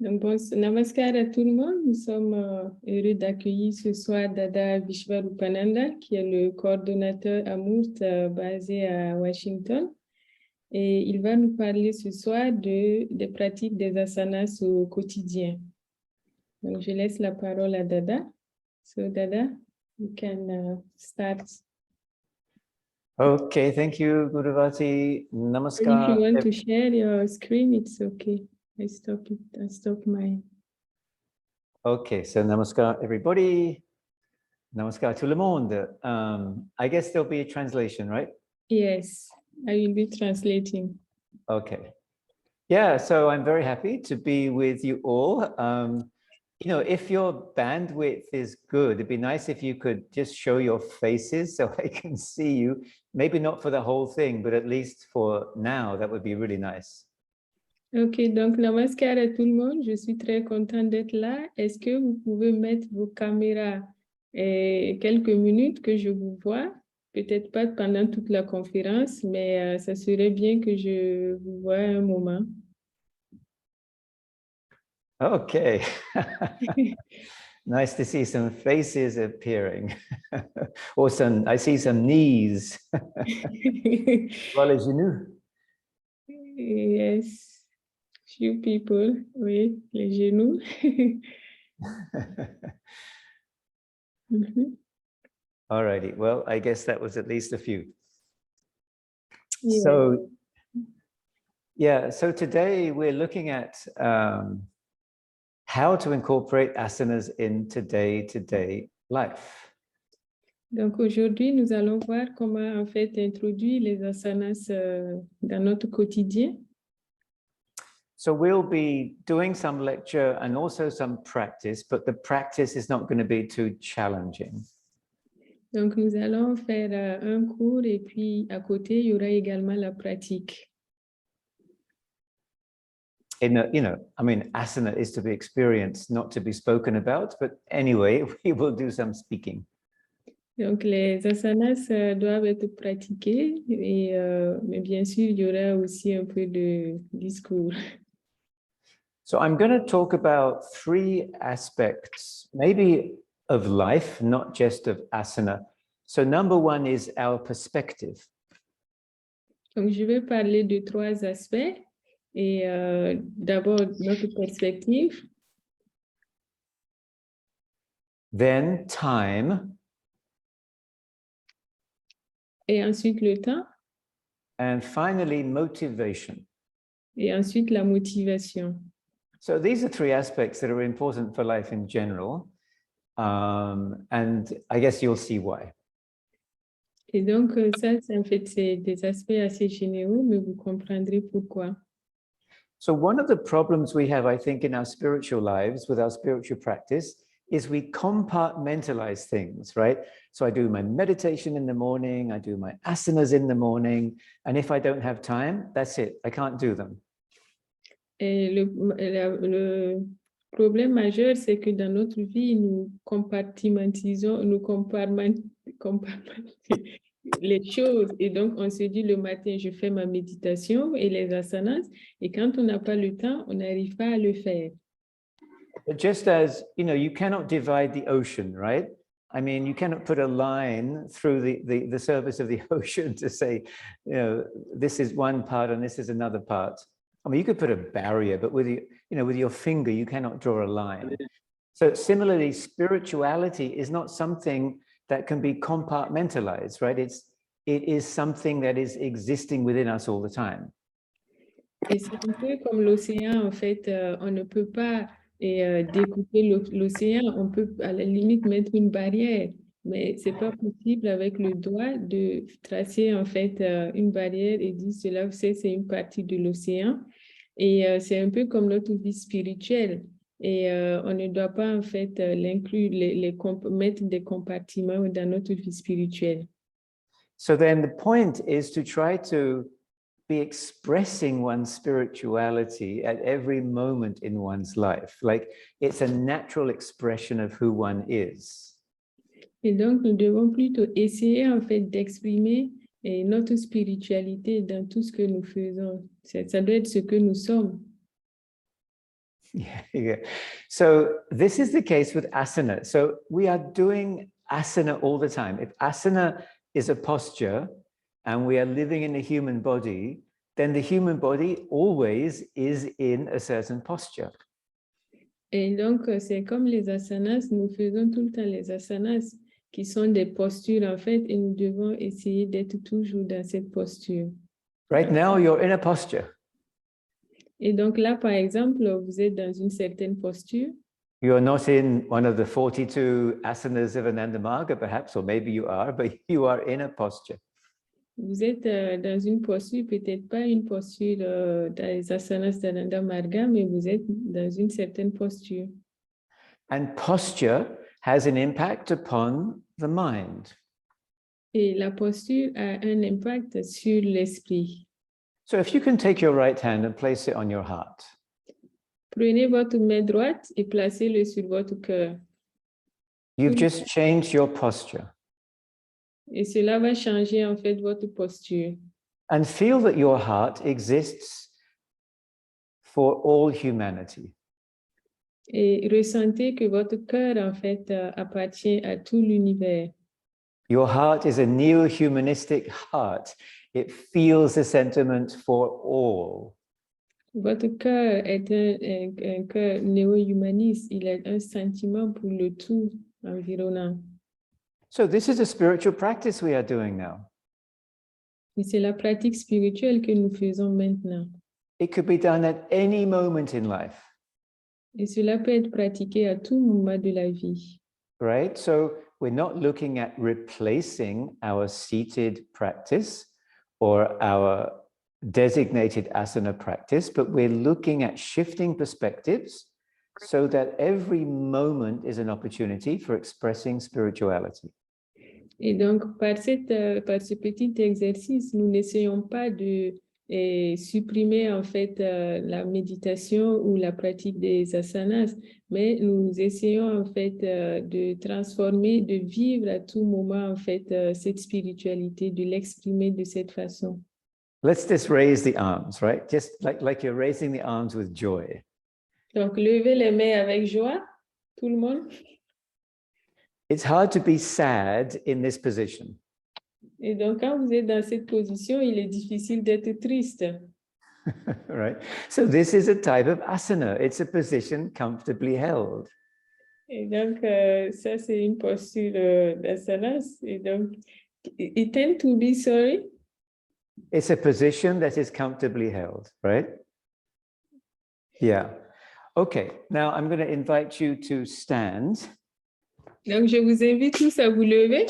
Donc, namaskar à tout le monde. Nous sommes heureux d'accueillir ce soir Dada Vishvarupananda, qui est le coordonnateur Amurt basé à Washington. Et il va nous parler ce soir des pratiques des asanas au quotidien. Donc, je laisse la parole à Dada. So, Dada, you can start. Okay, thank you, Guruvati. And Namaskar. if you want to share your screen, it's okay. I stop it. I stop mine. Okay, so namaskar, everybody. Namaskar tout le monde. I guess there'll be a translation, right? Yes, I will be translating. Okay. Yeah, so I'm very happy to be with you all. You know, if your bandwidth is good, it'd be nice if you could just show your faces so I can see you. Maybe not for the whole thing, but at least for now, that would be really nice. Ok, donc namaskar à tout le monde. Je suis très contente d'être là. Est-ce que vous pouvez mettre vos caméras quelques minutes que je vous vois? Peut-être pas pendant toute la conférence, mais ça serait bien que je vous voie un moment. Okay. Nice to see some faces appearing. Or I see some knees. Voilà les genoux. Yes, few people, oui, les genoux. All righty. Well, I guess that was at least a few. Yeah. So, yeah, so today we're looking at how to incorporate asanas into day-to-day life. Donc aujourd'hui, nous allons voir comment en fait introduire les asanas dans notre quotidien. So we'll be doing some lecture and also some practice, but the practice is not going to be too challenging. Donc nous allons faire un cours et puis à côté, il y aura également la pratique. You know, I mean, asana is to be experienced, not to be spoken about, but anyway, we will do some speaking. Donc les asanas doivent être pratiqués, mais bien sûr, il y aura aussi un peu de discours. So I'm going to talk about three aspects, maybe of life, not just of asana. So number one is our perspective. Donc je vais parler de trois aspects. Et d'abord, notre perspective. Then time. Et ensuite le temps. And finally, motivation. Et ensuite la motivation. So these are three aspects that are important for life in general. And I guess you'll see why. Et donc, ça, en fait, c'est des aspects assez généraux, mais vous comprendrez pourquoi. So one of the problems we have, I think, in our spiritual lives with our spiritual practice is we compartmentalize things, right? So I do my meditation in the morning, I do my asanas in the morning, and if I don't have time, that's it, I can't do them. Et le problème majeur, c'est que dans notre vie, nous compartimentisons, les choses. Et donc, on se dit le matin, je fais ma méditation et les asanas. Et quand on n'a pas le temps, on n'arrive pas à le faire. But just as, you know, you cannot divide the ocean, right? I mean, you cannot put a line through the surface of the ocean to say, you know, this is one part and this is another part. I mean, you could put a barrier, but with with your finger, you cannot draw a line. So similarly, spirituality is not something that can be compartmentalized, right? It is something that is existing within us all the time. Et c'est un peu comme l'océan, en fait, on ne peut pas découper l'océan, on peut à la limite mettre une barrière, mais c'est pas possible avec le doigt de tracer en fait une barrière et dire cela, vous savez, c'est une partie de l'océan. Et c'est un peu comme notre vie spirituelle. Et on ne doit pas en fait l'inclure, mettre des compartiments dans notre vie spirituelle. So then the point is to try to be expressing one's spirituality at every moment in one's life. Like it's a natural expression of who one is. Et donc, nous devons plutôt essayer en fait d'exprimer notre spiritualité dans tout ce que nous faisons. Ça doit être ce que nous sommes. Yeah. So this is the case with asana. So we are doing asana all the time. If asana is a posture and we are living in a human body, then the human body always is in a certain posture. Et donc, c'est comme les asanas, nous faisons tout le temps les asanas qui sont des postures en fait, et nous devons essayer d'être toujours dans cette posture. Right now, you're in a posture. Et donc là, par exemple, vous êtes dans une certaine posture. You're not in one of the 42 asanas of Ananda Marga, perhaps, or maybe you are, but you are in a posture. Vous êtes dans une posture, peut-être pas une posture dans les asanas d'Ananda Marga, mais vous êtes dans une certaine posture. And posture has an impact upon the mind. Et la posture a un impact sur l'esprit. So if you can take your right hand and place it on your heart. Prenez votre main droite et placez-le sur votre cœur. You've just changed your posture. Et cela va changer en fait votre posture. And feel that your heart exists for all humanity. Et ressentez que votre cœur en fait appartient à tout l'univers. Your heart is a neo-humanistic heart. It feels the sentiment for all. Votre cœur est un cœur néo-humaniste. Il a un sentiment pour le tout environnant. So this is a spiritual practice we are doing now. Et c'est la pratique spirituelle que nous faisons maintenant. It could be done at any moment in life. Et cela peut être pratiqué à tout moment de la vie. Right? So we're not looking at replacing our seated practice or our designated asana practice, but we're looking at shifting perspectives so that every moment is an opportunity for expressing spirituality. Et donc, par ce petit exercice, nous n'essayons pas de supprimer en fait la méditation ou la pratique des asanas, mais nous essayons en fait de transformer, de vivre à tout moment en fait cette spiritualité, de l'exprimer de cette façon. Let's just raise the arms, right? Just like you're raising the arms with joy. Donc, levez les mains avec joie, tout le monde. It's hard to be sad in this position. Et donc, quand vous êtes dans cette position, il est difficile d'être triste. Right? So this is a type of asana. It's a position comfortably held. Et donc, ça, c'est une posture d'asanas. Et donc, it tend to be, sorry? It's a position that is comfortably held, right? Yeah. Okay, now I'm going to invite you to stand. Donc, je vous invite tous à vous lever.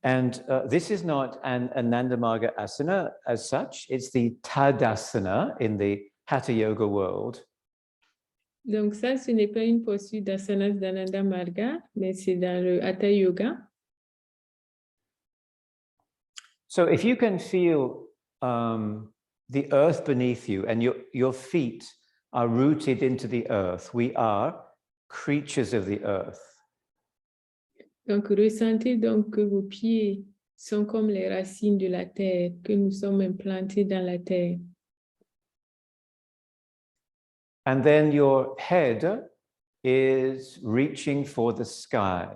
And this is not an Ananda Marga asana as such. It's the Tadasana in the Hatha Yoga world. Donc, ça, ce n'est pas une posture d'asanas d'Ananda Marga, mais c'est dans le Hatha Yoga. So if you can feel the earth beneath you and your feet are rooted into the earth, we are creatures of the earth. Donc, ressentez donc que vos pieds sont comme les racines de la terre, que nous sommes implantés dans la terre. And then your head is reaching for the sky.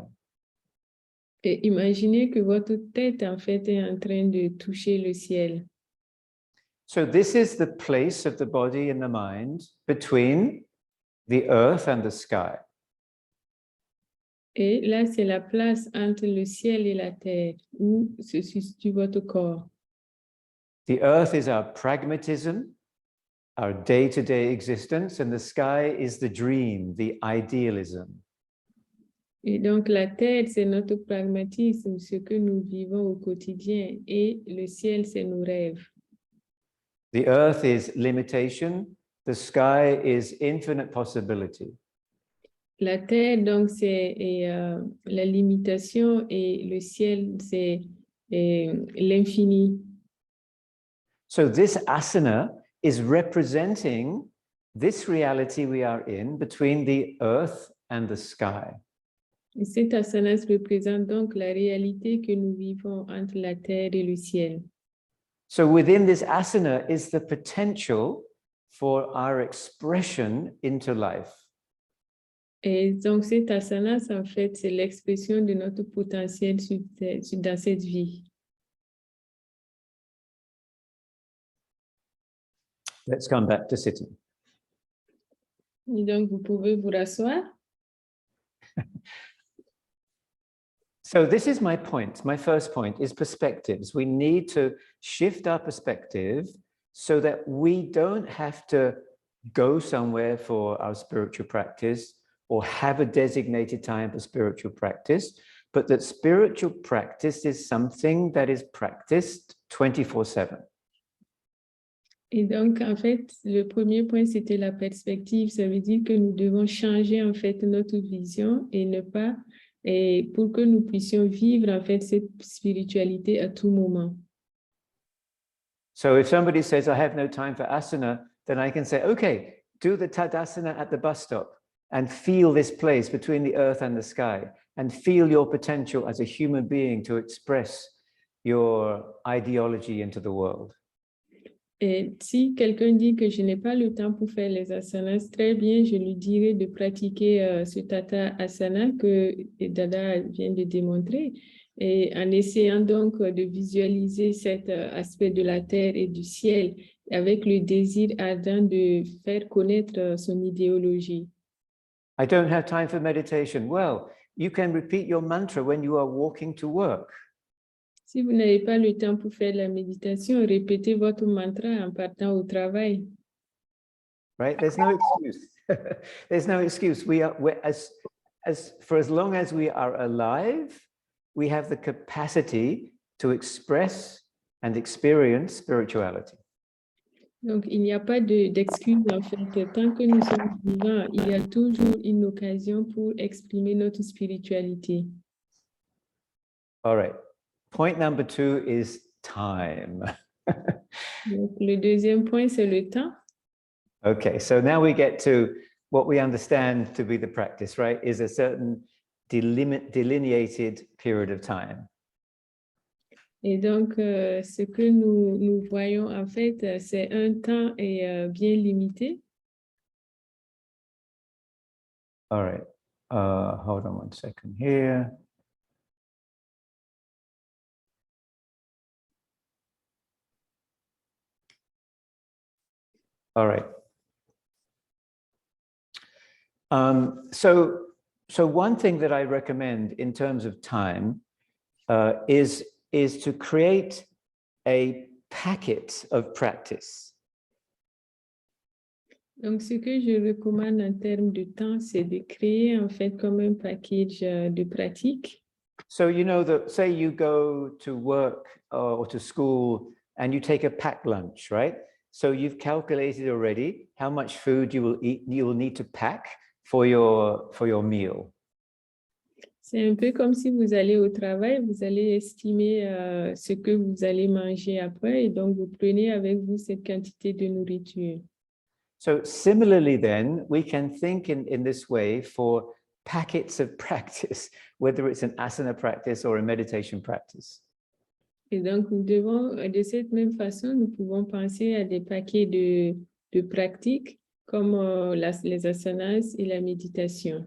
Et imaginez que votre tête, en fait, est en train de toucher le ciel. So this is the place of the body and the mind between the earth and the sky. Et là, c'est la place entre le ciel et la terre, où se situe votre corps. The earth is our pragmatism, our day-to-day existence, and the sky is the dream, the idealism. Et donc, la terre, c'est notre pragmatisme, ce que nous vivons au quotidien, et le ciel, c'est nos rêves. The earth is limitation, the sky is infinite possibility. La terre, donc, c'est la limitation, et le ciel, c'est l'infini. So this asana is representing this reality we are in between the earth and the sky. Et cet asana représente donc la réalité que nous vivons entre la terre et le ciel. So within this asana is the potential for our expression into life. Et donc, cet asana, en fait, c'est l'expression de notre potentiel dans cette vie. Let's come back to sitting. Et donc, vous pouvez vous rasseoir. So this is my point. My first point is perspectives. We need to shift our perspective so that we don't have to go somewhere for our spiritual practice or have a designated time for spiritual practice, but that spiritual practice is something that is practiced 24/7. Et donc, en fait, le premier point, c'était la perspective. Ça veut dire que nous devons changer, en fait, notre vision et ne pas, et pour que nous puissions vivre, en fait, cette spiritualité à tout moment. So if somebody says, I have no time for asana, then I can say, okay, do the tadasana at the bus stop and feel this place between the earth and the sky and feel your potential as a human being to express your ideology into the world. Et si quelqu'un dit que je n'ai pas le temps pour faire les asanas, très bien, je lui dirai de pratiquer ce tata asana que Dada vient de démontrer. Et en essayant donc de visualiser cet aspect de la terre et du ciel avec le désir ardent de faire connaître son idéologie. I don't have time for meditation. Well, you can repeat your mantra when you are walking to work. Si vous n'avez pas le temps pour faire la méditation, répétez votre mantra en partant au travail. Right? There's no excuse. There's no excuse. We're for as long as we are alive, we have the capacity to express and experience spirituality. Donc, il n'y a pas d'excuse en fait. Tant que nous sommes vivants, il y a toujours une occasion pour exprimer notre spiritualité. All right. Point number 2 is time. Donc, le deuxième point, c'est le temps. Okay, so now we get to what we understand to be the practice, right? Is a certain delineated period of time. Et donc, ce que nous voyons en fait, c'est un temps bien limité. All right. Hold on one second here. All right. So one thing that I recommend in terms of time is to create a packet of practice. Donc, ce que je recommande en termes de temps, c'est de créer en fait comme un package de pratique. So you know that, say you go to work or to school and you take a packed lunch, right? So you've calculated already how much food you will eat, you will need to pack for your meal. C'est un peu comme si vous allez au travail, vous allez estimer ce que vous allez manger après et donc vous prenez avec vous cette quantité de nourriture. So similarly then, we can think in this way for packets of practice, whether it's an asana practice or a meditation practice. Et donc, nous devons, de cette même façon, nous pouvons penser à des paquets de pratiques comme les asanas et la méditation.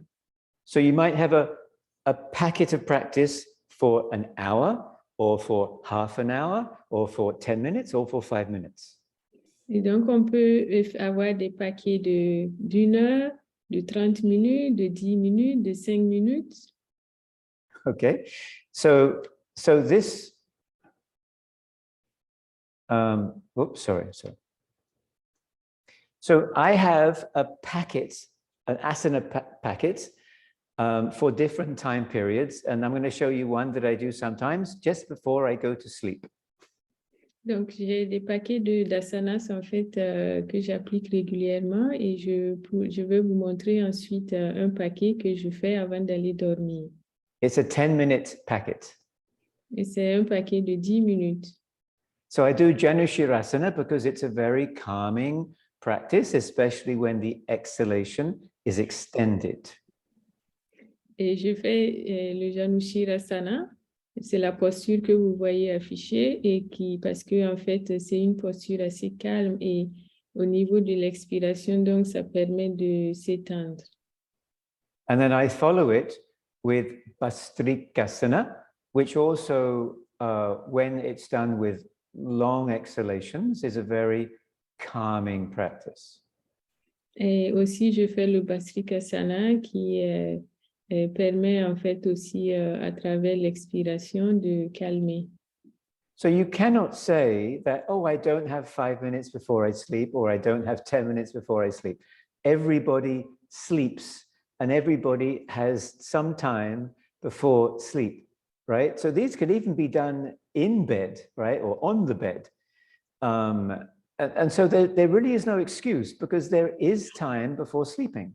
So you might have a packet of practice for an hour or for half an hour or for 10 minutes or for 5 minutes. Et donc, on peut avoir des paquets d'une heure, de 30 minutes, de 10 minutes, de 5 minutes. Okay, so this, oops, sorry. So I have a packet, an asana packet for different time periods, and I'm going to show you one that I do sometimes just before I go to sleep. Donc, j'ai des paquets d'asanas en fait que j'applique régulièrement et je vais vous montrer ensuite un paquet que je fais avant d'aller dormir. It's a 10-minute packet. Et c'est un paquet de 10 minutes. So I do Janushirasana because it's a very calming practice, especially when the exhalation is extended. Et je fais le Janushirasana C'est la posture que vous voyez affichée et parce que en fait, c'est une posture assez calme et au niveau de l'expiration, donc ça permet de s'étendre. And then I follow it with Bhastrikasana, which also, when it's done with long exhalations, is a very calming practice. Et aussi, je fais le Bhastrikasana qui permet en fait aussi à travers l'expiration de calmer. So you cannot say that, oh, I don't have 5 minutes before I sleep, or I don't have 10 minutes before I sleep. Everybody sleeps and everybody has some time before sleep, right? So these could even be done in bed, right? Or on the bed. And so there really is no excuse because there is time before sleeping.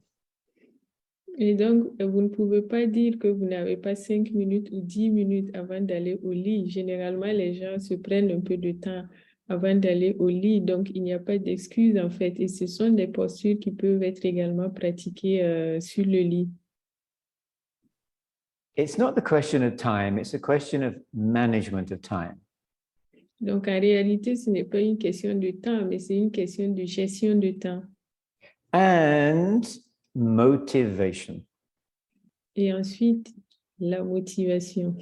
Et donc, vous ne pouvez pas dire que vous n'avez pas 5 minutes ou 10 minutes avant d'aller au lit. Généralement, les gens se prennent un peu de temps avant d'aller au lit. Donc, il n'y a pas d'excuse en fait. Et ce sont des postures qui peuvent être également pratiquées sur le lit. It's not the question of time, it's a question of management of time. Donc, en réalité, ce n'est pas une question de temps, mais c'est une question de gestion de temps. And motivation. Et ensuite, la motivation.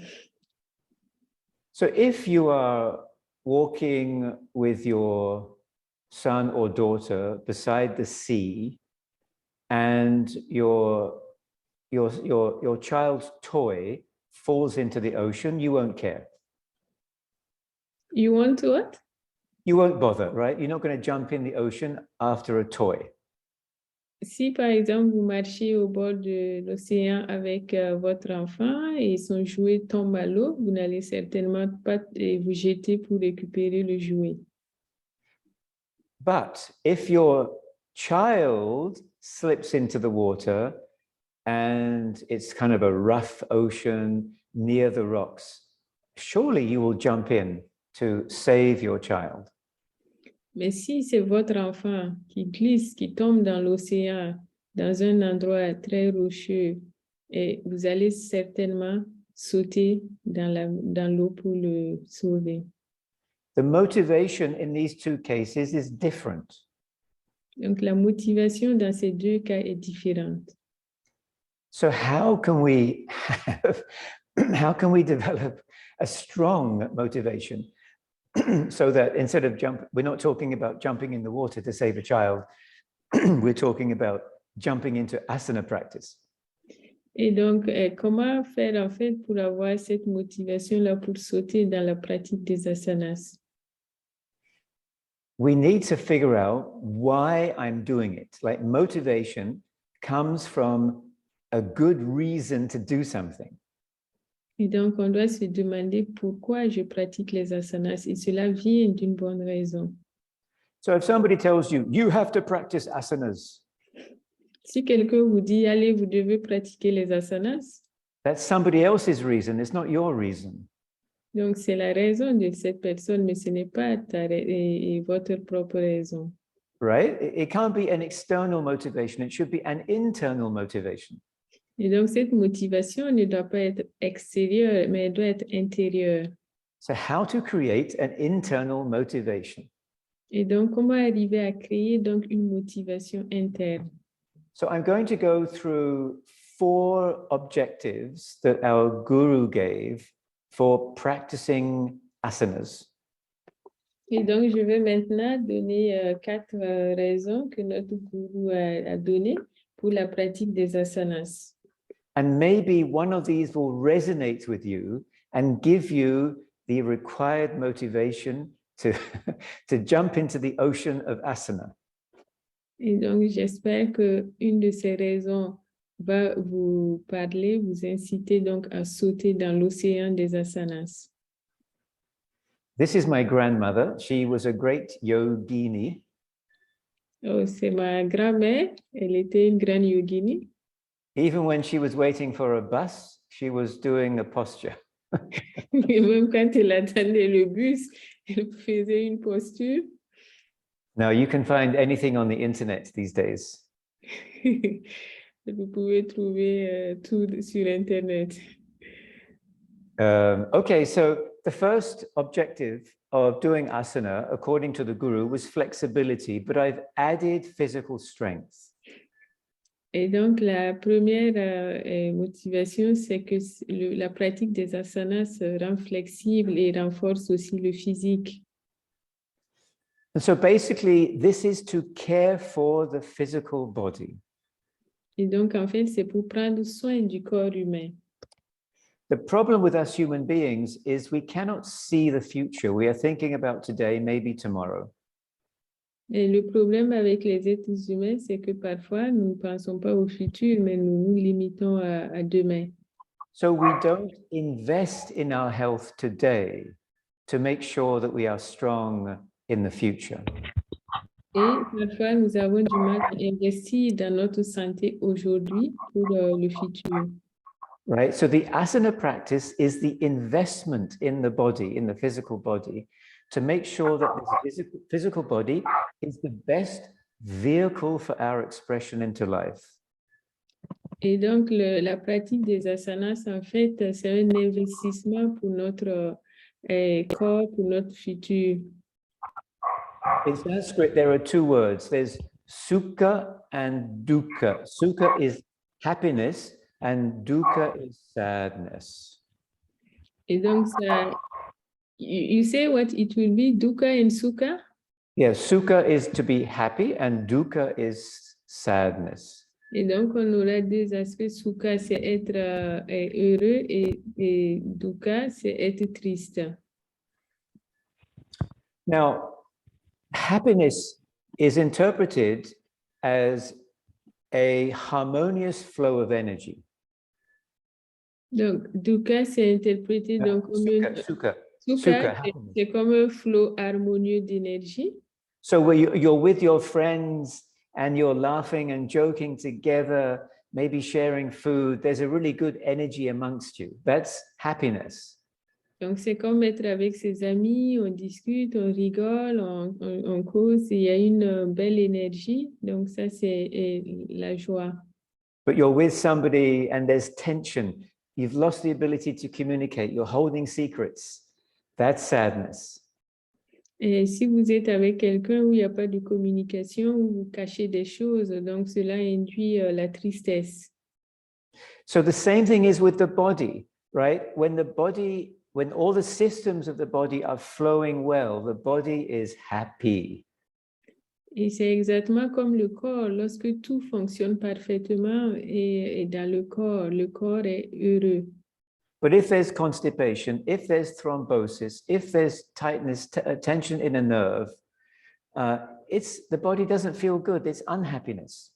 So if you are walking with your son or daughter beside the sea and your child's toy falls into the ocean, you won't care. You want to what? You won't bother, right? You're not going to jump in the ocean after a toy. Si, par exemple, vous marchez au bord de l'océan avec votre enfant et son jouet tombe à l'eau, vous n'allez certainement pas vous jeter pour récupérer le jouet. But if your child slips into the water and it's kind of a rough ocean near the rocks, surely you will jump in to save your child. Mais si c'est votre enfant qui glisse, qui tombe dans l'océan, dans un endroit très rocheux, et vous allez certainement sauter dans l'eau pour le sauver. The motivation in these two cases is different. Donc, la motivation dans ces deux cas est différente. So how can we develop a strong motivation so that instead of we're not talking about jumping in the water to save a child, we're talking about jumping into asana practice. Et donc, comment faire en fait pour avoir cette motivation-là pour sauter dans la pratique des asanas? We need to figure out why I'm doing it. Like motivation comes from a good reason to do something. Et donc, on doit se demander pourquoi je pratique les asanas. Et cela vient d'une bonne raison. So if somebody tells you, you have to practice asanas. Si quelqu'un vous dit, allez, vous devez pratiquer les asanas, that's somebody else's reason. It's not your reason. Donc, c'est la raison de cette personne, mais ce n'est pas votre propre raison. Right? It can't be an external motivation. It should be an internal motivation. Et donc, cette motivation ne doit pas être extérieure, mais elle doit être intérieure. So how to create an internal motivation? Et donc, comment arriver à créer donc une motivation interne? So I'm going to go through 4 objectives that our guru gave for practicing asanas. Et donc, je vais maintenant donner 4 raisons que notre gourou a données pour la pratique des asanas. And maybe one of these will resonate with you and give you the required motivation to, to jump into the ocean of asana. Et donc, j'espère qu'une de ces raisons va vous parler, vous inciter donc à sauter dans l'océan des asanas. This is my grandmother. She was a great yogini. Oh, c'est ma grand-mère. Elle était une grande yogini. Even when she was waiting for a bus, she was doing a posture. Et même quand elle attendait le bus, elle faisait une posture. Now, you can find anything on the internet these days. Vous pouvez trouver tout sur Internet. Okay, so the first objective of doing asana, according to the guru, was flexibility, but I've added physical strength. Et donc, la première motivation, c'est que la pratique des asanas rend flexible et renforce aussi le physique. And so basically, this is to care for the physical body. Et donc, en fait, c'est pour prendre soin du corps humain. The problem with us human beings is we cannot see the future. We are thinking about today, maybe tomorrow. Et le problème avec les êtres humains, c'est que parfois, nous ne pensons pas au futur, mais nous nous limitons à demain. So we don't invest in our health today to make sure that we are strong in the future. Et parfois, nous avons du mal à investir dans notre santé aujourd'hui pour le futur. Right? So the asana practice is the investment in the body, in the physical body, to make sure that this physical body is the best vehicle for our expression into life. Et donc, la pratique des asanas, en fait, c'est un investissement pour notre corps, pour notre futur. In Sanskrit, there are two words. There's sukha and dukkha. Sukha is happiness and dukkha is sadness. Et donc, ça, you say what it will be, dukkha and sukha? Yeah, sukha is to be happy and dukkha is sadness. Et donc, on aura deux aspects. Sukha, c'est être heureux et dukkha, c'est être triste. Now, happiness is interpreted as a harmonious flow of energy. Donc, dukkha, c'est interprété donc, comme Sukha, sukha, c'est comme un flot harmonieux d'énergie. So where you're with your friends and you're laughing and joking together, maybe sharing food, there's a really good energy amongst you. That's happiness. Donc, c'est comme être avec ses amis, on discute, on rigole, on cause, il y a une belle énergie. Donc, ça, c'est la joie. But you're with somebody and there's tension. You've lost the ability to communicate. You're holding secrets. That's sadness. Et si vous êtes avec quelqu'un où il n'y a pas de communication, où vous cachez des choses, donc cela induit la tristesse. So the same thing is with the body, right? When all the systems of the body are flowing well, the body is happy. Et c'est exactement comme le corps. Lorsque tout fonctionne parfaitement et dans le corps est heureux. But if there's constipation, if there's thrombosis, if there's tightness, tension in a nerve, the body doesn't feel good. It's unhappiness.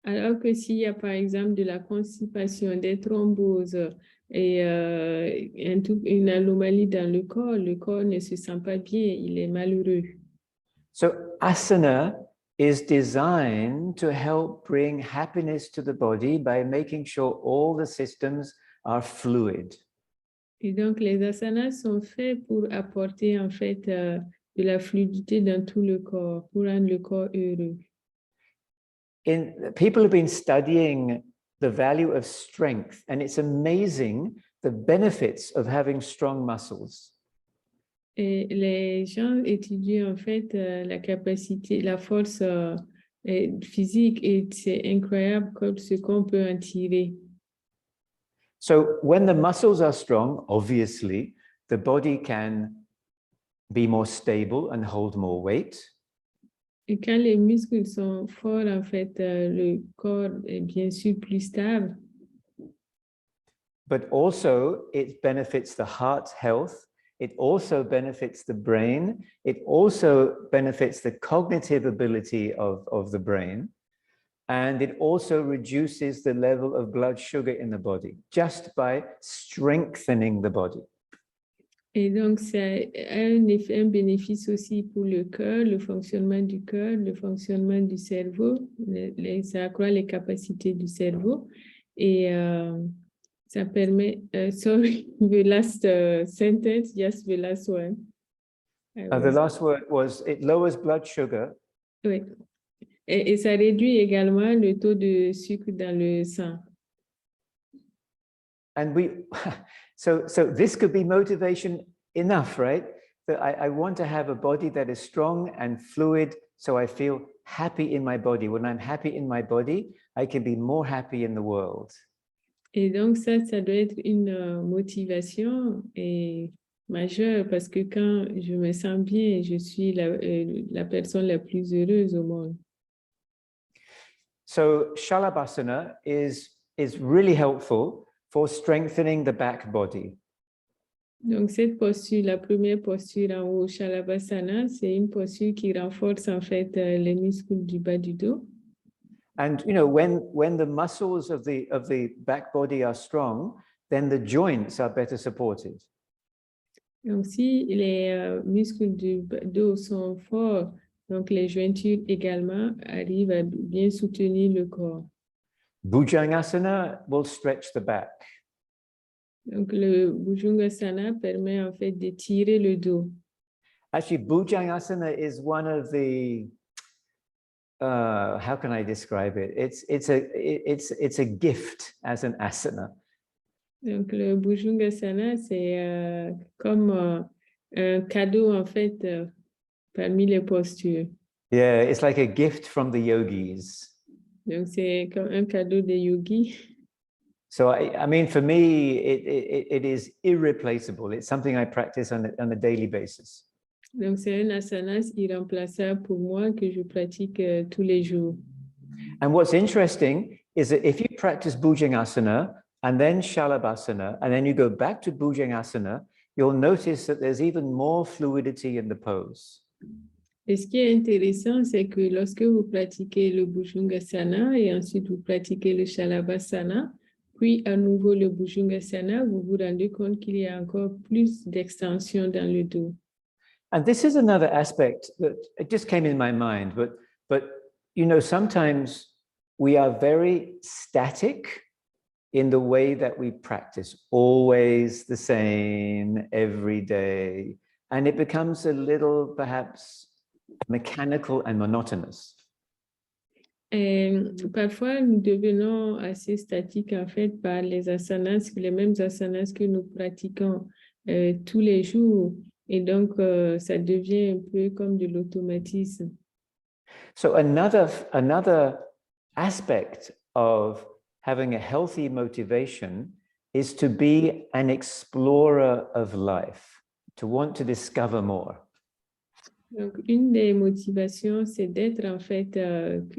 Alors que s'il y a par exemple de la constipation, des thromboses et une anomalie dans le corps ne se sent pas bien, il est malheureux. So asana is designed to help bring happiness to the body by making sure all the systems are fluid. Et donc les asanas sont faits pour apporter en fait de la fluidité dans tout le corps, pour rendre le corps heureux. People have been studying the value of strength, and it's amazing the benefits of having strong muscles. Et les gens étudient en fait la capacité, la force physique, et c'est incroyable comme ce qu'on peut en tirer. So when the muscles are strong, obviously, the body can be more stable and hold more weight. Et quand les muscles sont forts, en fait, le corps est bien sûr plus stable. But also, it benefits the heart's health. It also benefits the brain. It also benefits the cognitive ability of the brain. And it also reduces the level of blood sugar in the body just by strengthening the body. Et donc, c'est un bénéfice aussi pour le cœur, le fonctionnement du cœur, le fonctionnement du cerveau. Ça accroît les capacités du cerveau. Et ça permet, sorry, the last sentence, just the last one. The last word was, it lowers blood sugar. Oui. Et ça réduit également le taux de sucre dans le sang. And So this could be motivation enough, right? That I want to have a body that is strong and fluid, so I feel happy in my body. When I'm happy in my body, I can be more happy in the world. Et donc ça doit être une motivation majeure parce que quand je me sens bien, je suis la personne la plus heureuse au monde. So Shalabhasana is really helpful for strengthening the back body. Donc cette posture, la première posture en haut, Shalabhasana, c'est une posture qui renforce en fait les muscles du bas du dos. And you know, when the muscles of the back body are strong, then the joints are better supported. Donc si les muscles du dos sont forts, donc les jointures également arrivent à bien soutenir le corps. Bhujangasana will stretch the back. Donc le Bhujangasana permet en fait d'étirer le dos. Actually, Bhujangasana is one of the how can I describe it? It's a gift as an asana. Donc le Bhujangasana, c'est comme un cadeau en fait parmi les postures. Yeah, it's like a gift from the yogis. Donc c'est comme un cadeau des yogis. So I mean, for me, it is irreplaceable. It's something I practice on a daily basis. Donc c'est un asana irremplaçable pour moi que je pratique tous les jours. And what's interesting is that if you practice Bhujangasana and then Shalabhasana, and then you go back to Bhujangasana, you'll notice that there's even more fluidity in the pose. Et ce qui est intéressant, c'est que lorsque vous pratiquez le Bhujangasana et ensuite vous pratiquez le Shalabhasana, puis à nouveau le Bhujangasana, vous vous rendez compte qu'il y a encore plus d'extension dans le dos. And this is another aspect that it just came in my mind, but you know, sometimes we are very static in the way that we practice, always the same every day, and it becomes a little perhaps mechanical and monotonous. Parfois, nous devenons assez statiques en fait par les asanas, les mêmes asanas que nous pratiquons tous les jours. Et donc, ça devient un peu comme de l'automatisme. So another aspect of having a healthy motivation is to be an explorer of life, to want to discover more. Donc, une des motivations, c'est d'être en fait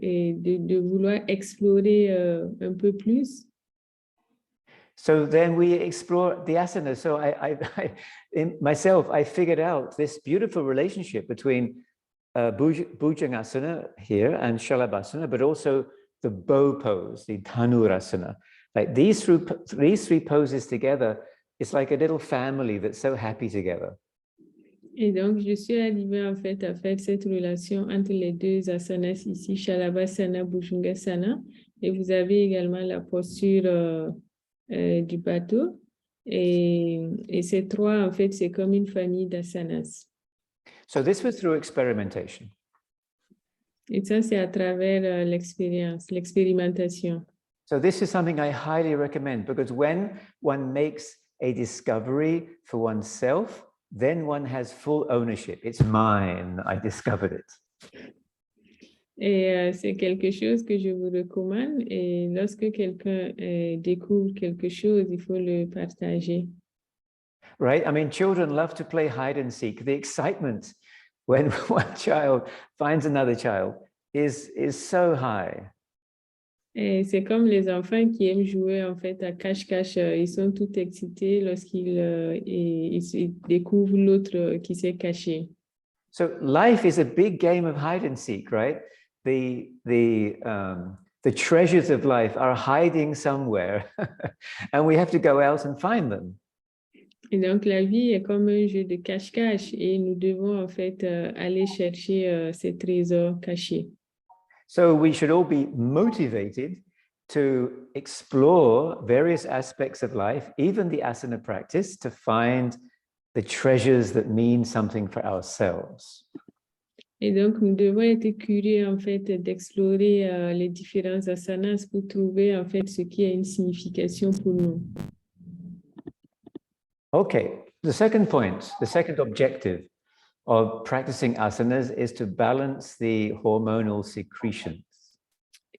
et de vouloir explorer un peu plus. So then we explore the asanas. So myself, I figured out this beautiful relationship between Bhujangasana here and Shalabhasana, but also the bow pose, the Dhanurasana. Like these three poses together, it's like a little family that's so happy together. Et donc, je suis arrivée en fait à faire cette relation entre les deux asanas ici, Shalabhasana, Bhujangasana. Et vous avez également la posture du bateau. Et ces trois, en fait, c'est comme une famille d'asanas. So this was through experimentation. Et ça, c'est à travers l'expérimentation. So this is something I highly recommend because when one makes a discovery for oneself, then one has full ownership. It's mine. I discovered it. Et c'est quelque chose que je vous recommande. Et lorsque quelqu'un découvre quelque chose, il faut le partager. Right? I mean, children love to play hide and seek. The excitement when one child finds another child is so high. Et c'est comme les enfants qui aiment jouer en fait à cache-cache. Ils sont tout excités lorsqu'ils ils découvrent l'autre qui s'est caché. So life is a big game of hide and seek, right? The treasures of life are hiding somewhere, and we have to go out and find them. Et donc la vie est comme un jeu de cache-cache et nous devons en fait aller chercher ces trésors cachés. So we should all be motivated to explore various aspects of life, even the asana practice, to find the treasures that mean something for ourselves. Et donc, nous devons être curieux, en fait, d'explorer les différents asanas pour trouver, en fait, ce qui a une signification pour nous. Okay, the second point, the second objective of practicing asanas is to balance the hormonal secretions.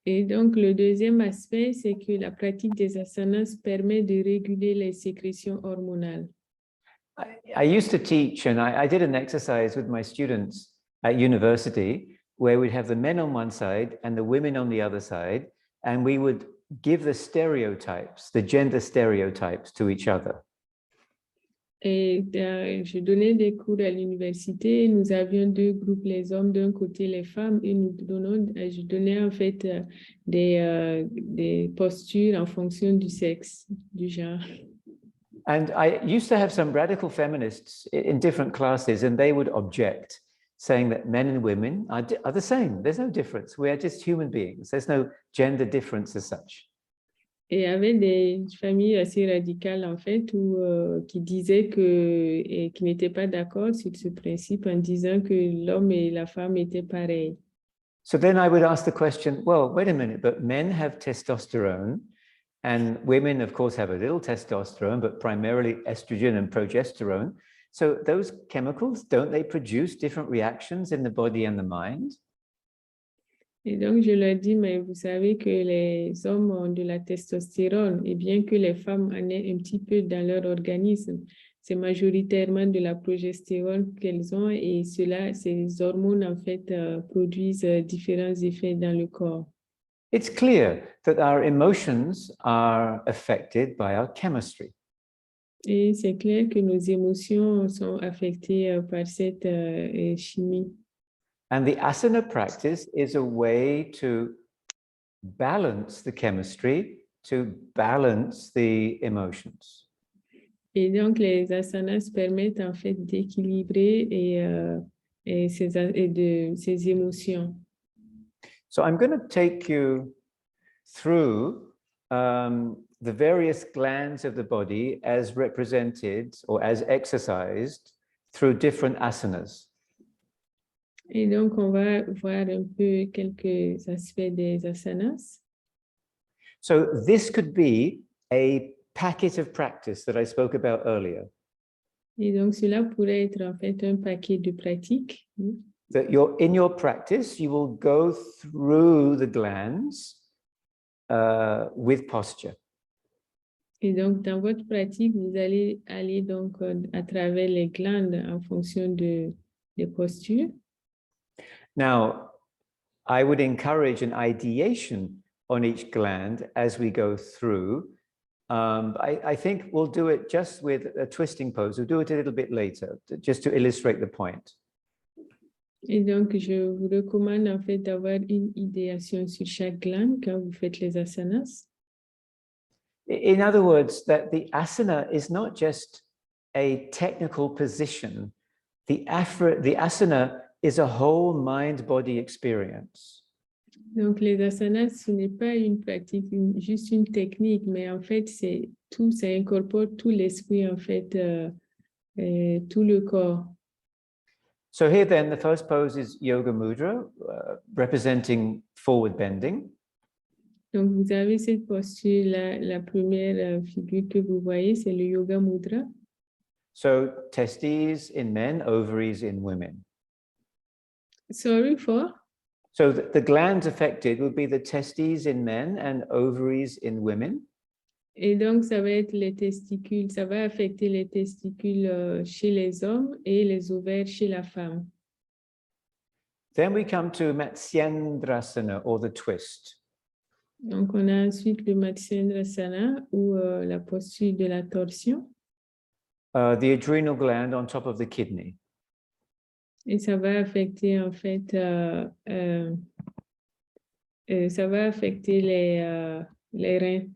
Et donc, le deuxième aspect, c'est que la pratique des asanas permet de réguler les sécrétions hormonales. I used to teach, and I did an exercise with my students at university where we'd have the men on one side and the women on the other side, and we would give the stereotypes, the gender stereotypes to each other. Et je donnais des cours à l'université. Nous avions deux groupes, les hommes d'un côté, les femmes, et je donnais en fait des postures en fonction du sexe, du genre. And I used to have some radical feminists in different classes, and they would object, saying that men and women are the same. There's no difference. We are just human beings. There's no gender difference as such. Et il y avait des familles assez radicales, en fait, qui disaient et qui n'étaient pas d'accord sur ce principe en disant que l'homme et la femme étaient pareils. So then I would ask the question, well, wait a minute, but men have testosterone and women, of course, have a little testosterone, but primarily estrogen and progesterone. So those chemicals, don't they produce different reactions in the body and the mind? Et donc, je leur dis, mais vous savez que les hommes ont de la testostérone, et bien que les femmes en aient un petit peu dans leur organisme, c'est majoritairement de la progestérone qu'elles ont, et ces hormones, en fait, produisent différents effets dans le corps. It's clear that our emotions are affected by our chemistry. Et c'est clair que nos émotions sont affectées par cette chimie. And the asana practice is a way to balance the chemistry, to balance the emotions. Et donc, les asanas permettent en fait d'équilibrer ces émotions. So I'm going to take you through the various glands of the body as represented or as exercised through different asanas. Et donc, on va voir un peu quelques aspects des asanas. So this could be a packet of practice that I spoke about earlier. Et donc, cela pourrait être en fait un paquet de pratiques. That in your practice, you will go through the glands with posture. Et donc, dans votre pratique, vous allez aller donc à travers les glandes en fonction des postures. Now, I would encourage an ideation on each gland as we go through. I think we'll do it just with a twisting pose. We'll do it a little bit later, just to illustrate the point. Et donc, je vous recommande en fait d'avoir une idéation sur chaque glande quand vous faites les asanas. In other words, that the asana is not just a technical position. The asana is a whole mind-body experience. Donc, les asanas, ce n'est pas une pratique, juste une technique, mais en fait, c'est tout, ça incorpore tout l'esprit, en fait, tout le corps. So here then, the first pose is Yoga Mudra, representing forward bending. Donc, vous avez cette posture, la première figure que vous voyez, c'est le Yoga Mudra. So testes in men, ovaries in women. Sorry for? So the glands affected would be the testes in men and ovaries in women. Et donc, ça va être les testicules, ça va affecter les testicules chez les hommes et les ovaires chez la femme. Then we come to Matsyendrasana, or the twist. Donc, on a ensuite le Matsyendrasana, ou la posture de la torsion. The adrenal gland on top of the kidney. Et ça va affecter, en fait, ça va affecter les reins.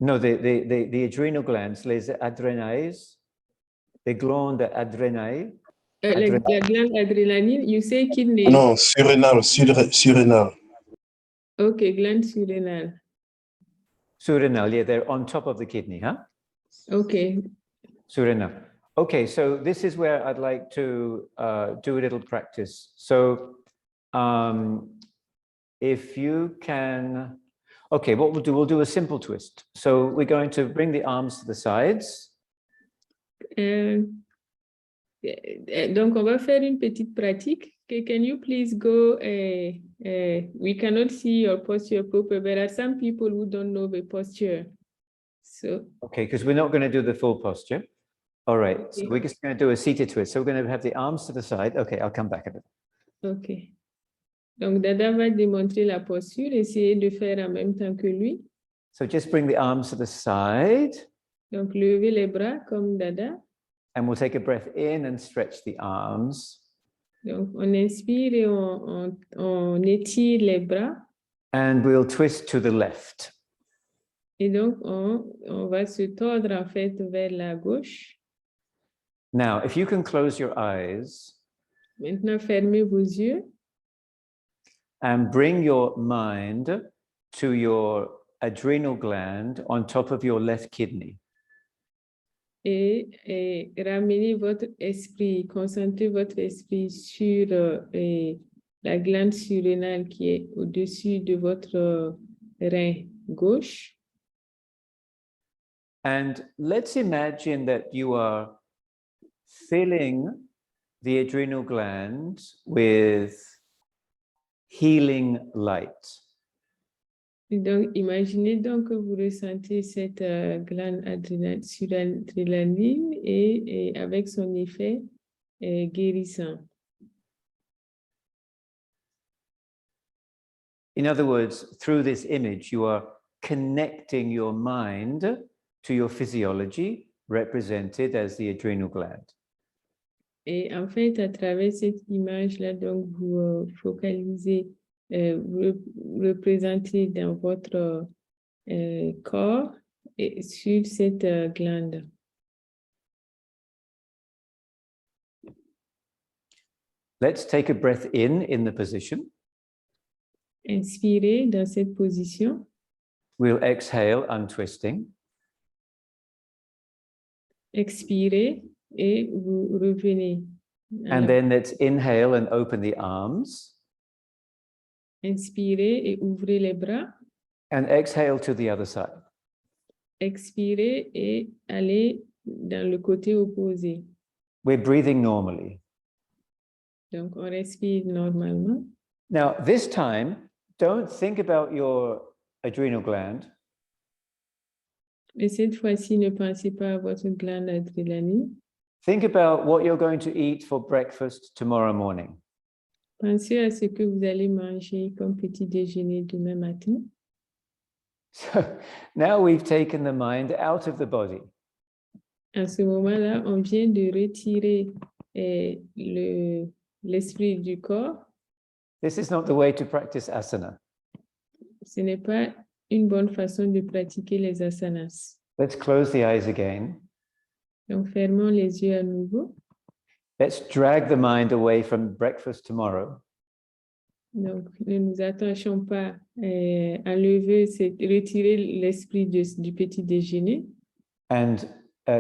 No, the adrenal glands, les adrenales, the glandes adrenales. La glande adrénaline, you say kidney? Non, surrénal. Okay, glande surrénale. Surrenal, yeah, they're on top of the kidney, huh? Okay. Surrenal. Okay, so this is where I'd like to do a little practice. So if you can, okay, what we'll do a simple twist. So we're going to bring the arms to the sides. Donc, on va faire une petite pratique. Can you please go? We cannot see your posture proper. There are some people who don't know the posture. So, Okay, because we're not going to do the full posture. All right, so we're just going to do a seated twist. So we're going to have the arms to the side. Okay, I'll come back a bit. OK. Donc, Dada va démontrer la posture. Essayez de faire en même temps que lui. So just bring the arms to the side. Donc, levez les bras comme Dada. And we'll take a breath in and stretch the arms. Donc, on inspire et on étire les bras. And we'll twist to the left. Et donc, on va se tordre en fait vers la gauche. Now, if you can close your eyes. Maintenant, fermez vos yeux. And bring your mind to your adrenal gland on top of your left kidney. Et ramenez votre esprit, concentrez votre esprit sur la glande surrénale qui est au-dessus de votre rein gauche. And let's imagine that you are filling the adrenal gland with healing light. Et donc, imaginez donc que vous ressentez cette glande suradrénaline et avec son effet guérissant. In other words, through this image, you are connecting your mind to your physiology, represented as the adrenal gland. Et en fait, à travers cette image-là, donc vous focalisez, représentez dans votre corps et sur cette glande. Let's take a breath in the position. Inspirez dans cette position. We'll exhale, untwisting. Expirez et vous revenez. And then let's inhale and open the arms. Inspirez et ouvrez les bras. And exhale to the other side. Expirez et allez dans le côté opposé. We're breathing normally. Donc, on respire normalement. Now, this time, don't think about your adrenal gland. Et cette fois-ci, ne pensez pas à votre glande adrénaline. Think about what you're going to eat for breakfast tomorrow morning. Pensez à ce que vous allez manger comme petit déjeuner demain matin. So now we've taken the mind out of the body. À ce moment-là, on vient de retirer l'esprit du corps. This is not the way to practice asana. Ce n'est pas une bonne façon de pratiquer les asanas. Let's close the eyes again. Donc, fermons les yeux à nouveau. Let's drag the mind away from breakfast tomorrow. Donc, ne nous attachons pas à retirer l'esprit du petit déjeuner. And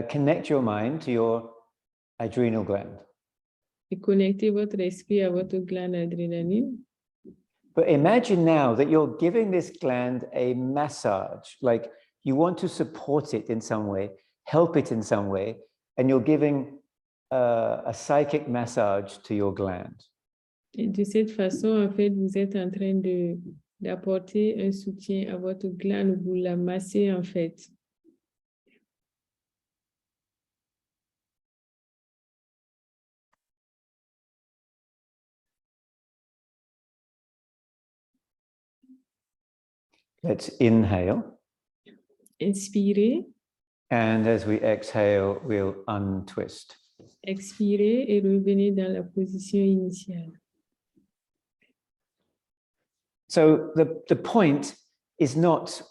connect your mind to your adrenal gland. Et connectez votre esprit à votre glande adrénaline. But imagine now that you're giving this gland a massage, like you want to support it in some way, help it in some way, and you're giving a psychic massage to your gland. Et de cette façon, en fait, vous êtes en train d'apporter un soutien à votre glande, vous la massez en fait. Let's inhale. Inspirez. And as we exhale, we'll untwist. Expirez et revenez dans la position initiale. So the point is not,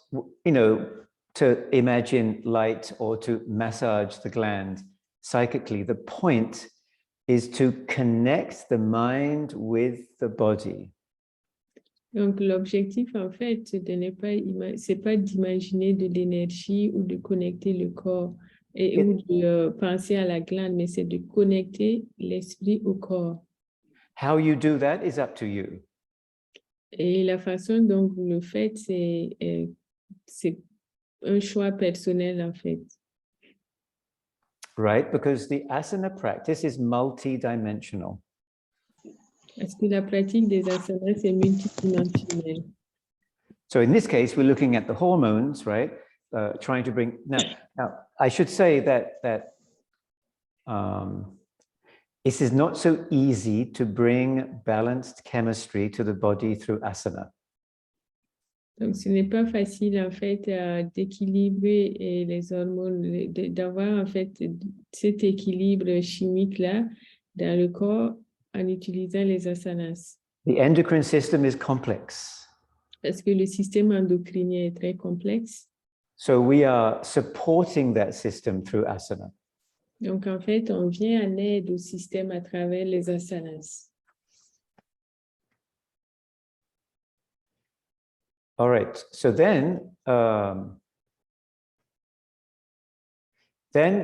to imagine light or to massage the gland psychically. The point is to connect the mind with the body. Donc, l'objectif, en fait, c'est pas d'imaginer de l'énergie ou de connecter le corps ou de penser à la glande, mais c'est de connecter l'esprit au corps. How you do that is up to you. Et la façon dont vous le faites, c'est un choix personnel, en fait. right? Because the asana practice is multidimensional. Parce que la pratique des asanas est multidimensionnelle. So in this case, we're looking at the hormones, right? Trying to bring now. I should say that this is not so easy to bring balanced chemistry to the body through asana. Donc, ce n'est pas facile, en fait, d'équilibrer les hormones, d'avoir, en fait, cet équilibre chimique-là dans le corps en utilisant les asanas. The endocrine system is complex. Parce que le système endocrinien est très complexe. So we are supporting that system through asana. Donc, en fait, on vient en aide au système à travers les asanas. All right. So then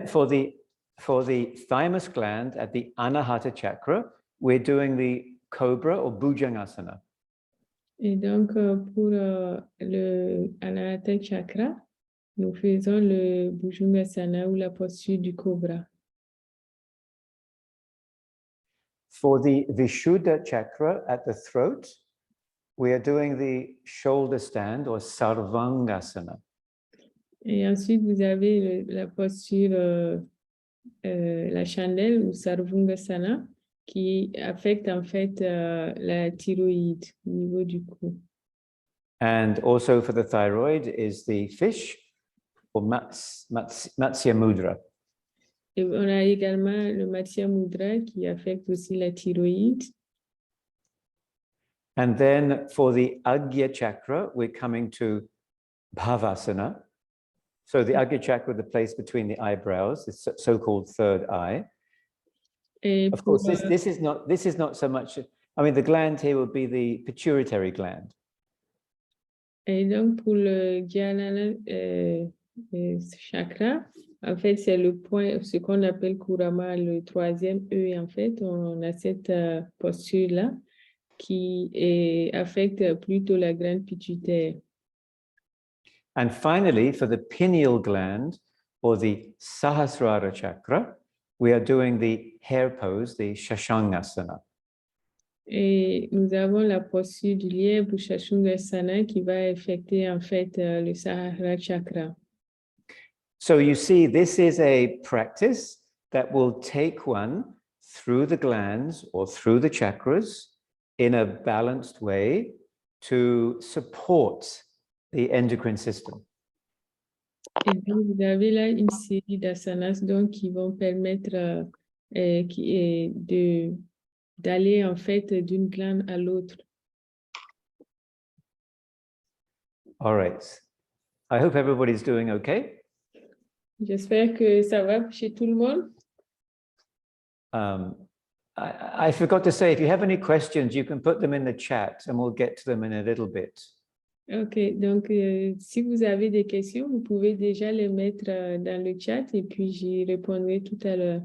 for the thymus gland at the Anahata chakra, we're doing the cobra or bhujangasana. Et donc, pour le Anahata chakra, nous faisons le bhujangasana ou la posture du cobra. For the Vishuddha chakra at the throat, we are doing the shoulder stand or sarvangasana. Et ensuite, vous avez la posture, la chandelle ou sarvangasana, qui affecte en fait la thyroïde au niveau du cou. And also for the thyroid is the fish or Matsya Mudra. Et on a également le Matsya Mudra qui affecte aussi la thyroïde. And then for the Agya chakra, we're coming to Bhavasana. So the Agya chakra, the place between the eyebrows, the so-called third eye. Et of course, this is not so much. I mean, the gland here would be the pituitary gland. Et donc pour le Dhyana chakra, en fait, c'est le point, ce qu'on appelle couramment le troisième œil. En fait, on a cette posture-là qui affecte plutôt la glande pituitaire. And finally, for the pineal gland or the Sahasrara chakra, we are doing the hair pose, the Shashangasana. Et nous avons la posture du lièvre ou Shashangasana qui va affecter en fait le Sahasrara chakra. So you see, this is a practice that will take one through the glands or through the chakras in a balanced way to support the endocrine system. Et donc, vous avez là une série d'asanas donc, qui vont permettre d'aller en fait d'une glande à l'autre. All right. I hope everybody's doing okay. J'espère que ça va chez tout le monde. I forgot to say, if you have any questions, you can put them in the chat and we'll get to them in a little bit. OK, donc si vous avez des questions, vous pouvez déjà les mettre dans le chat et puis j'y répondrai tout à l'heure.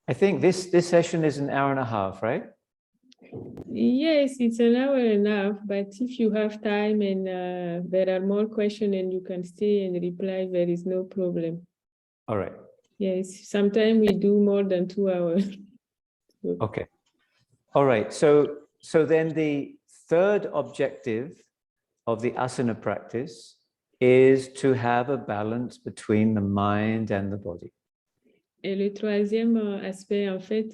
I think this session is an hour and a half, right? Yes, it's an hour and a half, but if you have time and there are more questions and you can stay and reply, there is no problem. All right. Yes, sometimes we do more than 2 hours. Okay. All right. So then the third objective of the asana practice is to have a balance between the mind and the body. Et le troisième aspect, en fait,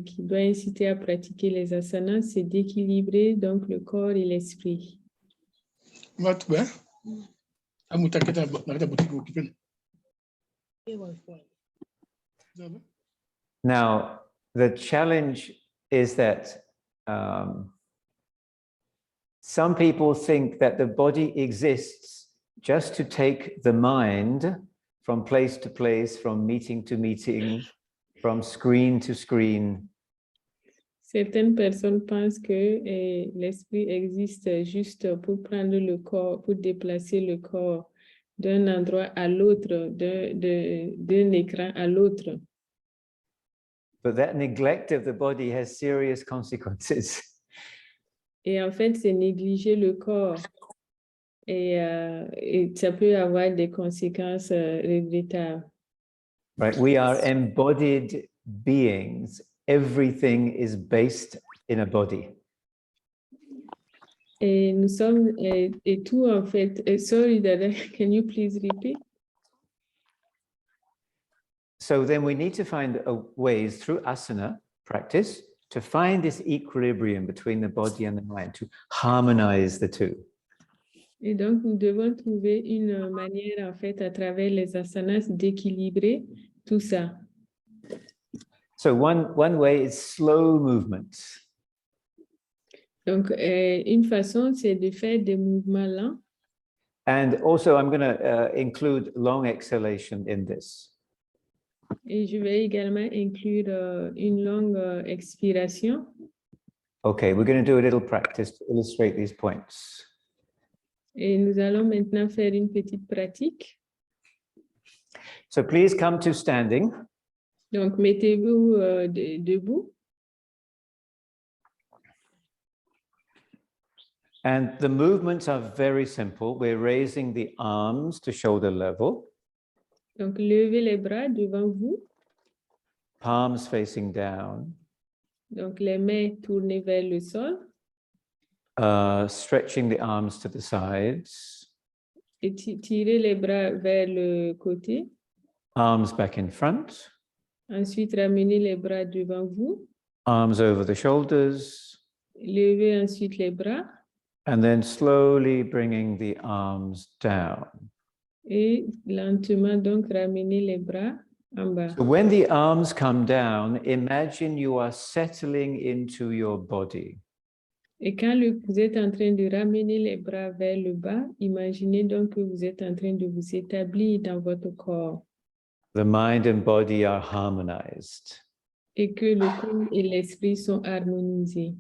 qui doit inciter à pratiquer les asanas, c'est d'équilibrer donc le corps et l'esprit. Now, the challenge is that some people think that the body exists just to take the mind from place to place, from meeting to meeting, from screen to screen. Certaines personnes pensent que l'esprit existe juste pour prendre le corps, pour déplacer le corps d'un endroit à l'autre, d'un écran à l'autre. But that neglect of the body has serious consequences. Et en fait, c'est négliger le corps. Et ça peut avoir des conséquences regrettables. right? We are embodied beings. Everything is based in a body. Et nous sommes, et tout en fait, sorry Dada, can you please repeat? So then we need to find ways through asana practice to find this equilibrium between the body and the mind, to harmonize the two. Et donc, nous devons trouver une manière, en fait, à travers les asanas, d'équilibrer tout ça. So one way is slow movement. Donc, une façon, c'est de faire des mouvements lents. And also I'm going to include long exhalation in this. Et je vais également inclure une longue expiration. Okay, we're going to do a little practice to illustrate these points. Et nous allons maintenant faire une petite pratique. So please come to standing. Donc, mettez-vous debout. And the movements are very simple. We're raising the arms to shoulder level. Donc, levez les bras devant vous. Palms facing down. Donc, les mains tournées vers le sol. Stretching the arms to the sides. Et tirez les bras vers le côté. Arms back in front. Ensuite, ramenez les bras devant vous. Arms over the shoulders. Levez ensuite les bras. And then slowly bringing the arms down. Et lentement, donc, ramenez les bras en bas. So when the arms come down, imagine you are settling into your body. Et quand vous êtes en train de ramener les bras vers le bas, imaginez donc que vous êtes en train de vous établir dans votre corps. The mind and body are harmonized. Et que le corps et l'esprit sont harmonisés.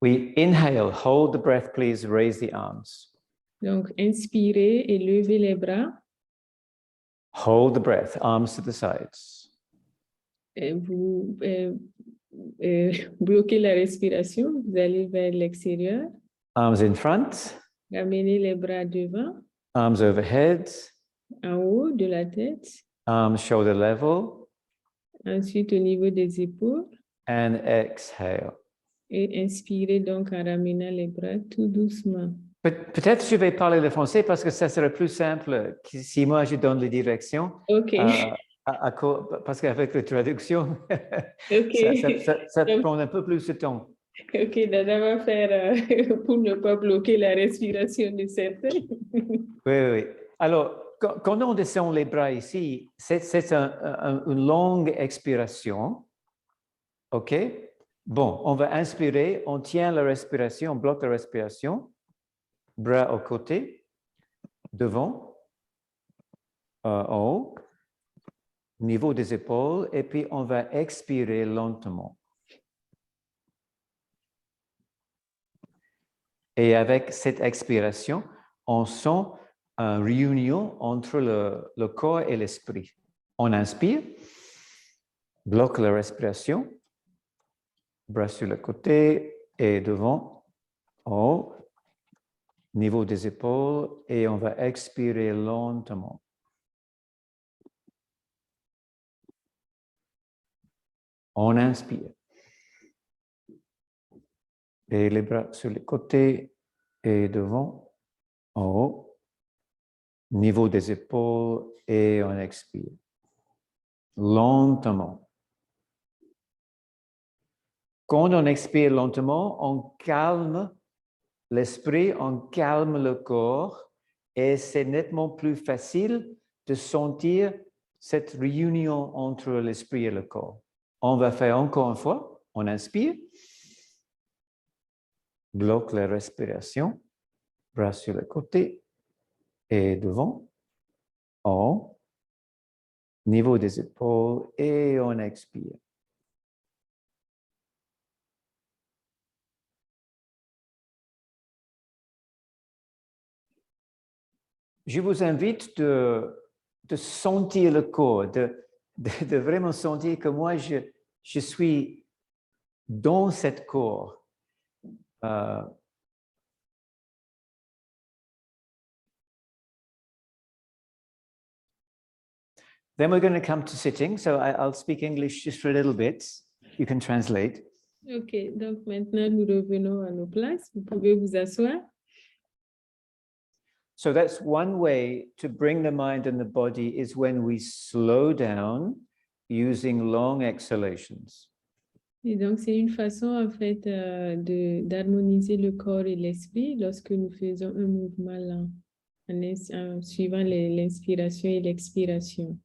We inhale, hold the breath, please, raise the arms. Donc, inspirez et levez les bras. Hold the breath, arms to the sides. Et vous bloquez la respiration, vous allez vers l'extérieur. Arms in front. Ramenez les bras devant. Arms overhead. En haut de la tête. Arms shoulder level. Ensuite, au niveau des épaules. And exhale. Et inspirez donc en ramenant les bras tout doucement. Peut-être je vais parler le français parce que ça serait plus simple si moi je donne les directions. OK. Parce qu'avec la traduction, OK. ça prend un peu plus de temps. OK, Dada va faire pour ne pas bloquer la respiration de certains. Oui. Alors, quand on descend les bras ici, c'est une longue expiration. OK? Bon, on va inspirer, on tient la respiration, on bloque la respiration. Bras au côté, devant, en haut, niveau des épaules, et puis on va expirer lentement. Et avec cette expiration, on sent une réunion entre le corps et l'esprit. On inspire, bloque la respiration, bras sur le côté et devant, en haut, niveau des épaules, et on va expirer lentement. On inspire. Et les bras sur les côtés et devant, en haut, niveau des épaules, et on expire. Lentement. Quand on expire lentement, on calme l'esprit, on calme le corps, et c'est nettement plus facile de sentir cette réunion entre l'esprit et le corps. On va faire encore une fois. On inspire. Bloque la respiration. Bras sur le côté et devant. En haut. Niveau des épaules et on expire. Je vous invite de sentir le corps, de vraiment sentir que moi, je suis dans cet corps. Then we're going to come to sitting. So I'll speak English just for a little bit. You can translate. OK, donc maintenant, nous revenons à nos places. Vous pouvez vous asseoir. So that's one way to bring the mind and the body is when we slow down using long exhalations. Et donc, c'est une façon, en fait, d'harmoniser le corps et l'esprit lorsque nous faisons un mouvement lent, en suivant l'inspiration et l'expiration.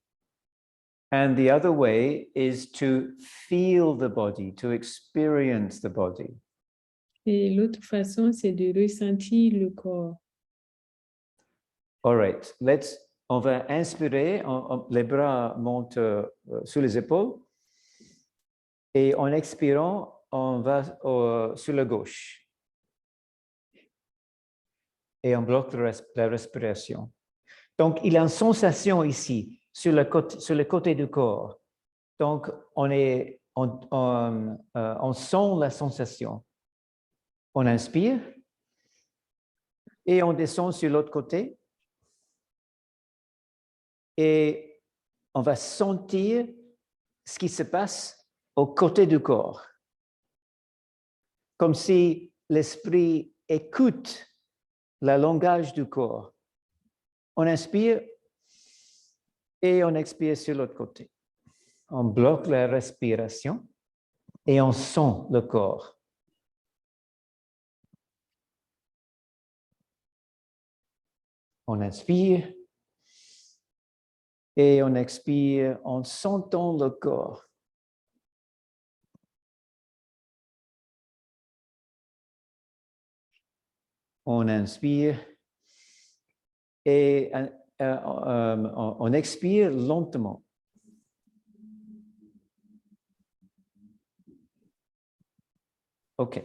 And the other way is to feel the body, to experience the body. Et l'autre façon, c'est de ressentir le corps. All right, on va inspirer, les bras montent sous les épaules. Et en expirant, on va sur la gauche. Et on bloque la respiration. Donc, il y a une sensation ici, sur le côté du corps. Donc, on sent la sensation. On inspire et on descend sur l'autre côté. Et on va sentir ce qui se passe au côté du corps. Comme si l'esprit écoute le langage du corps. On inspire et on expire sur l'autre côté. On bloque la respiration et on sent le corps. On inspire et on expire en sentant le corps. On inspire et on expire lentement. OK.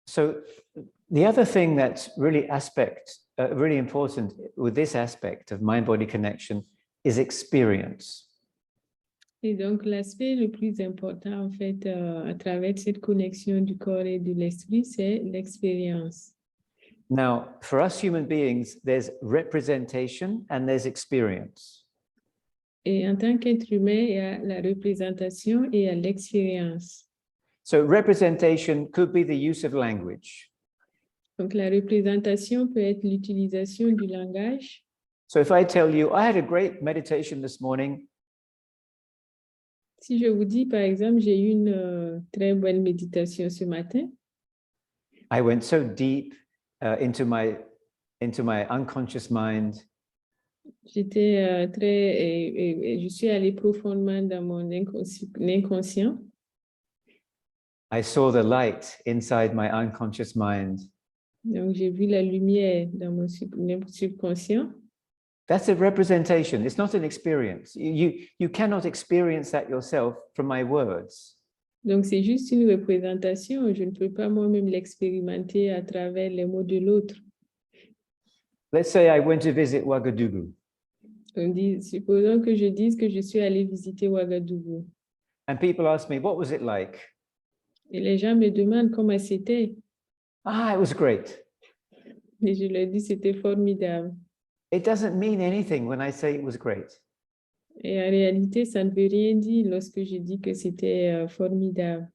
So the other thing that's really really important with this aspect of mind-body connection is experience. Et donc, l'aspect le plus important, en fait, à travers cette connexion du corps et de l'esprit, c'est l'expérience. Now, for us human beings, there's representation and there's experience. Et en tant qu'être humain, il y a la représentation et il y a l'expérience. So representation could be the use of language. Donc, la représentation peut être l'utilisation du langage. So if I tell you, I had a great meditation this morning. Si je vous dis, par exemple, j'ai eu une très bonne méditation ce matin. I went so deep into my unconscious mind. J'étais je suis allée profondément dans mon inconscient. I saw the light inside my unconscious mind. Donc, j'ai vu la lumière dans mon subconscient. That's a representation. It's not an experience. You cannot experience that yourself from my words. Donc, c'est juste une représentation. Je ne peux pas moi-même l'expérimenter à travers les mots de l'autre. Let's say I went to visit Ouagadougou. Supposons que je dise que je suis allée visiter Ouagadougou. And people ask me, what was it like? Et les gens me demandent comment c'était. Ah, it was great. Et je leur dis, c'était formidable. It doesn't mean anything when I say it was great. Et en réalité, ça ne veut rien dire lorsque je dis que c'était formidable.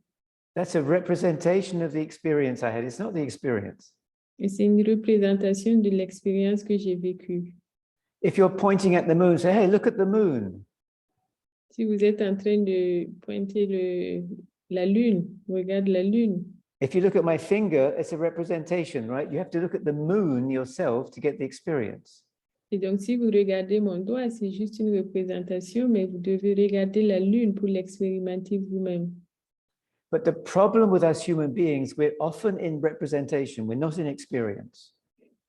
That's a representation of the experience I had. It's not the experience. Et c'est une représentation de l'expérience que j'ai vécue. If you're pointing at the moon, say, hey, look at the moon. Si vous êtes en train de pointer la lune, regarde la lune. If you look at my finger, it's a representation, right? You have to look at the moon yourself to get the experience. Et donc, si vous regardez mon doigt, c'est juste une représentation, mais vous devez regarder la lune pour l'expérimenter vous-même. But the problem with us human beings, we're often in representation, we're not in experience.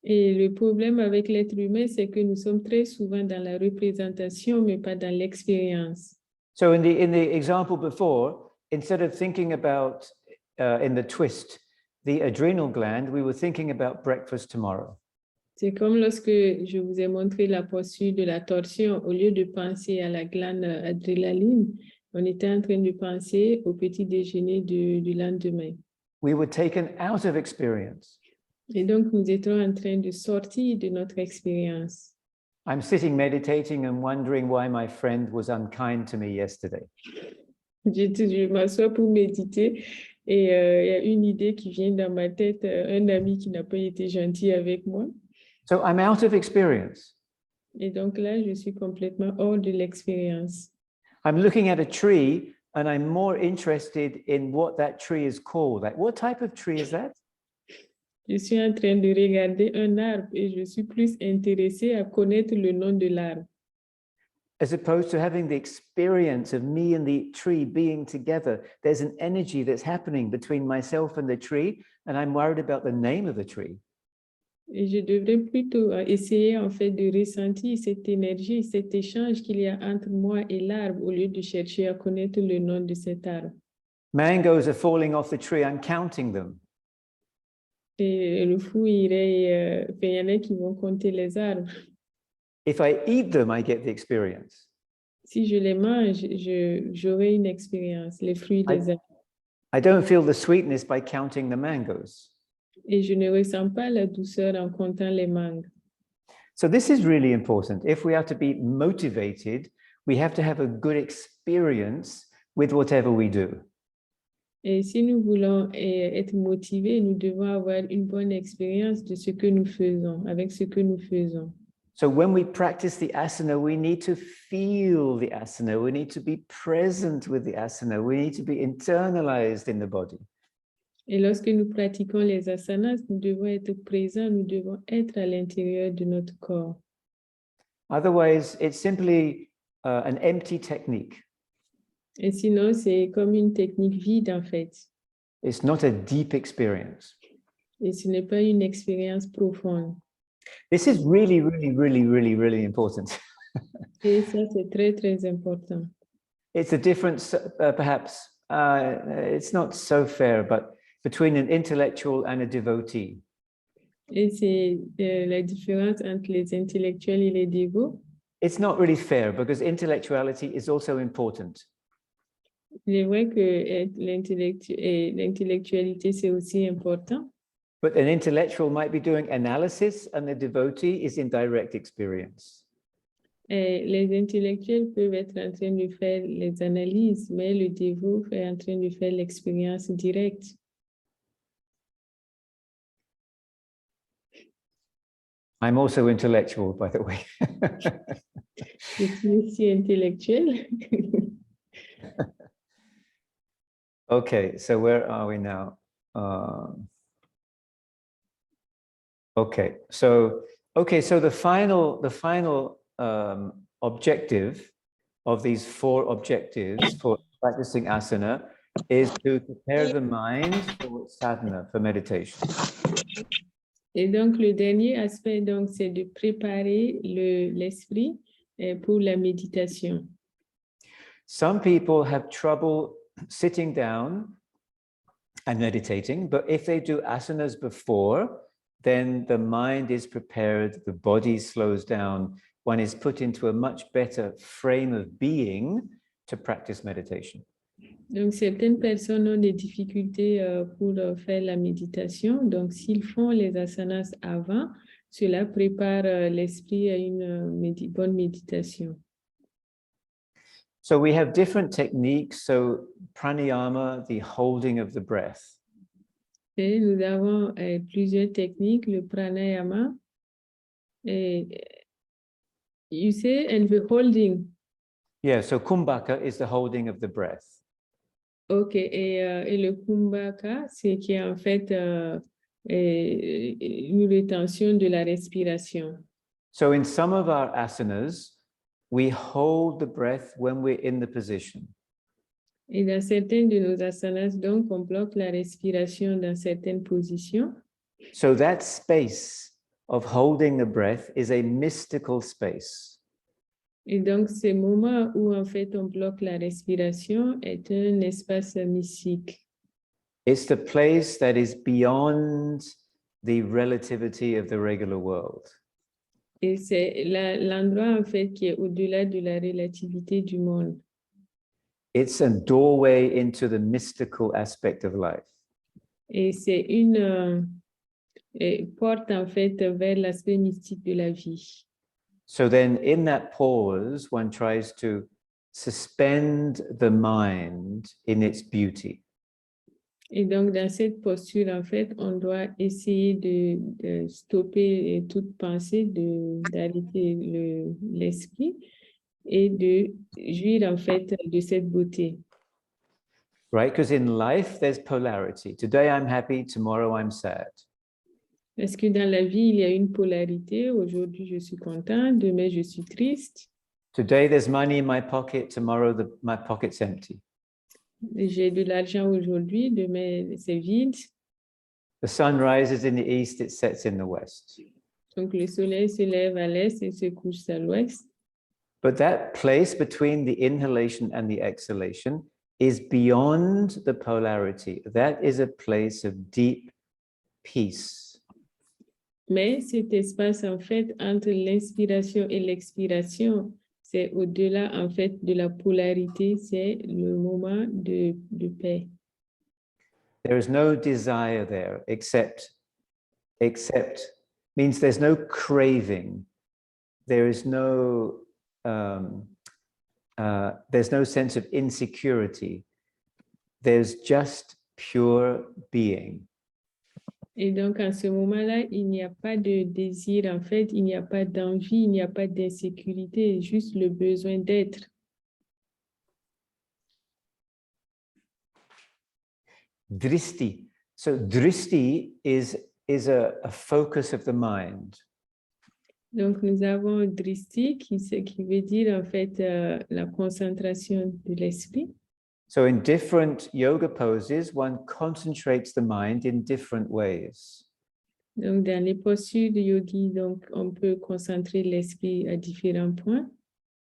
Et le problème avec l'être humain, c'est que nous sommes très souvent dans la représentation, mais pas dans l'expérience. So in the example before, instead of thinking about, in the twist, the adrenal gland, we were thinking about breakfast tomorrow. C'est comme lorsque je vous ai montré la posture de la torsion, au lieu de penser à la glande adrénaline, on était en train de penser au petit déjeuner du lendemain. We were taken out of experience. Et donc, nous étions en train de sortir de notre expérience. I'm sitting meditating and wondering why my friend was unkind to me yesterday. Je m'assois pour méditer et il y a une idée qui vient dans ma tête, un ami qui n'a pas été gentil avec moi. So I'm out of experience. Et donc là, je suis complètement hors de l'expérience. I'm looking at a tree and I'm more interested in what that tree is called. Like, what type of tree is that? Je suis en train de regarder un arbre et je suis plus intéressée à connaître le nom de l'arbre. As opposed to having the experience of me and the tree being together. There's an energy that's happening between myself and the tree, and I'm worried about the name of the tree. Et je devrais plutôt essayer en fait de ressentir cette énergie, cet échange qu'il y a entre moi et l'arbre au lieu de chercher à connaître le nom de cet arbre. Mangoes are falling off the tree, I'm counting them. Et le fou irait, il y en a qui vont compter les arbres. If I eat them, I get the experience. Si je les mange, j'aurai une expérience, les fruits des arbres. I don't feel the sweetness by counting the mangoes. Et je ne ressens pas la douceur en comptant les mangues. So this is really important. If we are to be motivated, we have to have a good experience with whatever we do. Et si nous voulons être motivés, nous devons avoir une bonne expérience de ce que nous faisons, avec ce que nous faisons. So when we practice the asana, we need to feel the asana. We need to be present with the asana. We need to be internalized in the body. Et lorsque nous pratiquons les asanas, nous devons être présents, nous devons être à l'intérieur de notre corps. Otherwise, it's simply an empty technique. Et sinon, c'est comme une technique vide en fait. It's not a deep experience. Et ce n'est pas une expérience profonde. This is really, really, really, really, really important. Et ça, c'est très, très important. It's a difference, perhaps, it's not so fair, but between an intellectual and a devotee. Et c'est la différence entre les intellectuels et les dévots. It's not really fair because intellectuality is also important. Il est vrai que l'intellectualité, c'est aussi important. But an intellectual might be doing analysis and the devotee is in direct experience. Et les intellectuels peuvent être en train de faire les analyses, mais le dévot est en train de faire l'expérience directe. I'm also intellectual, by the way. Je suis aussi intellectuel. Okay, so where are we now? Okay, so the final objective of these 4 objectives for practicing asana is to prepare the mind for sadhana, for meditation. Et donc, le dernier aspect, donc, c'est de préparer l'esprit pour la méditation. Some people have trouble sitting down and meditating, but if they do asanas before, then the mind is prepared, the body slows down, one is put into a much better frame of being to practice meditation. Donc, certaines personnes ont des difficultés pour faire la méditation. Donc, s'ils font les asanas avant, cela prépare l'esprit à une bonne méditation. So we have different techniques. So pranayama, the holding of the breath. Et nous avons plusieurs techniques, le pranayama. You say, and the holding. Yeah, so kumbhaka is the holding of the breath. Ok, et le kumbhaka, c'est qui est en fait une rétention de la respiration. So in some of our asanas, we hold the breath when we're in the position. Et dans certaines de nos asanas, donc, on bloque la respiration dans certaines positions. So that space of holding the breath is a mystical space. Et donc, ce moment où, en fait, on bloque la respiration est un espace mystique. It's the place that is beyond the relativity of the regular world. Et c'est l'endroit, en fait, qui est au-delà de la relativité du monde. It's a doorway into the mystical aspect of life. Et c'est une porte en fait vers l'aspect mystique de la vie. So then in that pause, one tries to suspend the mind in its beauty. Et donc, dans cette posture, en fait, on doit essayer de stopper toute pensée, d'arrêter l'esprit et de jouir, en fait, de cette beauté. Right? Because in life, there's polarity. Today I'm happy, tomorrow I'm sad. Parce que dans la vie, il y a une polarité. Aujourd'hui, je suis content, demain, je suis triste. Today there's money in my pocket, tomorrow my pocket's empty. J'ai de l'argent aujourd'hui, demain, c'est vide. The sun rises in the east, it sets in the west. Donc, le soleil se lève à l'est et se couche à l'ouest. But that place between the inhalation and the exhalation is beyond the polarity. That is a place of deep peace. Mais cet espace, en fait, entre l'inspiration et l'expiration, c'est au-delà, en fait, de la polarité, c'est le moment de paix. There is no desire there except means there's no craving. There is there's no sense of insecurity. There's just pure being. Et donc, en ce moment-là, il n'y a pas de désir, en fait, il n'y a pas d'envie, il n'y a pas d'insécurité, juste le besoin d'être. Dristi. So dristi is a focus of the mind. Donc, nous avons dristi, qui veut dire, en fait, la concentration de l'esprit. So in different yoga poses, one concentrates the mind in different ways. Donc, dans les postures de yogi, donc, on peut concentrer l'esprit à différents points.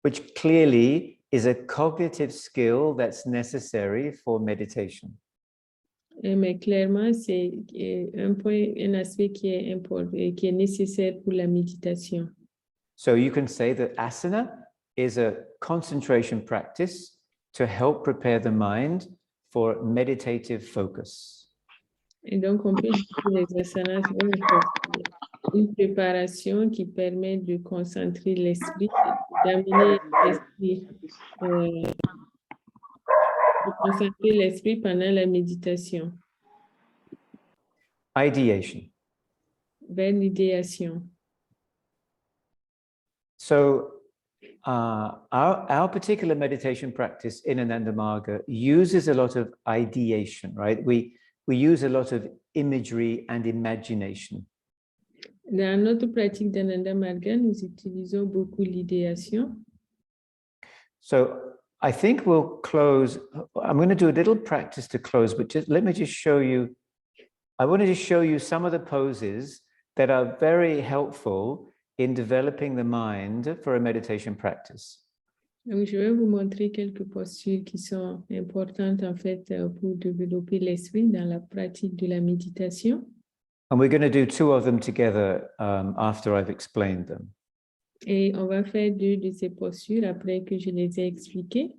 Which clearly is a cognitive skill that's necessary for meditation. Mais clairement, c'est un aspect qui est important et qui est nécessaire pour la méditation. So you can say that asana is a concentration practice to help prepare the mind for meditative focus. Et donc, on peut dire que les asanas sont une préparation qui permet de concentrer l'esprit, d'amener l'esprit, de concentrer l'esprit pendant la méditation. Ideation. Vers l'idéation. So our particular meditation practice in Ananda Marga uses a lot of ideation, right? We use a lot of imagery and imagination. Dans notre pratique d'Ananda Marga, nous utilisons beaucoup l'idéation. So I think we'll close. I'm going to do a little practice to close, but let me just show you. I want to just show you some of the poses that are very helpful in developing the mind for a meditation practice. Donc, je vais vous montrer quelques postures qui sont importantes en fait pour développer l'esprit dans la pratique de la méditation. And we're going to do two of them together after I've explained them. Et on va faire deux de ces postures après que je les ai expliquées.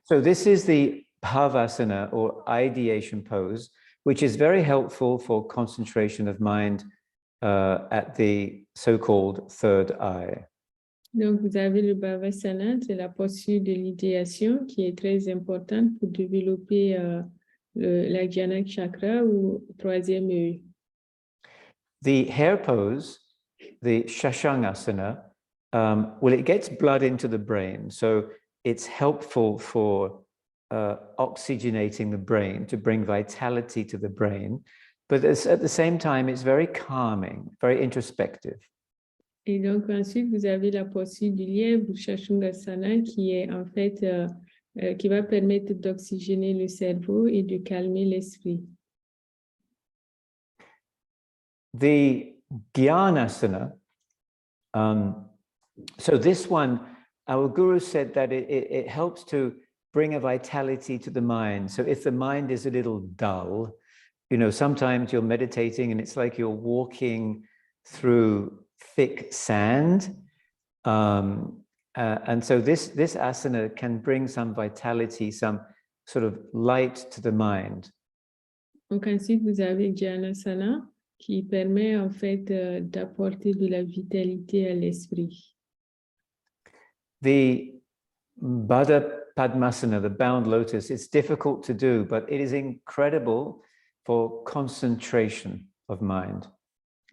So this is the Bhavasana or ideation pose, which is very helpful for concentration of mind at the so-called third eye. Donc, vous avez le Bhavasana, c'est la posture de l'idéation qui est très importante pour développer la Jnana Chakra ou troisième œil. The hair pose, the Shashangasana, well, it gets blood into the brain. So it's helpful for oxygenating the brain, to bring vitality to the brain. But at the same time, it's very calming, very introspective. Et donc, ensuite, vous avez la posture du lièvre, Shashangasana, qui est en fait, qui va permettre d'oxygéner le cerveau et de calmer l'esprit. The Dhyanasana, so this one, our guru said that it helps to bring a vitality to the mind. So if the mind is a little dull, you know, sometimes you're meditating and it's like you're walking through thick sand. And so this asana can bring some vitality, some sort of light to the mind. Donc ensuite, vous avez Dhyana qui permet en fait d'apporter de la vitalité à l'esprit. The Baddha Padmasana, the bound lotus, it's difficult to do, but it is incredible for concentration of mind.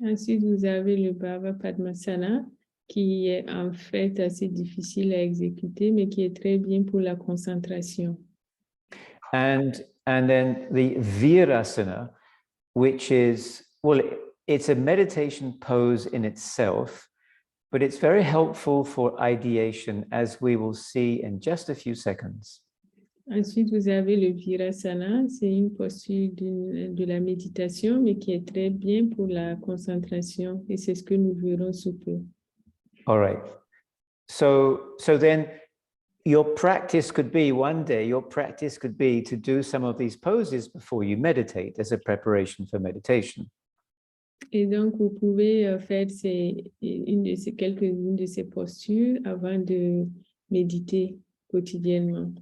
Ensuite, vous avez le Bhava Padmasana qui est en fait assez difficile à exécuter, mais qui est très bien pour la concentration. And then the Virasana, which is, well, it's a meditation pose in itself, but it's very helpful for ideation, as we will see in just a few seconds. Ensuite, vous avez le Virasana, c'est une posture de la méditation, mais qui est très bien pour la concentration, et c'est ce que nous verrons sous peu. All right. So then your practice could be one day, your practice could be to do some of these poses before you meditate as a preparation for meditation. Et donc, vous pouvez faire quelques-unes de ces postures avant de méditer quotidiennement.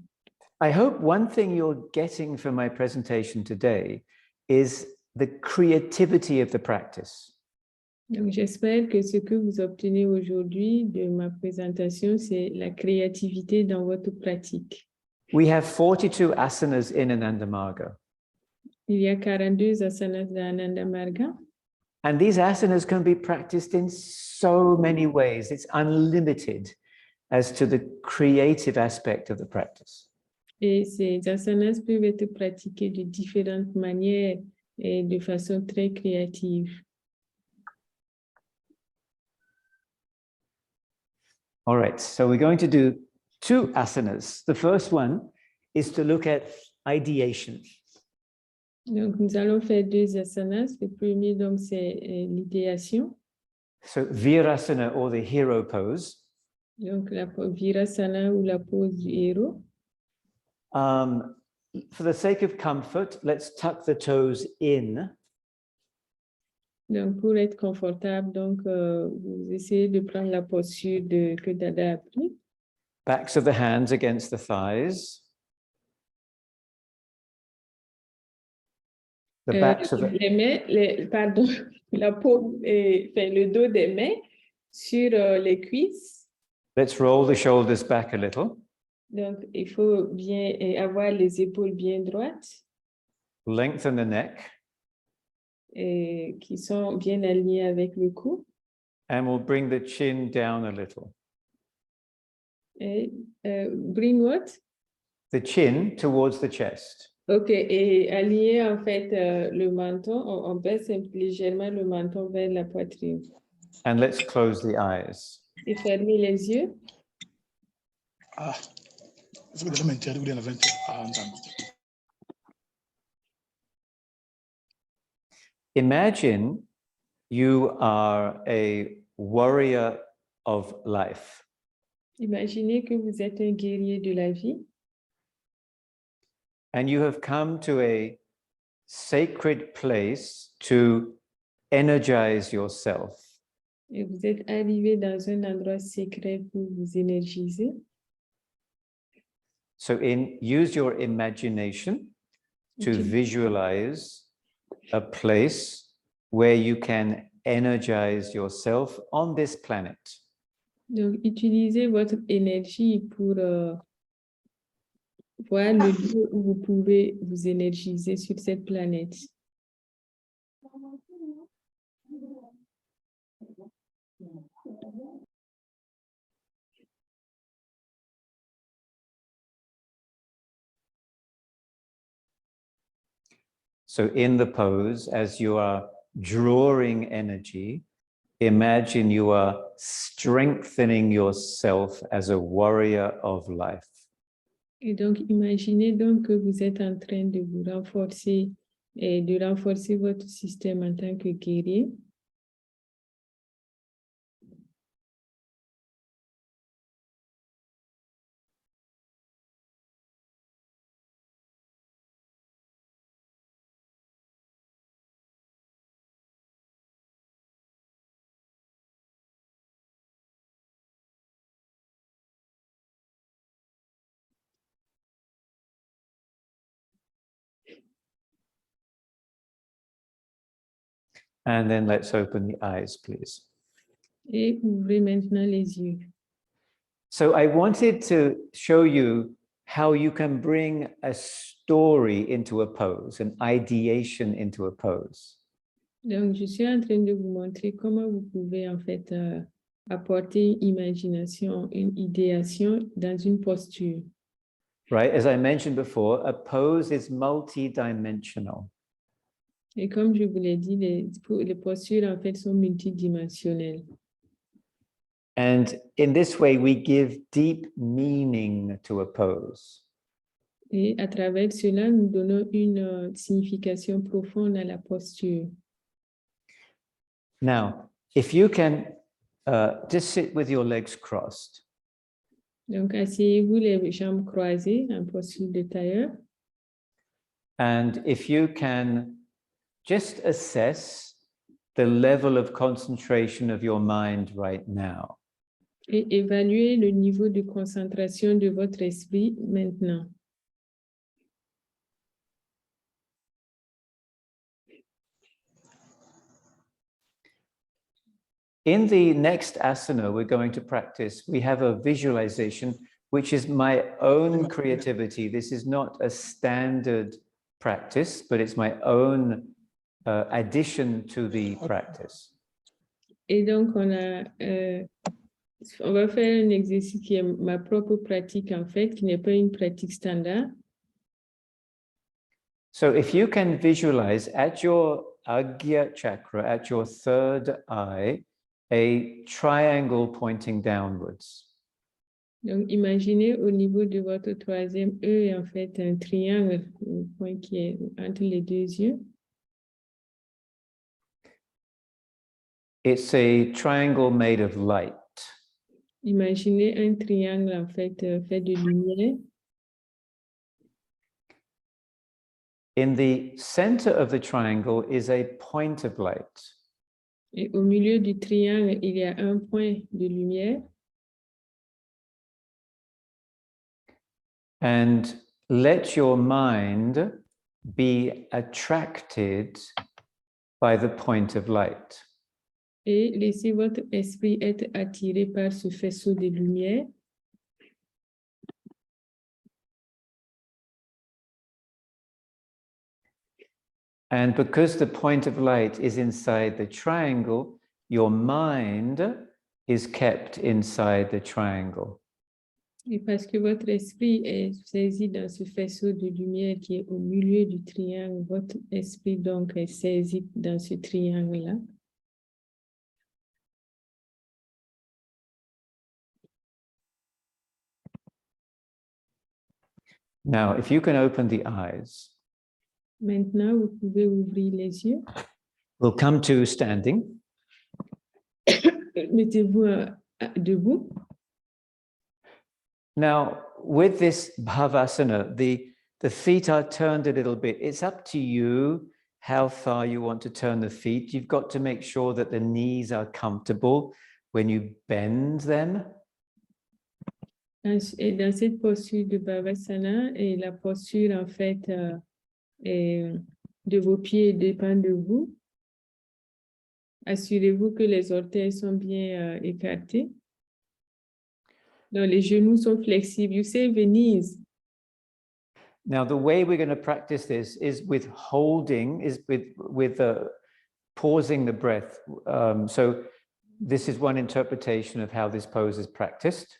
I hope one thing you're getting from my presentation today is the creativity of the practice. Donc, j'espère que ce que vous obtenez aujourd'hui de ma présentation, c'est la créativité dans votre pratique. We have 42 asanas in Ananda Marga. Il y a 42 asanas dans Ananda Marga. And these asanas can be practiced in so many ways. It's unlimited as to the creative aspect of the practice. Et ces asanas peuvent être pratiqués de différentes manières et de façon très créative. All right, so we're going to do two asanas. The first one is to look at ideation. Donc, nous allons faire deux asanas. Le premier, donc, c'est l'idéation. So Virasana, or the hero pose. Donc, la Virasana ou la pose du héros. For the sake of comfort, let's tuck the toes in. Donc, pour être confortable, donc, vous essayez de prendre la posture que Dada a pris. Backs of the hands against the thighs. The backs of the... Les mains, pardon, la paume fait le dos des mains sur les cuisses. Let's roll the shoulders back a little. Donc, il faut bien avoir les épaules bien droites. Lengthen the neck. Qui sont bien alignés avec le cou. And we'll bring the chin down a little. Et, bring what? The chin towards the chest. OK, et aligner en fait le menton, on baisse légèrement le menton vers la poitrine. And let's close the eyes. Et fermer les yeux. Imagine you are a warrior of life. Imaginez que vous êtes un guerrier de la vie. And you have come to a sacred place to energize yourself. Et vous êtes arrivé dans un endroit secret pour vous énergiser. So use your imagination to visualize a place where you can energize yourself on this planet. Donc, utilisez votre énergie pour voir le lieu où vous pouvez vous énergiser sur cette planète. So in the pose, as you are drawing energy, imagine you are strengthening yourself as a warrior of life. Et donc, imaginez donc que vous êtes en train de vous renforcer et de renforcer votre système en tant que guerrier. And then let's open the eyes, please. Et ouvrez maintenant les yeux. So I wanted to show you how you can bring a story into a pose, an ideation into a pose. Donc, je suis en train de vous montrer comment vous pouvez en fait apporter une imagination, une idéation dans une posture. Right? As I mentioned before, a pose is multidimensional. Et comme je vous l'ai dit, les postures en fait sont multidimensionnelles. And in this way, we give deep meaning to a pose. Et à travers cela, nous donnons une signification profonde à la posture. Now, if you can just sit with your legs crossed. Donc, asseyez-vous les jambes croisées en posture de tailleur. And if you can just assess the level of concentration of your mind right now. Et évaluez le niveau de concentration de votre esprit maintenant. In the next asana we're going to practice, we have a visualization, which is my own creativity. This is not a standard practice, but it's my own addition to the practice. Et donc, on va faire un exercice qui est ma propre pratique, en fait, qui n'est pas une pratique standard. So if you can visualize at your Agya chakra, at your third eye, a triangle pointing downwards. Donc, imaginez au niveau de votre troisième œil, en fait, un triangle, un point qui est entre les deux yeux. It's a triangle made of light. Imaginez un triangle, en fait, fait de lumière. In the center of the triangle is a point of light. Et au milieu du triangle, il y a un point de lumière. And let your mind be attracted by the point of light. Et laissez votre esprit être attiré par ce faisceau de lumière. And because the point of light is inside the triangle, your mind is kept inside the triangle. Et parce que votre esprit est saisi dans ce faisceau de lumière qui est au milieu du triangle, votre esprit donc est saisi dans ce triangle-là. Now, if you can open the eyes. Maintenant, vous pouvez ouvrir les yeux. We'll come to standing. Mettez-vous debout. Now, with this bhavasana, the feet are turned a little bit. It's up to you how far you want to turn the feet. You've got to make sure that the knees are comfortable when you bend them. Et dans cette posture de bhavasana, et la posture en fait de vos pieds dépend de vous. Assurez-vous que les orteils sont bien écartés. Donc, les genoux sont flexibles. You say the knees. Now, the way we're going to practice this is with holding, is with pausing the breath. So this is one interpretation of how this pose is practiced.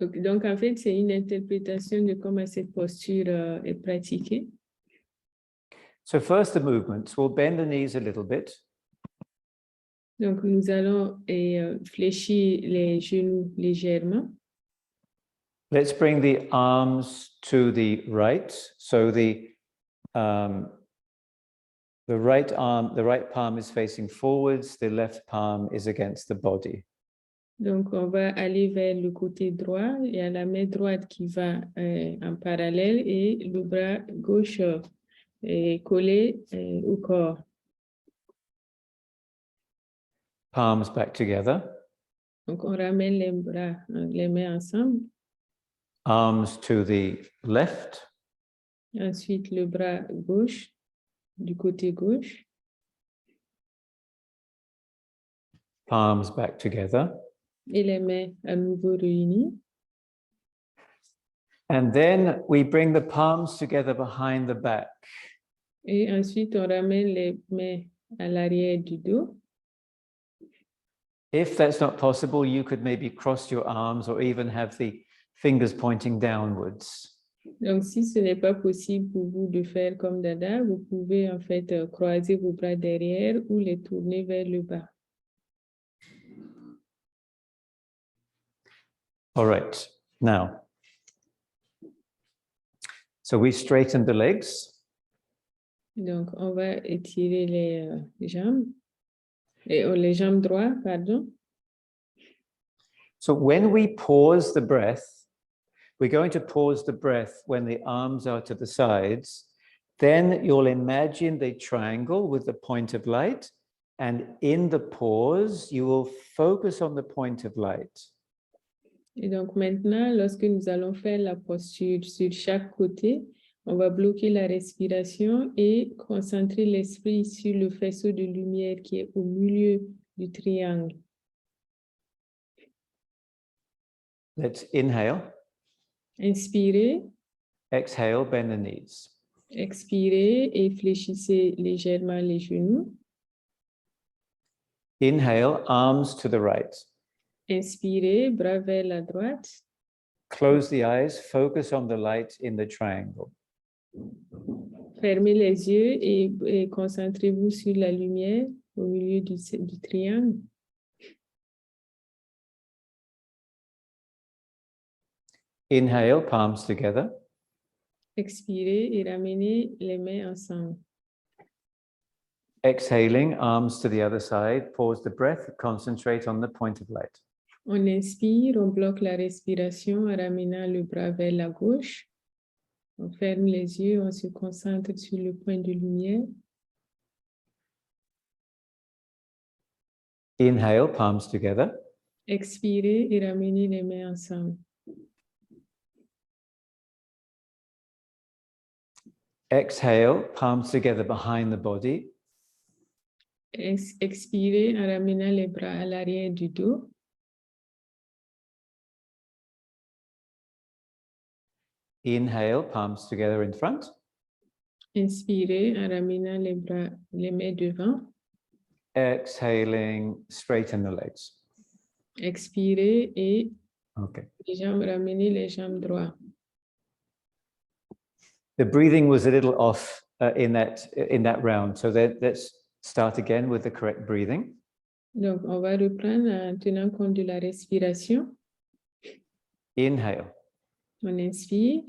Donc, en fait, c'est une interprétation de comment cette posture est pratiquée. So first the movements, we'll bend the knees a little bit. Donc, nous allons fléchir les genoux légèrement. Let's bring the arms to the right. So the right arm, the right palm is facing forwards, the left palm is against the body. Donc, on va aller vers le côté droit. Il y a la main droite qui va en parallèle et le bras gauche est collé au corps. Palms back together. Donc, on ramène les bras, les mains ensemble. Arms to the left. Ensuite, le bras gauche, du côté gauche. palms back together. et les mains à nouveau réunies. And then we bring the palms together behind the back. Et ensuite, on ramène les mains à l'arrière du dos. If that's not possible, you could maybe cross your arms or even have the fingers pointing downwards. Donc, si ce n'est pas possible pour vous de faire comme dada, vous pouvez en fait croiser vos bras derrière ou les tourner vers le bas. All right, now, so we straighten the legs. Donc, on va étirer les jambes, les jambes droites, pardon. So when we pause the breath, we're going to pause the breath when the arms are to the sides. Then you'll imagine the triangle with the point of light. And in the pause, you will focus on the point of light. Et donc maintenant, lorsque nous allons faire la posture sur chaque côté, on va bloquer la respiration et concentrer l'esprit sur le faisceau de lumière qui est au milieu du triangle. Let's inhale. Inspirez, Exhale, bend the knees. expirez et fléchissez légèrement les genoux. Inhale, arms to the right. Inspirez, bras vers la droite. Close the eyes, focus on the light in the triangle. Fermez les yeux et concentrez-vous sur la lumière au milieu du triangle. Inhale, palms together. Expirez et ramenez les mains ensemble. Exhaling, arms to the other side. Pause the breath, concentrate on the point of light. On inspire, on bloque la respiration en ramenant le bras vers la gauche. On ferme les yeux, on se concentre sur le point de lumière. Inhale, palms together. Expirez et ramenez les mains ensemble. Exhale, palms together behind the body. Expirez en ramenant les bras à l'arrière du dos. Inhale, palms together in front. Inspirez en ramenant les mains devant. Exhaling, straighten the legs. Expirez et Okay. ramenez les jambes droites. The breathing was a little off in that round. So let's start again with the correct breathing. Donc, on va reprendre en tenant compte de la respiration. Inhale. On inspire.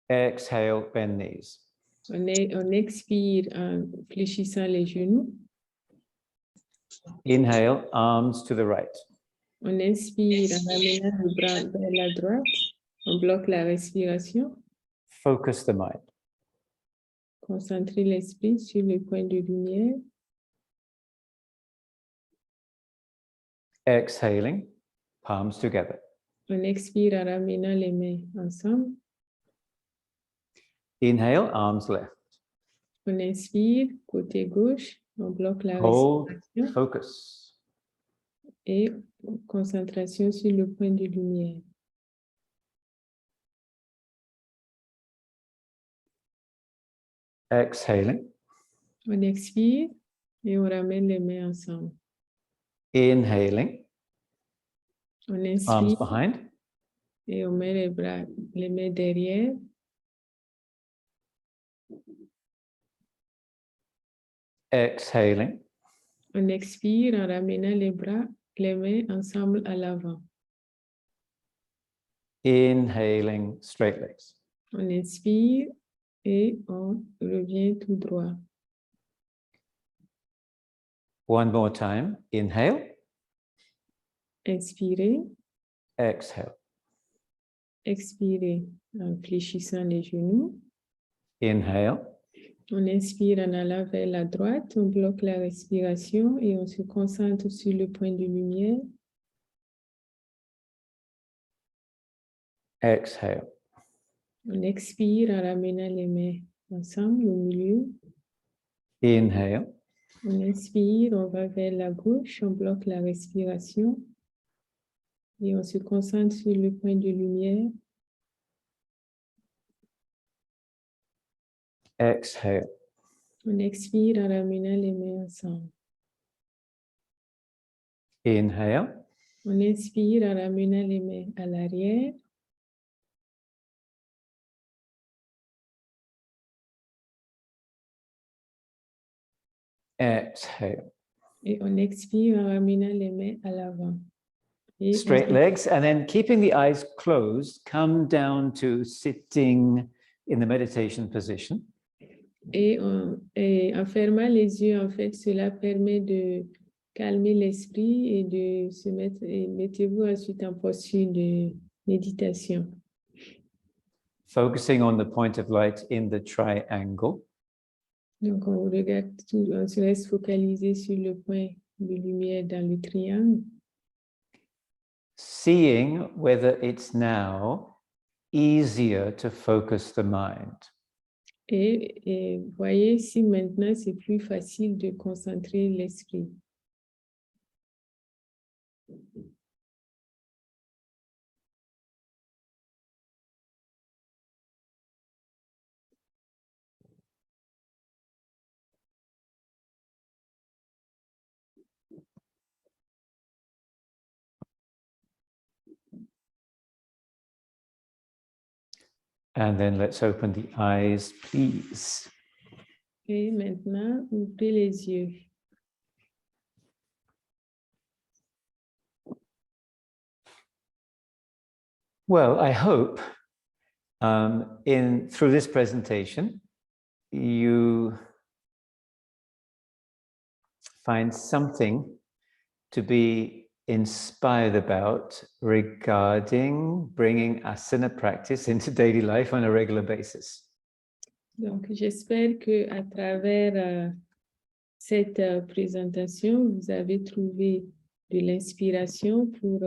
Exhale, bend knees. On expire en fléchissant les genoux. Inhale, arms to the right. On inspire en ramenant le bras vers la droite. On bloque la respiration. Focus the mind. Concentrez l'esprit sur le point de lumière. Exhaling, palms together. On expire en ramenant les mains ensemble. Inhale, arms left. On inspire, côté gauche. On bloque la Hold, respiration. focus. Et concentration sur le point de lumière. Exhaling. On expire et on ramène les mains ensemble. Inhaling, On arms inspire behind. et on met les mains derrière. Exhaling, On expire en ramenant les mains ensemble à l'avant. inhaling, straight legs. On inspire et on revient tout droit. One more time. Inhale, Inspirez, exhale. expirez en fléchissant les genoux. Inhale, On inspire en allant vers la droite, on bloque la respiration et on se concentre sur le point de lumière. exhale. On expire en ramenant les mains ensemble au milieu. Inhale, On inspire, on va vers la gauche, on bloque la respiration et on se concentre sur le point de lumière. Exhale. On expire en ramenant les mains ensemble. Inhale. On inspire en ramenant les mains à l'arrière. Exhale. Et on expire en ramenant les mains à l'avant. Et Straight legs, and then keeping the eyes closed, come down to sitting in the meditation position. Et en fermant les yeux, en fait, cela permet de calmer l'esprit et de se mettre, et mettez-vous ensuite en posture de méditation. Focusing on the point of light in the triangle. Donc, on regarde tout, on se laisse focaliser sur le point de lumière dans le triangle. Seeing whether it's now easier to focus the mind. Et voyez si maintenant c'est plus facile de concentrer l'esprit. And then let's open the eyes, please. Et maintenant, ouvrez les yeux. Well, I hope through this presentation, you find something to be inspired about regarding bringing asana practice into daily life on a regular basis. Donc, j'espère que à travers cette présentation, vous avez trouvé de l'inspiration pour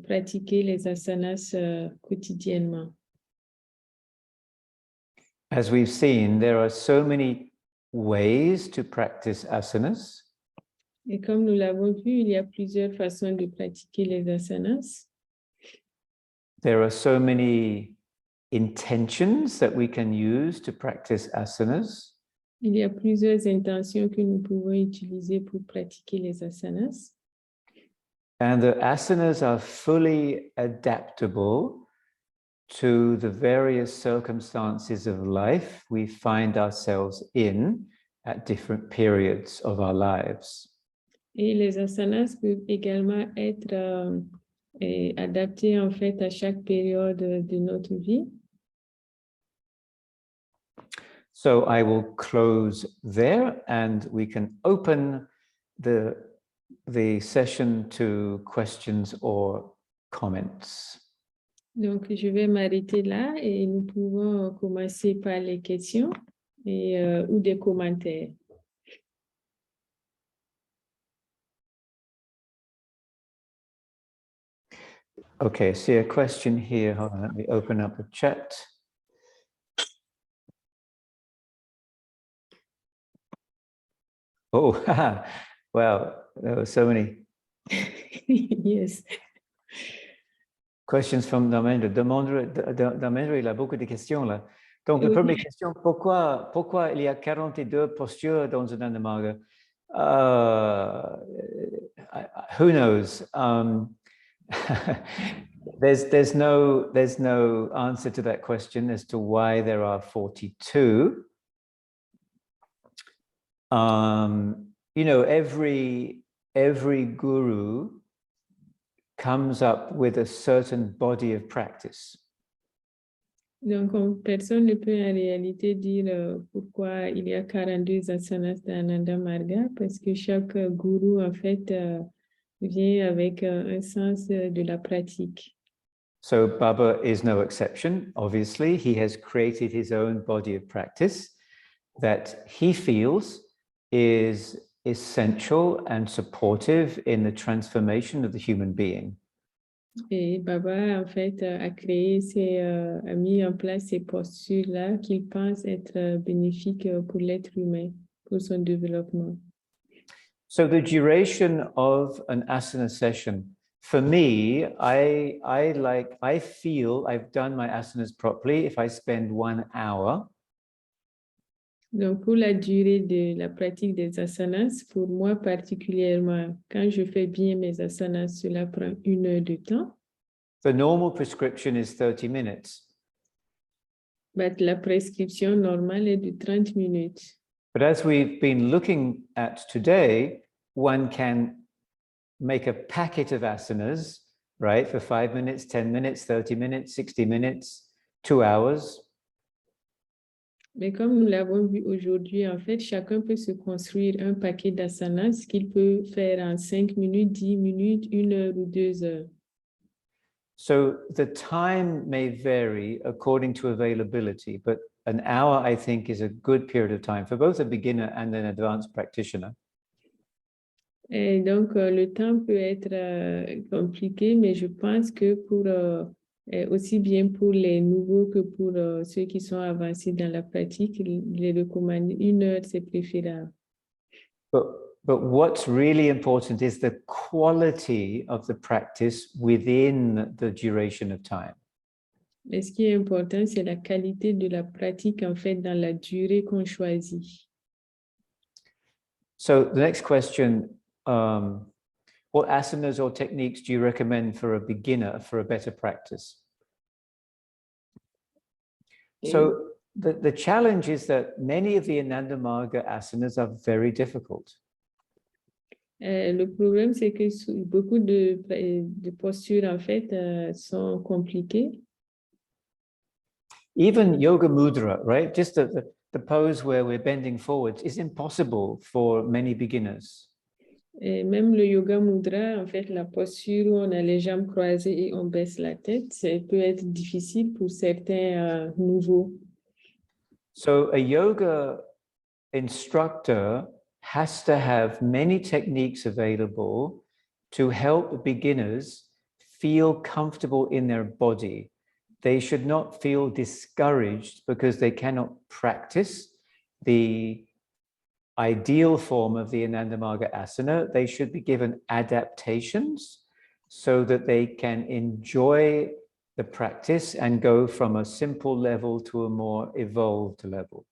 pratiquer les asanas quotidiennement. As we've seen, there are so many ways to practice asanas. Et comme nous l'avons vu, il y a plusieurs façons de pratiquer les asanas. There are so many intentions that we can use to practice asanas. Il y a plusieurs intentions que nous pouvons utiliser pour pratiquer les asanas. And the asanas are fully adaptable to the various circumstances of life we find ourselves in at different periods of our lives. Et les asanas peuvent également être adaptés en fait à chaque période de notre vie. So I will close there and we can open the session to questions or comments. Donc, je vais m'arrêter là et nous pouvons commencer par les questions ou des commentaires. Okay, see a question here. Hold on, let me open up the chat. Oh, well, there were so many. Yes. Questions from Dharmendra. Dharmendra, il a beaucoup de questions là. Donc, la première question, pourquoi il y a 42 postures dans un Dharma? Who knows? There's no answer to that question as to why there are 42. You know, every guru comes up with a certain body of practice. Donc, personne ne peut en réalité dire pourquoi il y a 42 asanas dans Ananda Marga, parce que chaque gourou, en fait, vient avec un sens de la pratique. So Baba is no exception. Obviously, he has created his own body of practice that he feels is essential and supportive in the transformation of the human being. Et Baba, en fait, a mis en place ces postures-là qu'il pense être bénéfiques pour l'être humain. pour son développement. So the duration of an asana session, for me, I feel I've done my asanas properly if I spend 1 hour. Donc, pour la durée de la pratique des asanas, pour moi particulièrement, quand je fais bien mes asanas, cela prend 1 heure de temps. The normal prescription is 30 minutes. But la prescription normale est de 30 minutes. But as we've been looking at today, one can make a packet of asanas, right? For 5 minutes, 10 minutes, 30 minutes, 60 minutes, 2 hours. Mais comme nous l'avons vu aujourd'hui, en fait, chacun peut se construire un paquet d'asanas qu'il peut faire en 5 minutes, 10 minutes, 1 heure ou 2 heures. So the time may vary according to availability, but an hour, I think, is a good period of time for both a beginner and an advanced practitioner. Et donc, le temps peut être compliqué, mais je pense que pour aussi bien pour les nouveaux que pour ceux qui sont avancés dans la pratique, les recommander 1 heure, c'est préférable. But what's really important is the quality of the practice within the duration of time. Mais ce qui est important, c'est la qualité de la pratique, en fait, dans la durée qu'on choisit. So the next question, what asanas or techniques do you recommend for a beginner for a better practice? So the challenge is that many of the Ananda Marga asanas are very difficult. Le problème, c'est que beaucoup de postures, en fait, sont compliquées. Even yoga mudra, right? Just the pose where we're bending forwards is impossible for many beginners. Et même le yoga mudra, en fait, la posture où on a les jambes croisées et on baisse la tête, ça peut être difficile pour certains nouveaux. So a yoga instructor has to have many techniques available to help beginners feel comfortable in their body. They should not feel discouraged because they cannot practice the ideal form of the Ananda Marga asana. They should be given adaptations so that they can enjoy the practice and go from a simple level to a more evolved level.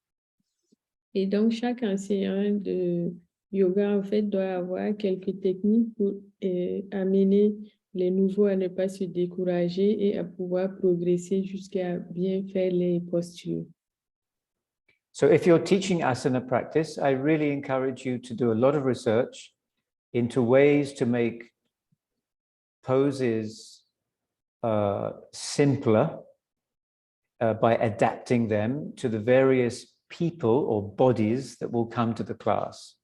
Et donc, chaque enseignant de yoga, en fait, doit avoir quelques techniques pour amener les nouveaux à ne pas se décourager et à pouvoir progresser jusqu'à bien faire les postures. So if you're teaching asana practice, I really encourage you to do a lot of research into ways to make poses simpler by adapting them to the various people or bodies that will come to the class.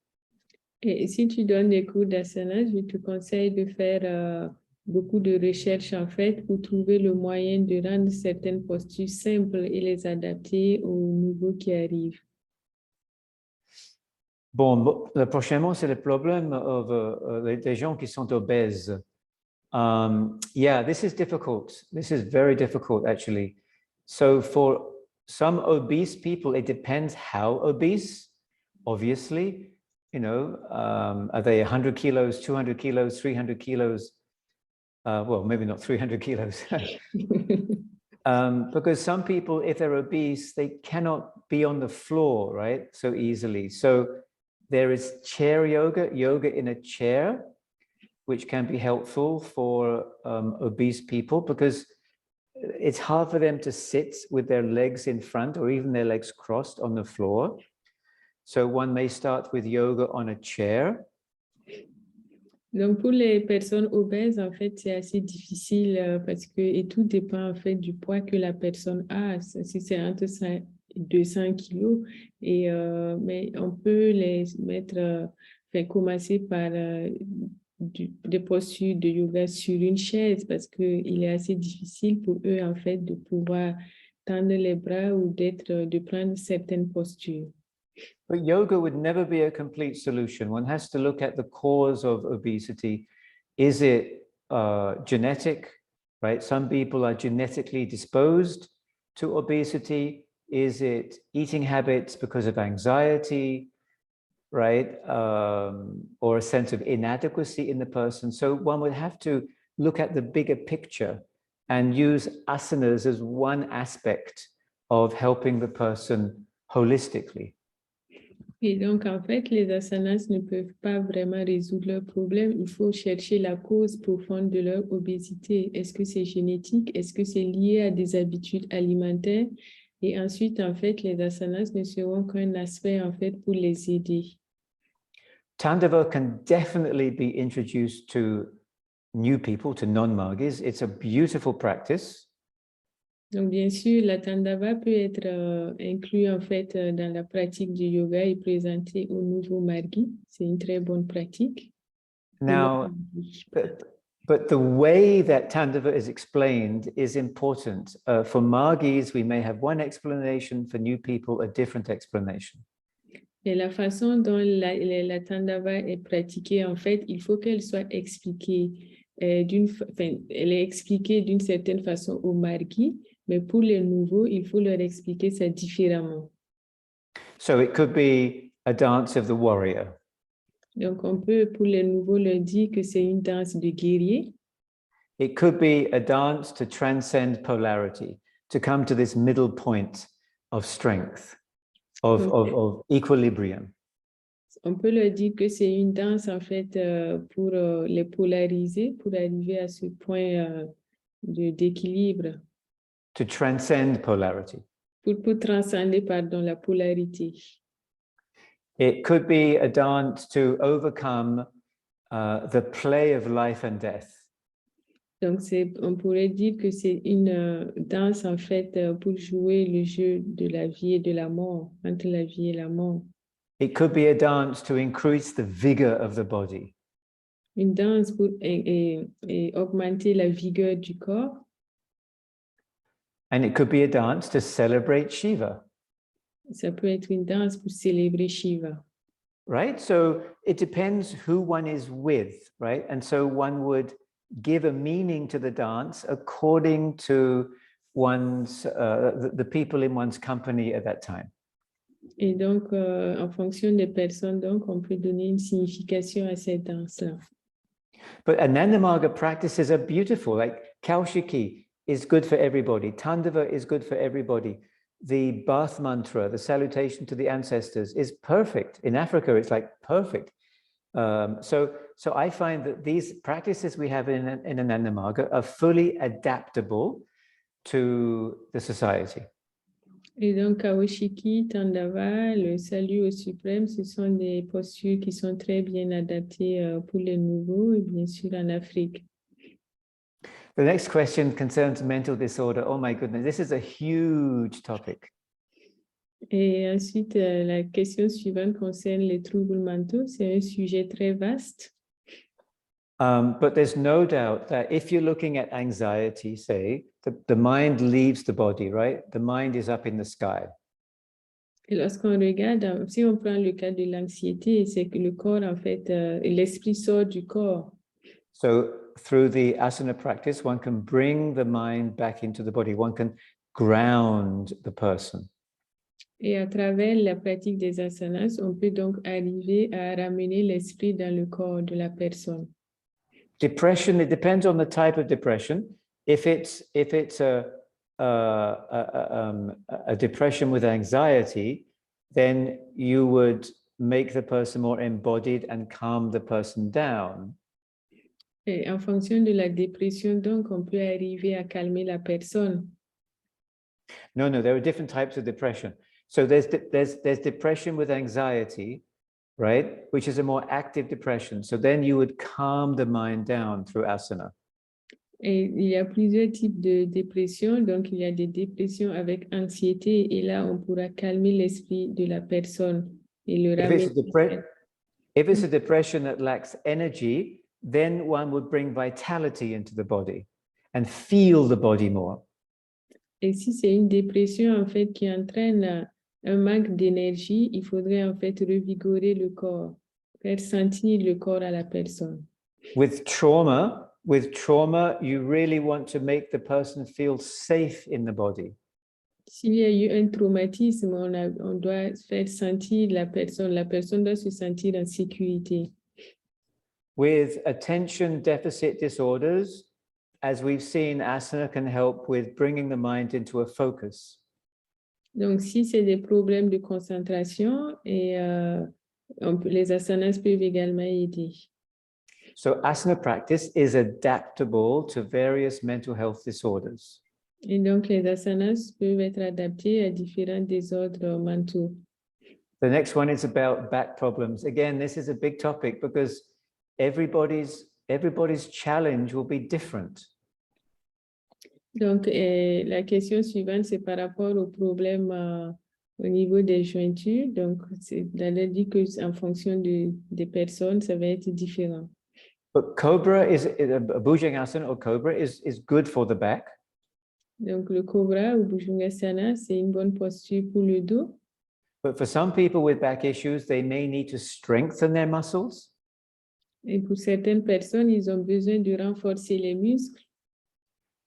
Et si tu donnes des cours d'asana, je te conseille de faire beaucoup de recherches en fait pour trouver le moyen de rendre certaines postures simples et les adapter aux nouveaux qui arrivent. Bon, prochainement, c'est le problème des gens qui sont obèses. Yeah, this is difficult. This is very difficult, actually. So for some obese people, it depends how obese, obviously. You know, are they 100 kilos, 200 kilos, 300 kilos? Well, maybe not 300 kilos. Because some people, if they're obese, they cannot be on the floor, right? So easily. So there is chair yoga, yoga in a chair, which can be helpful for obese people because it's hard for them to sit with their legs in front or even their legs crossed on the floor. So one may start with yoga on a chair. Donc, pour les personnes obèses, en fait, c'est assez difficile parce que et tout dépend en fait du poids que la personne a. Si c'est entre 200 kilos, mais on peut les mettre, commencer par des postures de yoga sur une chaise parce qu'il est assez difficile pour eux en fait de pouvoir tendre les bras ou de prendre certaines postures. But yoga would never be a complete solution. One has to look at the cause of obesity. Is it genetic, right? Some people are genetically disposed to obesity. Is it eating habits because of anxiety? right? Or a sense of inadequacy in the person. So one would have to look at the bigger picture and use asanas as one aspect of helping the person holistically. Et donc, en fait, les asanas ne peuvent pas vraiment résoudre leur problème. Il faut chercher la cause profonde de leur obésité. Est-ce que c'est génétique? Est-ce que c'est lié à des habitudes alimentaires? Et ensuite, en fait, les asanas ne seront qu'un aspect, en fait, pour les aider. Tandava can definitely be introduced to new people, to non-margis. It's a beautiful practice. Donc, bien sûr, la tandava peut être inclus, en fait, dans la pratique du yoga et présenté aux nouveaux margis. C'est une très bonne pratique. Now, but the way that Tandava is explained is important. For Margis, we may have one explanation, for new people, a different explanation. Et la façon dont la tandava est pratiquée, en fait, il faut qu'elle soit expliquée elle est expliquée d'une certaine façon aux margis, mais pour les nouveaux, il faut leur expliquer ça différemment. So it could be a dance of the warrior. Donc, on peut, pour les nouveaux, leur dire que c'est une danse de guerrier. It could be a dance to transcend polarity, to come to this middle point of strength, of equilibrium. On peut leur dire que c'est une danse, en fait, pour les polariser, pour arriver à ce point d'équilibre. To transcend polarity. Pour transcender, pardon, la polarité. It could be a dance to overcome the play of life and death. Donc, on pourrait dire que c'est une danse, en fait, pour jouer le jeu de la vie et de la mort, entre la vie et la mort. It could be a dance to increase the vigor of the body. Une danse pour augmenter la vigueur du corps. And it could be a dance to celebrate Shiva. Ça peut être une danse pour célébrer Shiva. Right? So it depends who one is with, right? And so one would give a meaning to the dance according to one's the people in one's company at that time. Et donc, en fonction des personnes, donc, on peut donner une signification à cette danse-là. But Anandamarga practices are beautiful. Like Kaushiki is good for everybody. Tandava is good for everybody. The birth mantra, the salutation to the ancestors is perfect. In Africa, it's like perfect. So I find that these practices we have in Anandamarga are fully adaptable to the society. Et donc, Kaushiki, Tandava, le salut au suprême, ce sont des postures qui sont très bien adaptées pour les nouveaux et bien sûr en Afrique. The next question concerns mental disorder. Oh my goodness, this is a huge topic. Et ensuite, la question suivante concerne les troubles mentaux. C'est un sujet très vaste. But there's no doubt that if you're looking at anxiety, say, the mind leaves the body, right? The mind is up in the sky. Et lorsqu'on regarde, si on prend le cas de l'anxiété, c'est que le corps, en fait, l'esprit sort du corps. So through the asana practice, one can bring the mind back into the body. One can ground the person. Et à travers la pratique des asanas, on peut donc arriver à ramener l'esprit dans le corps de la personne. Depression, it depends on the type of depression. If it's a depression with anxiety, then you would make the person more embodied and calm the person down. Et en fonction de la dépression, donc, on peut arriver à calmer la personne. No, there are different types of depression. So there's depression with anxiety, right? Which is a more active depression. So then you would calm the mind down through asana. Et il y a plusieurs types de dépression. Donc, il y a des dépressions avec anxiété. Et là, on pourra calmer l'esprit de la personne et le ramener. If it's a depression that lacks energy, then one would bring vitality into the body and feel the body more. Et si c'est une dépression, en fait, qui entraîne un manque d'énergie, il faudrait, en fait, revigorer le corps, faire sentir le corps à la personne. With trauma, you really want to make the person feel safe in the body. S'il y a eu un traumatisme, on doit faire sentir la personne doit se sentir en sécurité. With attention deficit disorders, as we've seen, asana can help with bringing the mind into a focus. Donc, si c'est des problèmes de concentration, et les asanas peuvent également aider. So asana practice is adaptable to various mental health disorders. Et donc, les asanas peuvent être adaptés à différents désordres mentaux. The next one is about back problems. Again, this is a big topic because everybody's challenge will be different. Donc, la question suivante, c'est par rapport aux problèmes au niveau des jointures. Donc, c'est dit qu'en fonction des personnes, ça va être différent. But cobra a bhujangasana or cobra is good for the back. Donc, le cobra ou bhujangasana, c'est une bonne posture pour le dos. But for some people with back issues, they may need to strengthen their muscles. Et pour certaines personnes, ils ont besoin de renforcer les muscles.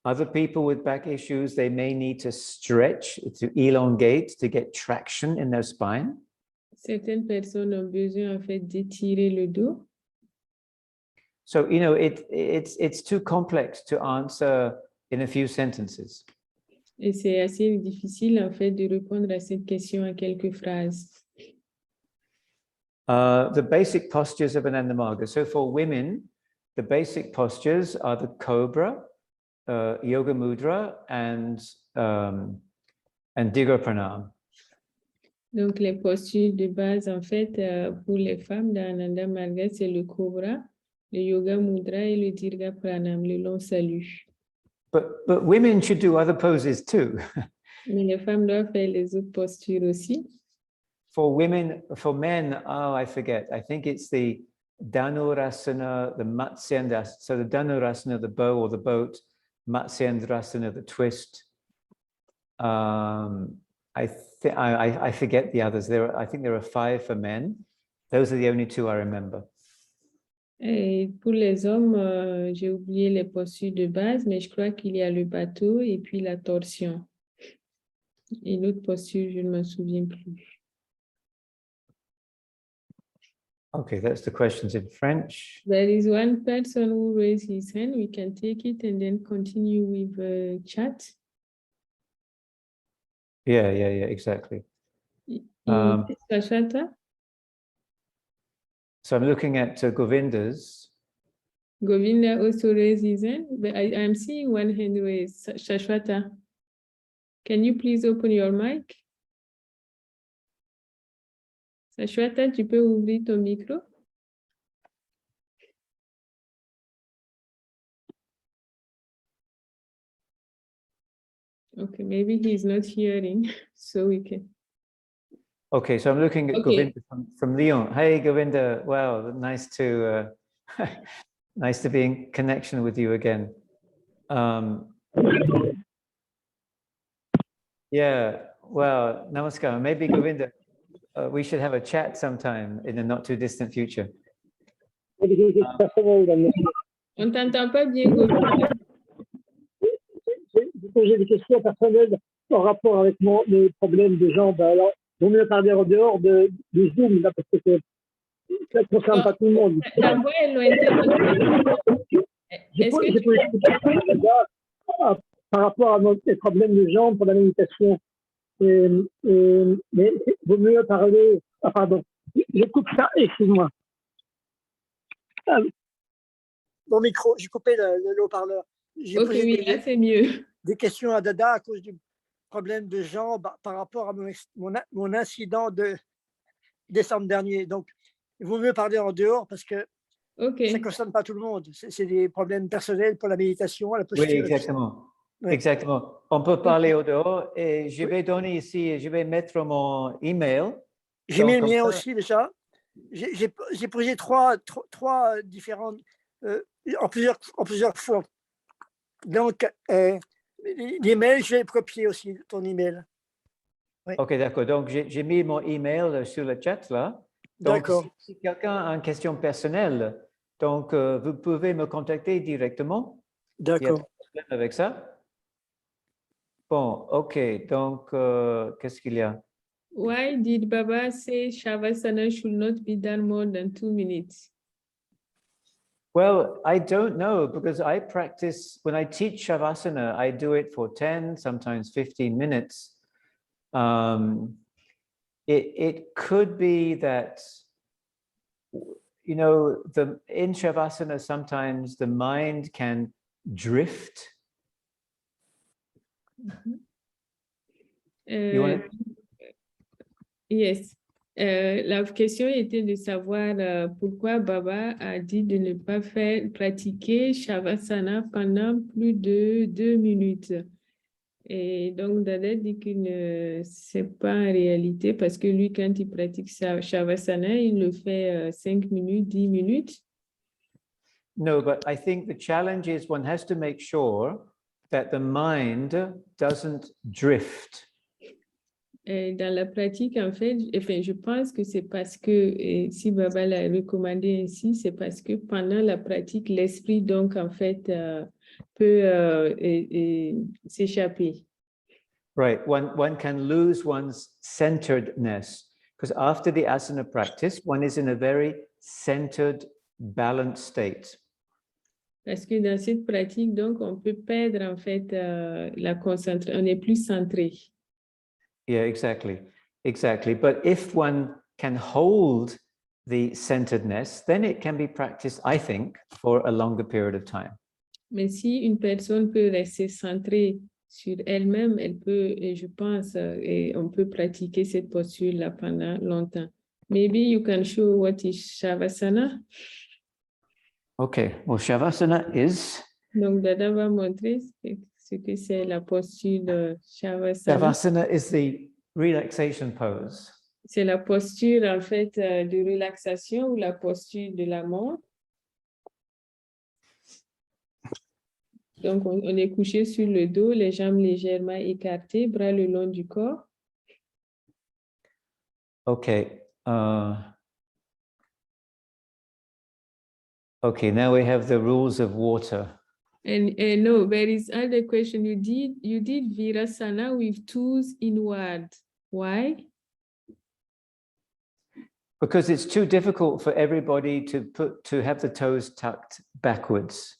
Other people with back issues, they may need to stretch, to elongate, to get traction in their spine. Certaines personnes ont besoin, en fait, d'étirer le dos. So, you know, it's too complex to answer in a few sentences. Et c'est assez difficile, en fait, de répondre à cette question en quelques phrases. The basic postures of Ananda Marga. So for women, the basic postures are the cobra, yoga mudra, and Diga Pranam. Donc, les postures de base, en fait, pour les femmes dans Ananda Marga, c'est le cobra, le yoga mudra et le dirga pranam, le long salut. But women should do other poses too. Mais les femmes doivent faire les autres postures aussi. For men, oh, I forget. I think it's the Dhanurasana, the Matsyendasana. So the Dhanurasana, the bow or the boat, Matsyendrasana, the twist. I forget the others. I think there are 5 for men. Those are the only 2 I remember. Et pour les hommes, j'ai oublié les postures de base, mais je crois qu'il y a le bateau et puis la torsion. Et l'autre posture, je ne me souviens plus. Okay, that's the questions in French. There is one person who raised his hand. We can take it and then continue with chat. Yeah, exactly. Shashwata? So I'm looking at Govinda's. Govinda also raised his hand, but I'm seeing one hand raised. Shashwata, can you please open your mic? Shashwata, tu peux ouvrir ton micro? Okay, maybe he's not hearing, so we can. Okay, so I'm looking at Govinda from Lyon. Hey, Govinda. Wow, nice to nice to be in connection with you again. Yeah, well, namaskar. Maybe Govinda, we should have a chat sometime in the not too distant future. On t'entend pas bien, Govinda. J'ai posé des questions personnelles en rapport avec mes problèmes de jambes. Alors, vaut mieux parler en dehors de Zoom, là, parce que ça ne concerne pas tout le monde. Ta voix est lointaine. J'ai posé des questions par rapport à mes problèmes de jambes pour la méditation. Mais vaut mieux parler... Ah, pardon, je coupe ça, excuse-moi. Mon micro, j'ai coupé le haut-parleur. Ok, oui, là, c'est mieux. Des questions à Dada à cause du problème de jambes par rapport à mon incident de décembre dernier. Donc, il vaut mieux parler en dehors parce que ça ne concerne pas tout le monde. C'est des problèmes personnels pour la méditation, la posture. Oui, exactement. Oui. Exactement. On peut parler au dehors et je vais donner ici, je vais mettre mon email. J'ai mis le mien aussi déjà. J'ai posé trois différentes en plusieurs fois. Donc, l'email, je vais copier aussi ton email. Oui. Ok, d'accord. Donc, j'ai mis mon email sur le chat là. D'accord. Si quelqu'un a une question personnelle, donc vous pouvez me contacter directement. D'accord. Il y a pas de problème avec ça. Bon, ok. Donc, qu'est-ce qu'il y a? Why did Baba say Shavasana should not be done more than 2 minutes? Well, I don't know, because I practice, when I teach Shavasana, I do it for 10, sometimes 15 minutes. It could be that, you know, in Shavasana, sometimes the mind can drift. You want to... Yes. La question était de savoir pourquoi Baba a dit de ne pas pratiquer Shavasana pendant plus de 2 minutes. Et donc, Dada dit que ne c'est pas en réalité parce que lui, quand il pratique Shavasana, il le fait 5 minutes, 10 minutes. No, but I think the challenge is one has to make sure that the mind doesn't drift. Dans la pratique, en fait, enfin, je pense que c'est parce que, si Baba l'a recommandé ainsi, c'est parce que pendant la pratique, l'esprit, donc, en fait, peut s'échapper. Right, one can lose one's centeredness, because after the asana practice, one is in a very centered, balanced state. Parce que dans cette pratique, donc, on peut perdre, en fait, la concentration, on est plus centré. Yeah, exactly. But if one can hold the centeredness, then it can be practiced, I think, for a longer period of time. Mais si une personne peut rester centrée sur elle-même, elle peut, et je pense, et on peut pratiquer cette posture-là pendant longtemps. Maybe you can show what is Shavasana. Okay, well, Shavasana is... Donc, Dada va montrer ce que c'est la posture de Shavasana. Shavasana is the relaxation pose. C'est la posture, en fait, de relaxation ou la posture de la mort. Donc, on est couché sur le dos, les jambes légèrement écartées, bras le long du corps. Okay. Okay, now we have the rules of water. And no, there is other question. You did Virasana with toes inward. Why? Because it's too difficult for everybody to have the toes tucked backwards.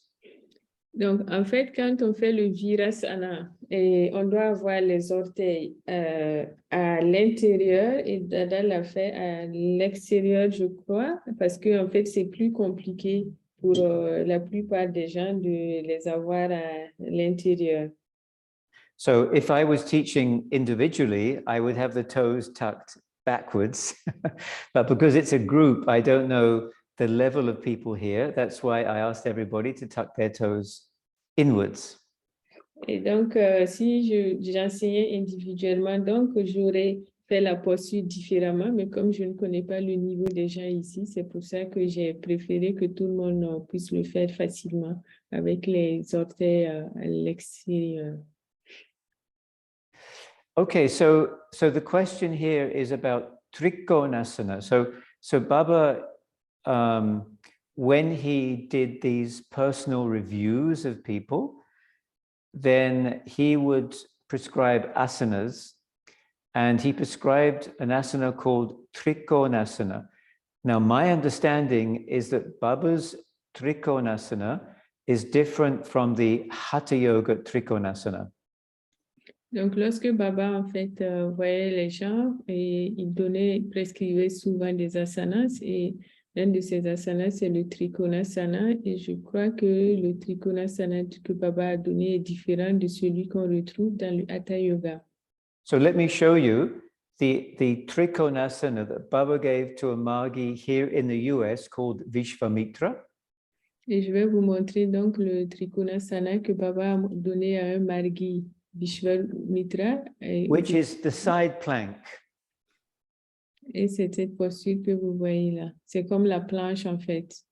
Donc, en fait, quand on fait le Virasana, et on doit avoir les orteils à l'intérieur et Dada l'a fait à l'extérieur, je crois, parce que en fait, c'est plus compliqué pour la plupart des gens de les avoir à l'intérieur. So if I was teaching individually, I would have the toes tucked backwards. But because it's a group, I don't know the level of people here. That's why I asked everybody to tuck their toes inwards. Et donc, si j'enseignais individuellement, donc j'aurais fait la posture différemment, mais comme je ne connais pas le niveau des gens ici, c'est pour ça que j'ai préféré que tout le monde puisse le faire facilement avec les orteils à l'extérieur. Okay, so the question here is about Trikonasana. So Baba, when he did these personal reviews of people, then he would prescribe asanas, and he prescribed an asana called Trikonasana. Now, my understanding is that Baba's Trikonasana is different from the Hatha Yoga Trikonasana. Donc, lorsque Baba, en fait, voyait les gens, et il prescrivait souvent des asanas, et l'un de ces asanas, c'est le Trikonasana, et je crois que le Trikonasana que Baba a donné est différent de celui qu'on retrouve dans le Hatha Yoga. So let me show you the Trikonasana that Baba gave to a Magi here in the US called Vishvarupananda. Et je vais vous montrer donc le Trikonasana que Baba a donné à un Margi. Vishvarupananda, which is the side plank. Et c'est cette posture que vous voyez là. C'est comme la planche en fait.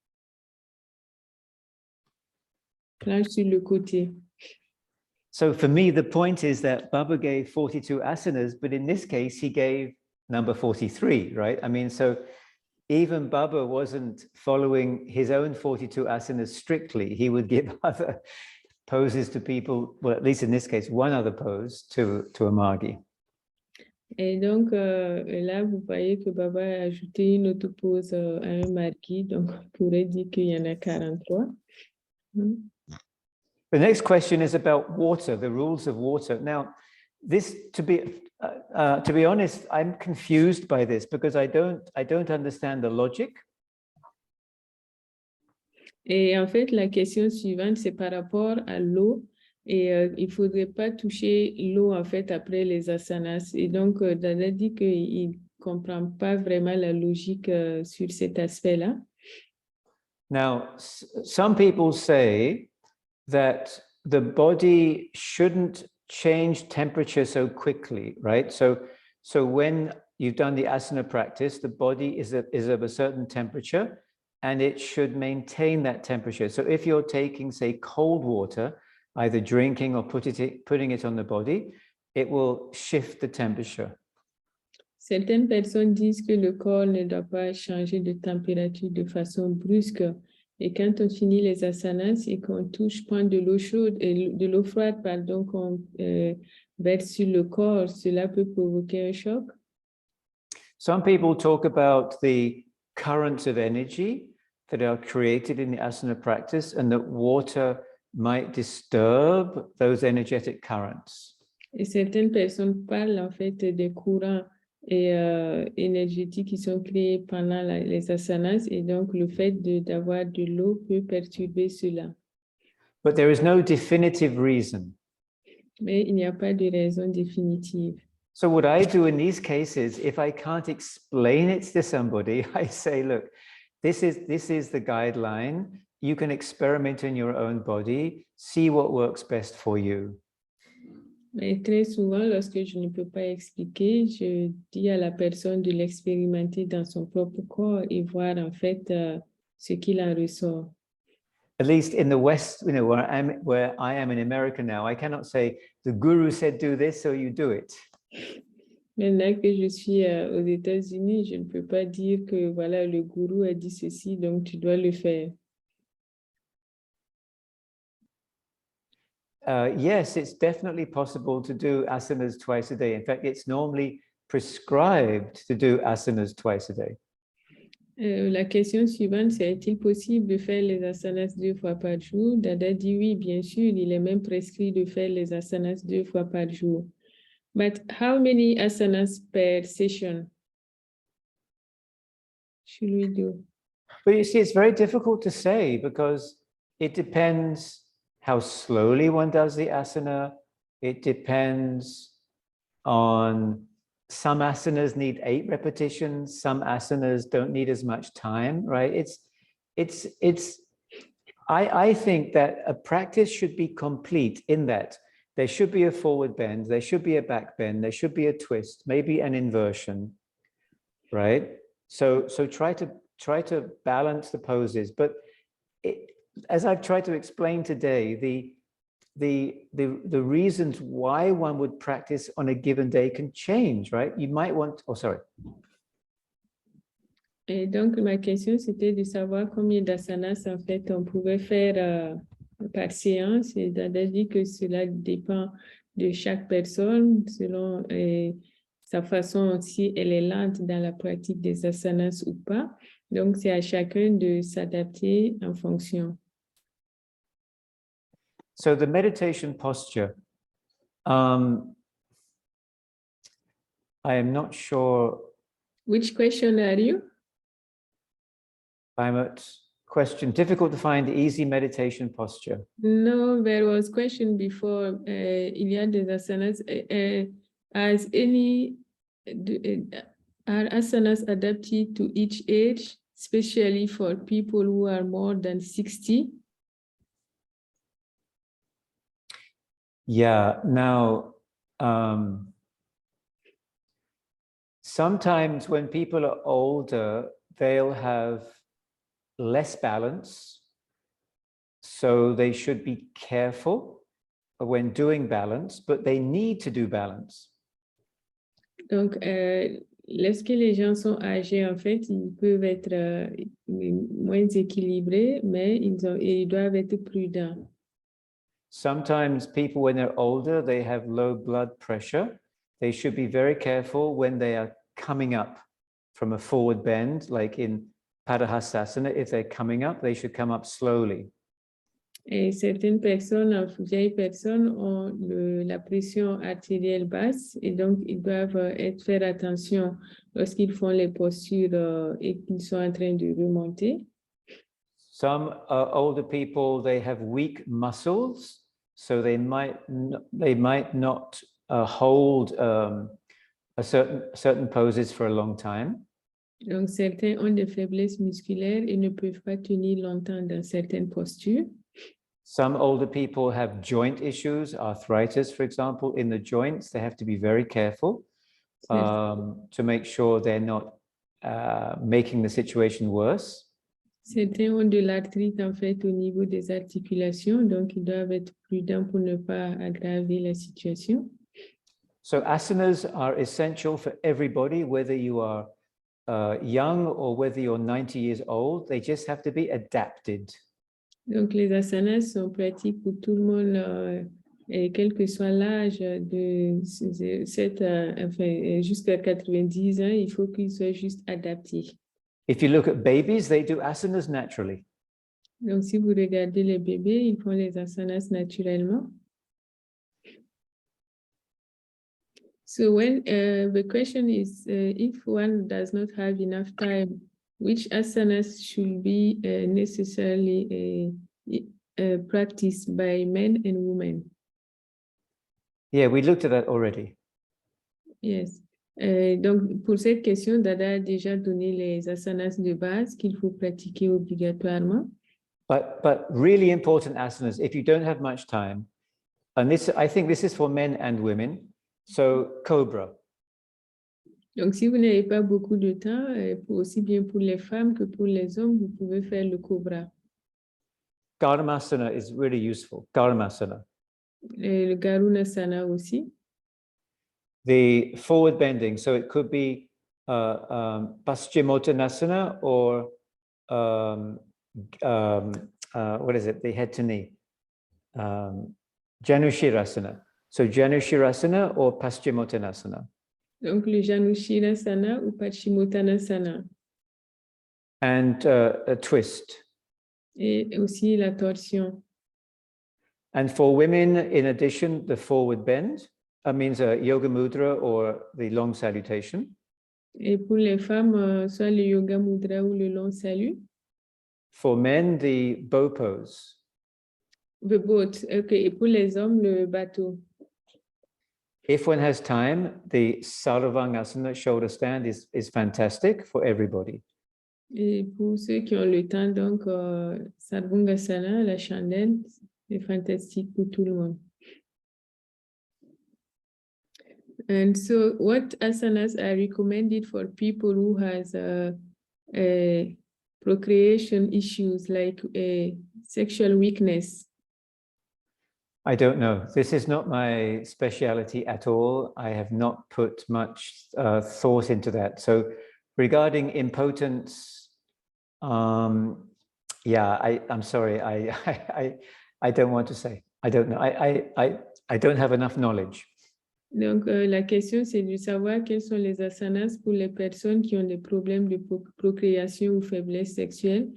Planche sur le côté. So for me, the point is that Baba gave 42 asanas, but in this case, he gave number 43, right? I mean, so even Baba wasn't following his own 42 asanas strictly. He would give other poses to people, well, at least in this case, one other pose to a margi. Et donc, là, vous voyez que Baba a ajouté une autre pose à un margi, donc on pourrait dire qu'il y en a 43. The next question is about water, the rules of water. Now, this, to be honest, I'm confused by this because I don't understand the logic. Et en fait, la question suivante, c'est par rapport à l'eau. Et il ne faudrait pas toucher l'eau, en fait, après les asanas. Et donc, Dada dit qu'il ne comprend pas vraiment la logique sur cet aspect-là. Now, some people say that the body shouldn't change temperature so quickly, right? So when you've done the asana practice, the body is of a certain temperature and it should maintain that temperature. So if you're taking, say, cold water, either drinking or putting it on the body, it will shift the temperature. Certaines personnes disent que le corps ne doit pas changer de température de façon brusque. Et quand on finit les asanas et qu'on touche, prend de l'eau chaude, de l'eau froide, pardon, qu'on verse sur le corps, cela peut provoquer un choc. Some people talk about the currents of energy that are created in the asana practice and that water might disturb those energetic currents. Et certaines personnes parlent en fait des courants énergétiques qui sont créés pendant les asanas et donc le fait d'avoir de l'eau peut perturber cela. But there is no definitive reason. Mais il n'y a pas de raison définitive. So what I do in these cases, if I can't explain it to somebody, I say, look, this is the guideline. You can experiment in your own body, see what works best for you. Mais très souvent, lorsque je ne peux pas expliquer, je dis à la personne de l'expérimenter dans son propre corps et voir en fait ce qu'il en ressort. At least in the West, you know, where I am in America now, I cannot say the guru said do this, so you do it. Maintenant que je suis aux États-Unis, je ne peux pas dire que voilà, le gourou a dit ceci, donc tu dois le faire. Yes, it's definitely possible to do asanas twice a day. In fact, it's normally prescribed to do asanas twice a day. La question suivante, c'est est-il possible de faire les asanas 2 fois par jour? Dada dit oui, bien sûr, il est même prescrit de faire les asanas 2 fois par jour. But how many asanas per session should we do? But you see, it's very difficult to say because it depends how slowly one does the asana. It depends on some asanas need 8 repetitions. Some asanas don't need as much time, right? I think that a practice should be complete in that there should be a forward bend, there should be a back bend, there should be a twist, maybe an inversion, right? So try to balance the poses, but as I've tried to explain today, the reasons why one would practice on a given day can change, right? You might want, oh, sorry. Et donc, ma question, c'était de savoir combien d'asanas, en fait, on pouvait faire par séance. Et Dada dit que cela dépend de chaque personne, selon sa façon, si elle est lente dans la pratique des asanas ou pas. Donc, c'est à chacun de s'adapter en fonction. So the meditation posture, I am not sure. Which question are you? I'm at question, difficult to find the easy meditation posture. No, there was question before, il y a des asanas. Are asanas adapted to each age, especially for people who are more than 60? Yeah, now, sometimes when people are older, they'll have less balance. So they should be careful when doing balance, but they need to do balance. Donc, lorsque les gens sont âgés, en fait, ils peuvent être moins équilibrés, mais ils doivent être prudents. Sometimes people, when they're older, they have low blood pressure. They should be very careful when they are coming up from a forward bend, like in Padahastasana. If they're coming up, they should come up slowly. Et certaines personnes, vieilles personnes, ont la pression artérielle basse et donc ils doivent faire attention lorsqu'ils font les postures et qu'ils sont en train de remonter. Some older people, they have weak muscles, so they might not hold certain poses for a long time. Donc certains ont des faiblesses musculaires et ne peuvent pas tenir longtemps dans certaines postures. Some older people have joint issues, arthritis, for example, in the joints. They have to be very careful to make sure they're not making the situation worse. Certains ont de l'arthrite en fait au niveau des articulations, donc ils doivent être prudents pour ne pas aggraver la situation. So asanas are essential for everybody, whether you are young or whether you're 90 years old. They just have to be adapted. Donc, les asanas sont pratiques pour tout le monde, et quel que soit l'âge, de 7 jusqu'à 90 ans, il faut qu'ils soient juste adaptés. If you look at babies, they do asanas naturally. Donc, si vous regardez les bébés, ils font les asanas naturellement. So, when the question is, if one does not have enough time, which asanas should be necessarily practiced by men and women? Yeah, we looked at that already. Yes. Donc, pour cette question, Dada a déjà donné les asanas de base qu'il faut pratiquer obligatoirement. But really important asanas, if you don't have much time, and this, I think this is for men and women, so cobra. Donc, si vous n'avez pas beaucoup de temps, aussi bien pour les femmes que pour les hommes, vous pouvez faire le cobra. Gardamasana is really useful, Gardamasana. Le Garunasana aussi. The forward bending, so it could be Paschimottanasana or what is it, the head to knee? Janushirasana. So Janushirasana or Paschimottanasana. Donc le Janushirasana ou Paschimottanasana. And a twist. Et aussi la torsion. And for women, in addition, the forward bend. Means a yoga mudra or the long salutation. Et pour les femmes, soit le yoga mudra ou le long salut. For men, the bow pose. The boat. Okay. Et pour les hommes, le bateau. If one has time, the Sarvangasana shoulder stand is fantastic for everybody. Et pour ceux qui ont le temps, donc, Sarvangasana, la chandelle, c'est fantastique pour tout le monde. And so what asanas are recommended for people who has procreation issues like sexual weakness? I don't know. This is not my specialty at all. I have not put much thought into that. So regarding impotence, yeah, I'm sorry. I don't want to say. I don't know. I don't have enough knowledge. Donc, la question, c'est de savoir quels sont les asanas pour les personnes qui ont des problèmes de procréation ou faiblesse sexuelle.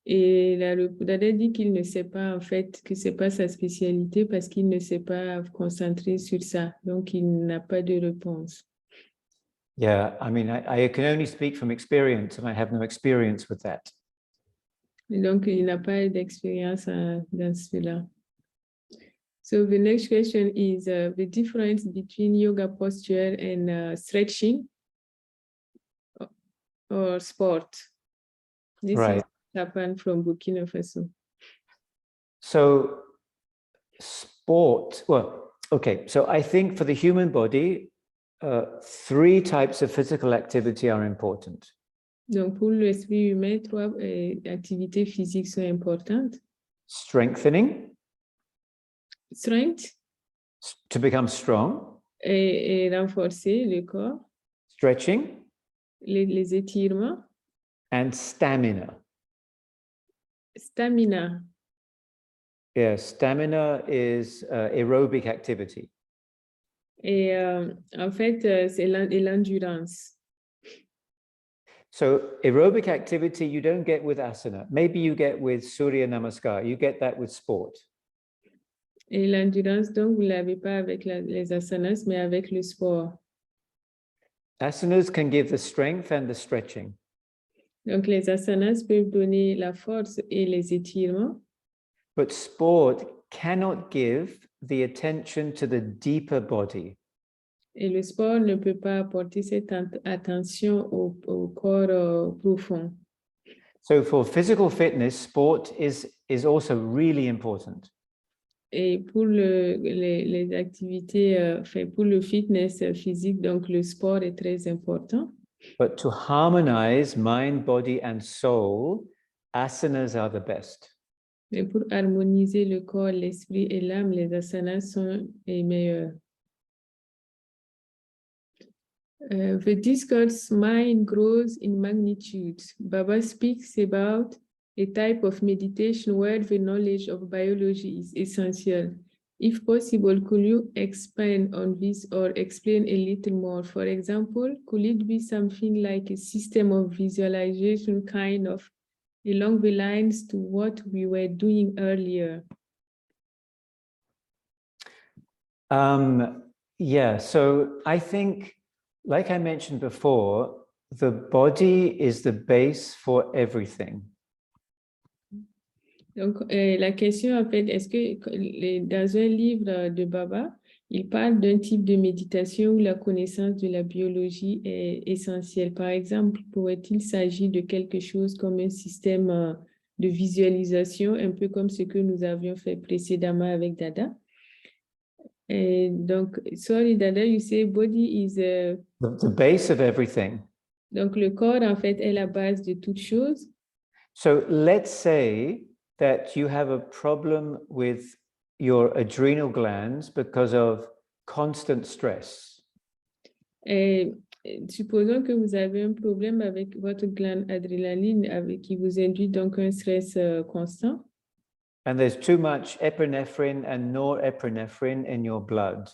Et le Dada dit qu'il ne sait pas, en fait, que ce n'est pas sa spécialité parce qu'il ne s'est pas concentré sur ça. Donc, il n'a pas de réponse. Yeah, I mean, I can only speak from experience and I have no experience with that. Et donc, il n'a pas d'expérience dans cela. So the next question is the difference between yoga posture and stretching or sport. This right. is Japan from Burkina Faso. So sport, well, okay. So I think for the human body, 3 types of physical activity are important. Donc pour l'esprit humain, 3 activités physiques sont importantes. Strengthening. Strength. To become strong. Et renforcer le corps. Stretching. Les étirements. And stamina. Stamina. Yeah, stamina is aerobic activity. Et en fait, c'est l'endurance. So aerobic activity you don't get with asana. Maybe you get with Surya Namaskar. You get that with sport. Et l'endurance, donc, vous ne l'avez pas avec les asanas, mais avec le sport. Asanas can give the strength and the stretching. Donc, les asanas peuvent donner la force et les étirements. But sport cannot give the attention to the deeper body. Et le sport ne peut pas apporter cette attention au corps profond. So for physical fitness, sport is also really important. Et pour les activités, pour le fitness physique, donc le sport est très important. But to harmonize mind, body, and soul, asanas are the best. Mais pour harmoniser le corps, l'esprit et l'âme, les asanas sont les meilleurs. The discourse mind grows in magnitude. Baba speaks about a type of meditation where the knowledge of biology is essential. If possible, could you expand on this or explain a little more? For example, could it be something like a system of visualization kind of along the lines to what we were doing earlier? Yeah, so I think, like I mentioned before, the body is the base for everything. Donc, la question, en fait, est-ce que dans un livre de Baba, il parle d'un type de méditation où la connaissance de la biologie est essentielle? Par exemple, pourrait-il s'agir de quelque chose comme un système de visualisation, un peu comme ce que nous avions fait précédemment avec Dada? Et donc, sorry, Dada, you say body is... The base of everything. Donc, le corps, en fait, est la base de toute chose. So let's say that you have a problem with your adrenal glands because of constant stress. Et supposons que vous avez un problème avec votre glande adrénaline qui vous induit donc un stress constant. And there's too much epinephrine and norepinephrine in your blood.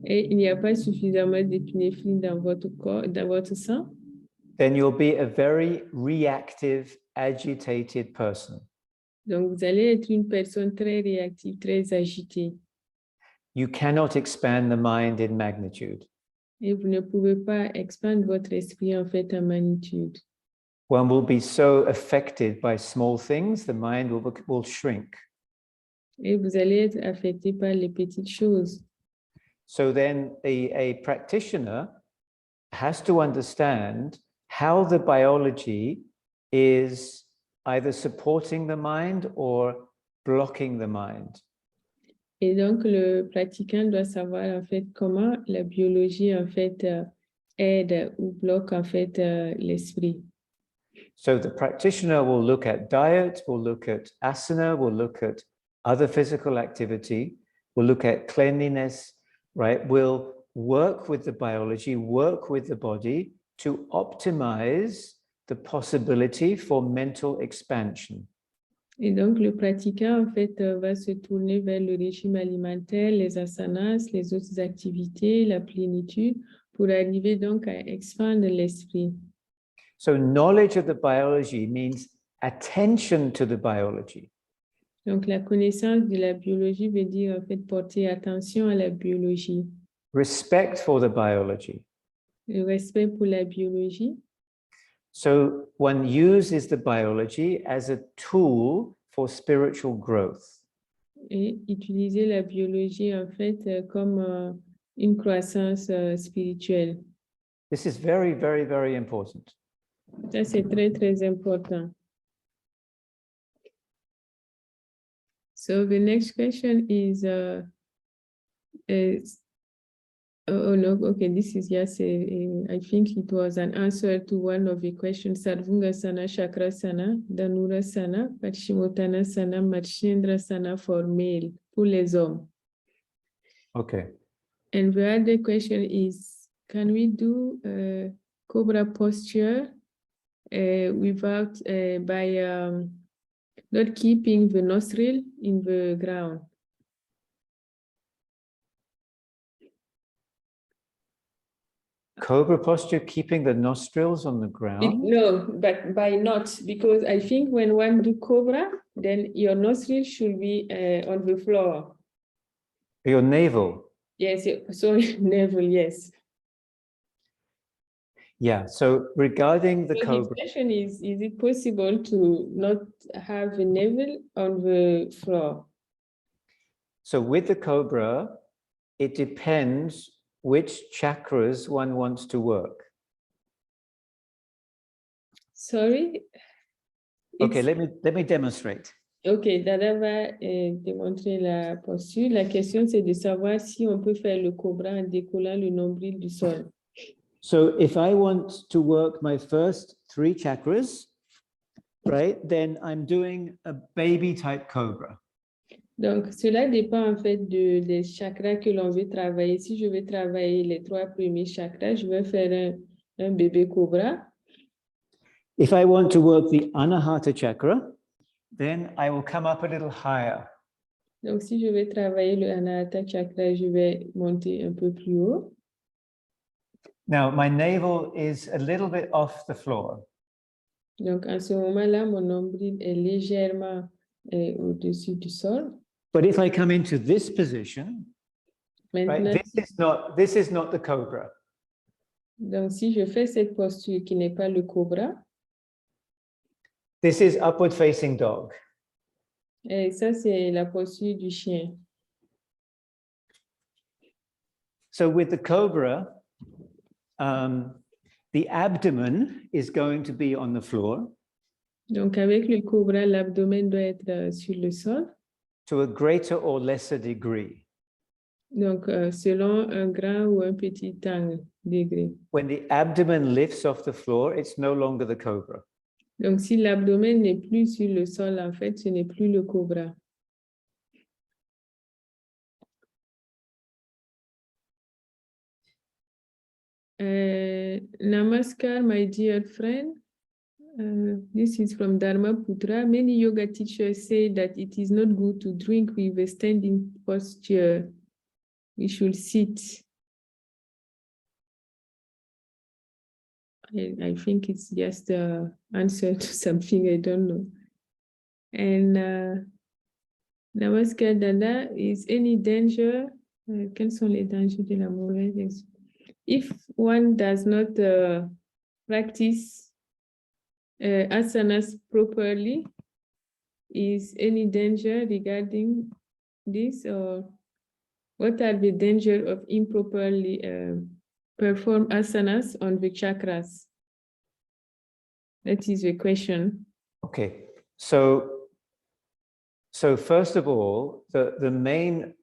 Et il n'y a pas suffisamment d'épinéphrine dans votre corps, dans votre sang. Then you'll be a very reactive, agitated person. Donc, vous allez être une personne très réactive, très agitée. You cannot expand the mind in magnitude. Et vous ne pouvez pas expandre votre esprit en fait en magnitude. One will be so affected by small things, the mind will shrink. Et vous allez être affecté par les petites choses. So then a practitioner has to understand how the biology is either supporting the mind or blocking the mind. Et donc, le pratiquant doit savoir en fait comment la biologie en fait aide ou bloque en fait l'esprit. So the practitioner will look at diet, will look at asana, will look at other physical activity, will look at cleanliness, right? Will work with the biology, work with the body to optimize the possibility for mental expansion. Et donc, le pratiquant, en fait, va se tourner vers le régime alimentaire, les asanas, les autres activités, la plénitude, pour arriver donc à expandre l'esprit. So knowledge of the biology means attention to the biology. Donc, la connaissance de la biologie veut dire, en fait, porter attention à la biologie. Respect for the biology. Le respect pour la biologie. So one uses the biology as a tool for spiritual growth. Et utiliser la biologie, en fait, comme une croissance spirituelle. This is very, very, very important. Ça, c'est très, très important. So the next question is oh no, okay, this is yes, I think it was an answer to one of the questions. Sarvunga Sana, Chakra Sana, Danura Sana, Pachimotana Sana, Machendra Sana for male, pour les hommes. Okay. And the other question is, can we do Cobra posture without, by Not keeping the nostril in the ground. Cobra posture, keeping the nostrils on the ground? No, but by not, because I think when one do cobra, then your nostril should be on the floor. Your navel? Yes, sorry, navel, yes. Yeah, so regarding the cobra. The question is it possible to not have a navel on the floor? So with the cobra, it depends which chakras one wants to work. Sorry? Okay, let me demonstrate. Ok, Dada va démontrer la posture. La question, c'est de savoir si on peut faire le cobra en décollant le nombril du sol. So if I want to work my first 3 chakras, right, then I'm doing a baby type cobra. Donc, cela dépend en fait des chakras que l'on veut travailler. Si je veux travailler les 3 premiers chakras, je vais faire un bébé cobra. If I want to work the Anahata chakra, then I will come up a little higher. Donc, si je vais travailler le Anahata chakra, je vais monter un peu plus haut. Now, my navel is a little bit off the floor. Donc, en ce moment-là, mon nombril est légèrement au-dessus du sol. But if I come into this position, right, this is not the cobra. Donc, si je fais cette posture qui n'est pas le cobra, this is upward facing dog. Et ça, c'est la posture du chien. So with the cobra, the abdomen is going to be on the floor. Donc, avec le cobra, l'abdomen doit être sur le sol. To a greater or lesser degree. Donc, selon un grand ou un petit degré. When the abdomen lifts off the floor, it's no longer the cobra. Donc, si l'abdomen n'est plus sur le sol, en fait, ce n'est plus le cobra. Namaskar, my dear friend. This is from Dharma Putra. Many yoga teachers say that it is not good to drink with a standing posture. We should sit. I think it's just an answer to something I don't know. And Namaskar Dada, is any danger? Quels sont les dangers de la mauvaise? If one does not practice asanas properly, is any danger regarding this, or what are the danger of improperly perform asanas on the chakras? That is the question. Okay, so first of all, the main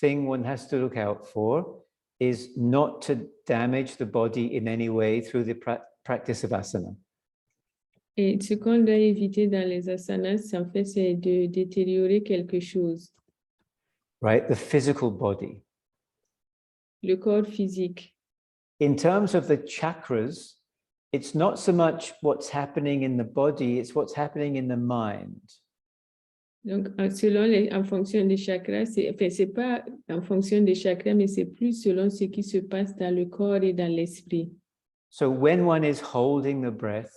thing one has to look out for is not to damage the body in any way through the practice of asana. Et ce qu'on doit éviter dans les asanas, en fait, c'est de détériorer quelque chose. Right, the physical body. Le corps physique. In terms of the chakras, it's not so much what's happening in the body, it's what's happening in the mind. Donc, en fonction des chakras, c'est pas en fonction des chakras, mais c'est plus selon ce qui se passe dans le corps et dans l'esprit. So when one is holding the breath,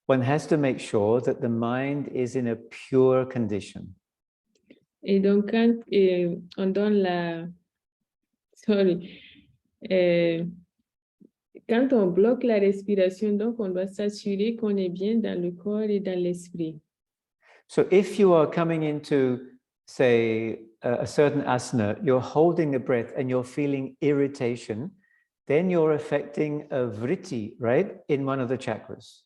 one has to make sure that the mind is in a pure condition. Et donc, quand on donne quand on bloque la respiration, donc on doit s'assurer qu'on est bien dans le corps et dans l'esprit. So if you are coming into, say, a certain asana, you're holding the breath and you're feeling irritation, then you're affecting a vritti, right, in one of the chakras.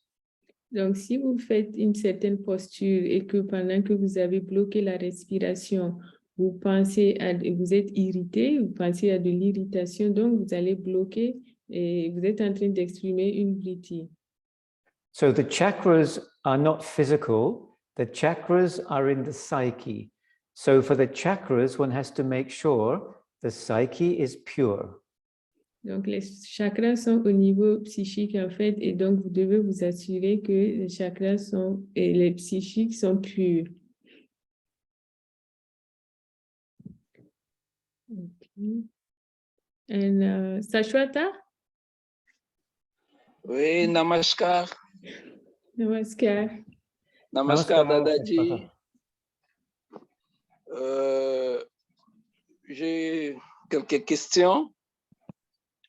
Donc, si vous faites une certaine posture et que pendant que vous avez bloqué la respiration, vous êtes irrité, vous pensez à de l'irritation, donc vous allez bloquer et vous êtes en train d'exprimer une vritti. So the chakras are not physical, the chakras are in the psyche. So for the chakras, one has to make sure the psyche is pure. Donc, les chakras sont au niveau psychique, en fait, et donc vous devez vous assurer que les chakras sont, et les psychiques sont purs. Okay. And Sashwata? Oui, namaskar. Namaskar. Namaskar, Dadaji. J'ai quelques questions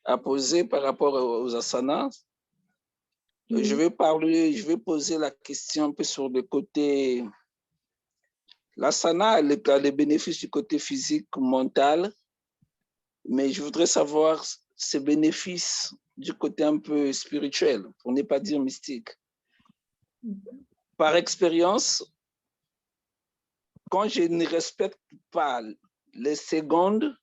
à poser par rapport aux asanas. Je vais poser la question un peu sur le côté. L'asana a les bénéfices du côté physique, mental, mais je voudrais savoir ses bénéfices du côté un peu spirituel, pour ne pas dire mystique. Par expérience, quand je ne respecte pas les secondes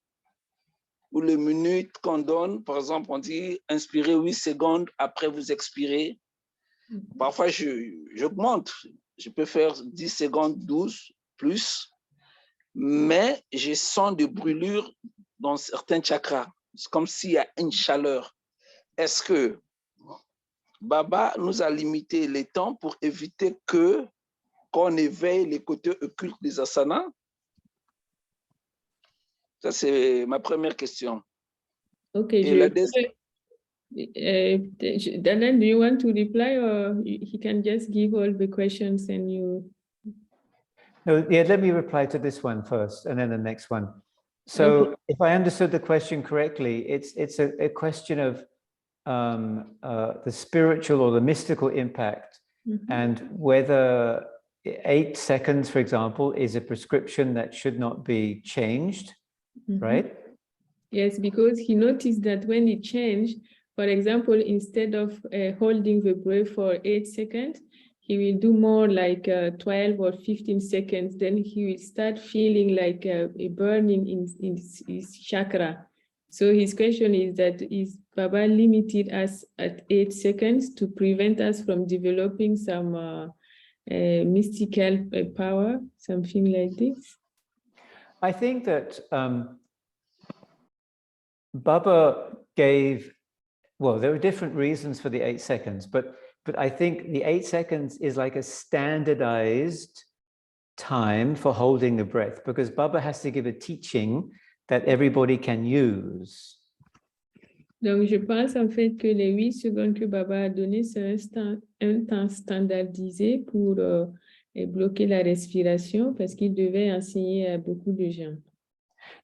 ou les minutes qu'on donne, par exemple, on dit inspirez 8 secondes, après vous expirez. Parfois, j'augmente. Je peux faire 10 secondes, 12, plus. Mais je sens des brûlures dans certains chakras. C'est comme s'il y a une chaleur. Est-ce que Baba nous a limité les temps pour éviter qu'on éveille les côtés occultes des asanas? Ça, c'est ma première question. OK. Dada, do you want to reply or he can just give all the questions and you... No, yeah, let me reply to this one first and then the next one. So okay. If I understood the question correctly, it's a question of the spiritual or the mystical impact and whether 8 seconds, for example, is a prescription that should not be changed, right? Yes, because he noticed that when it changed, for example, instead of holding the breath for 8 seconds, he will do more like 12 or 15 seconds. Then he will start feeling like a burning in his chakra. So his question is that is Baba limited us at 8 seconds to prevent us from developing some mystical power, something like this? I think that Baba gave, well, there are different reasons for the 8 seconds, but I think the 8 seconds is like a standardized time for holding the breath, because Baba has to give a teaching that everybody can use. Donc, je pense en fait que les 8 secondes que Baba a donné, c'est un temps standardisé pour bloquer la respiration, parce qu'il devait enseigner à beaucoup de gens.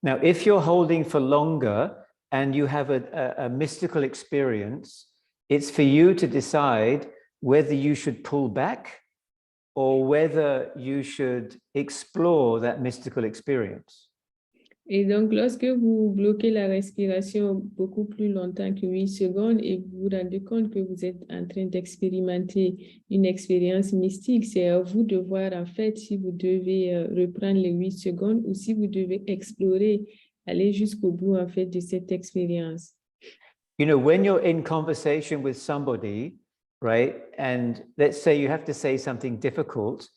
Now, if you're holding for longer and you have a mystical experience, it's for you to decide whether you should pull back or whether you should explore that mystical experience. Et donc, lorsque vous bloquez la respiration beaucoup plus longtemps que 8 secondes et vous vous rendez compte que vous êtes en train d'expérimenter une expérience mystique, c'est à vous de voir en fait si vous devez reprendre les 8 secondes ou si vous devez explorer, aller jusqu'au bout en fait de cette expérience. You know, when you're in conversation with somebody, right, and let's say you have to say something difficult,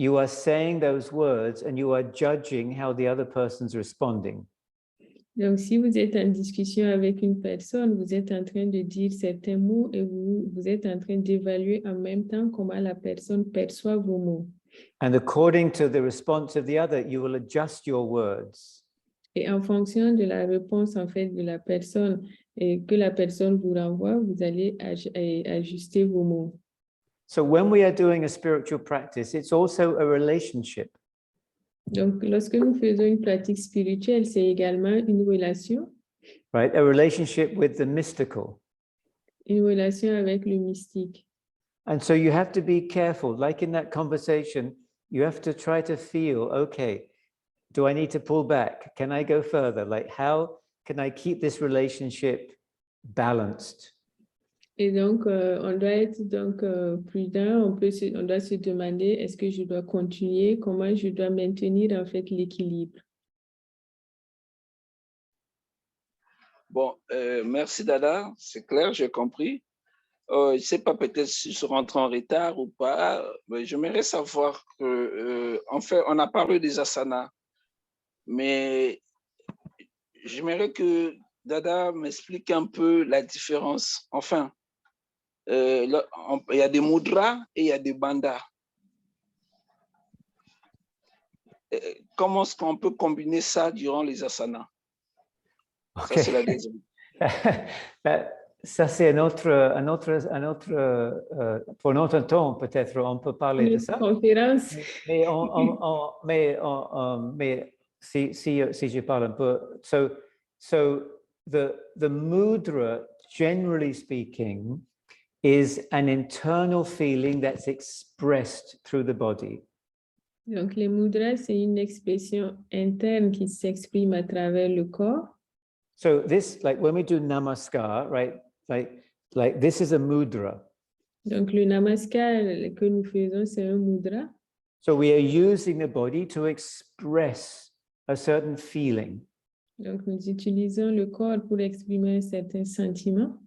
you are saying those words and you are judging how the other person's responding. Donc, si vous êtes en discussion avec une personne, vous êtes en train de dire certains mots et vous êtes en train d'évaluer en même temps comment la personne perçoit vos mots. And according to the response of the other, you will adjust your words. Et en fonction de la réponse en fait de la personne et que la personne vous renvoie, vous allez ajuster vos mots. So when we are doing a spiritual practice, it's also a relationship. Donc, lorsque nous faisons une pratique spirituelle, c'est également une relation. Right, a relationship with the mystical. Une relation avec le mystique. And so you have to be careful, like in that conversation, you have to try to feel, okay, do I need to pull back? Can I go further? Like, how can I keep this relationship balanced? Et donc, on doit être donc prudent, on doit se demander, est-ce que je dois continuer? Comment je dois maintenir en fait l'équilibre? Bon, merci Dada, c'est clair, j'ai compris. Je ne sais pas peut-être si je rentre en retard ou pas, mais j'aimerais savoir que, en fait, on a parlé des asanas, mais j'aimerais que Dada m'explique un peu la différence. Enfin, il y a des mudras et il y a des bandhas. Comment est-ce qu'on peut combiner ça durant les asanas? Okay. Ça, c'est la deuxième. Ça, c'est pour un autre temps, peut-être, on peut parler de ça. Conférence. Mais si je parle un peu, so the mudra, generally speaking, is an internal feeling that's expressed through the body. Donc, les mudras, c'est une expression interne qui s'exprime à travers le corps. So this, like when we do namaskar, right? Like this is a mudra. Donc, le namaskar que nous faisons, c'est un mudra. So we are using the body to express a certain feeling. Donc, nous utilisons le corps pour exprimer un certain sentiment.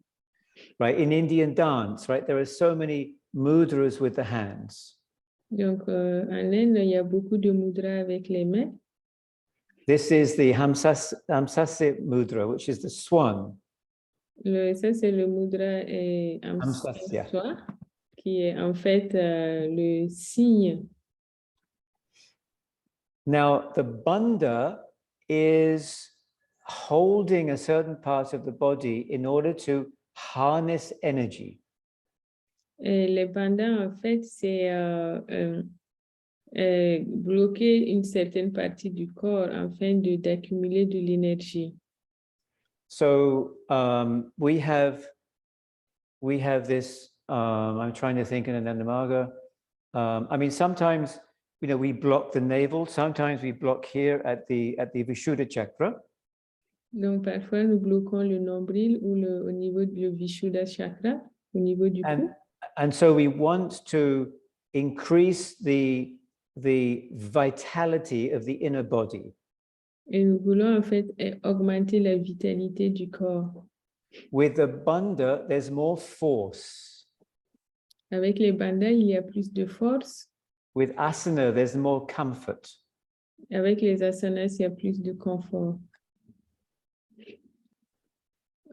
Right, in Indian dance, right, there are so many mudras with the hands. Donc, en Inde, il y a beaucoup de mudras avec les mains. This is the Hamsasya mudra, which is the swan. Ça, c'est le mudra Hamsasya, qui est en fait le signe. Now, the bandha is holding a certain part of the body in order to harness energy. Et les bandhas, en fait, c'est bloquer une certaine partie du corps afin d'accumuler de l'énergie. So we have this, I'm trying to think in Anandamaga. I mean, sometimes, you know, we block the navel, sometimes we block here at the Vishuddha chakra. Donc, parfois, nous bloquons le nombril ou au niveau du Vishuddha chakra, au niveau du cou. And so we want to increase the vitality of the inner body. Et nous voulons en fait augmenter la vitalité du corps. With the bandha, there's more force. Avec les bandhas, il y a plus de force. With asana, there's more comfort. Avec les asanas, il y a plus de confort.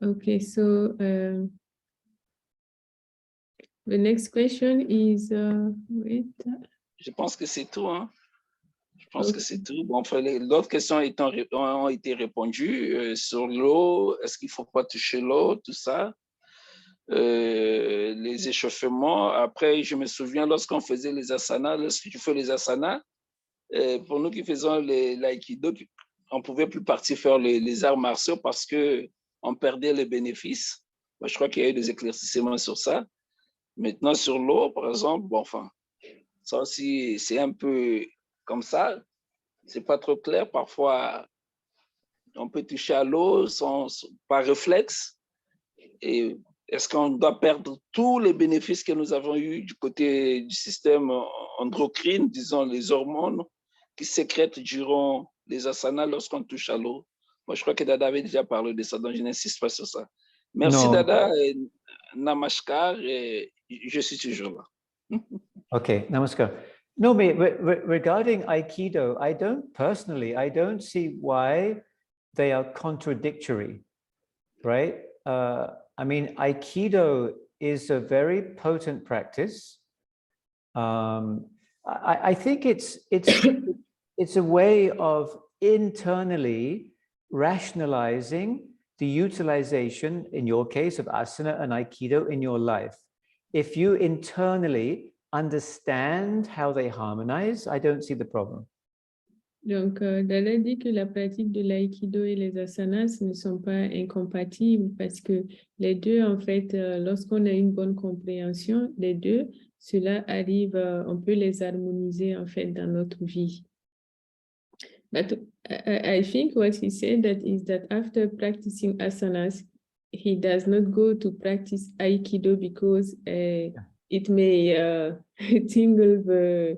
Okay, so the next question is wait. Je pense que c'est tout, hein? Je pense que c'est tout. Bon, enfin, d'autres questions ont été répondues sur l'eau. Est-ce qu'il ne faut pas toucher l'eau, tout ça? Les échauffements. Après, je me souviens, lorsqu'on faisait les asanas, lorsque tu fais les asanas, pour nous qui faisons l'aïkido, on ne pouvait plus partir faire les arts martiaux parce qu'on perdait les bénéfices. Moi, je crois qu'il y a eu des éclaircissements sur ça. Maintenant, sur l'eau, par exemple, bon, enfin, ça aussi, c'est un peu comme ça. C'est pas trop clair. Parfois, on peut toucher à l'eau par réflexe. Et est-ce qu'on doit perdre tous les bénéfices que nous avons eus du côté du système endocrine, disons les hormones qui sécrètent durant les asanas lorsqu'on touche à l'eau? Moi, je crois que Dada avait déjà parlé de ça, donc je n'insiste pas sur ça. Merci, non. Dada. Namaskar. Et je suis toujours là. Okay, namaskar. No, but regarding Aikido, I don't see why they are contradictory, right? I mean, Aikido is a very potent practice. I think it's a way of internally rationalizing the utilization, in your case, of asana and Aikido in your life. If you internally understand how they harmonize, I don't see the problem. Donc, Dada dit que la pratique de l'aïkido et les asanas ne sont pas incompatibles parce que les deux, en fait, lorsqu'on a une bonne compréhension des deux, cela arrive, on peut les harmoniser, en fait, dans notre vie. But I think what he said that after practicing asanas, he does not go to practice aikido because it may tingle the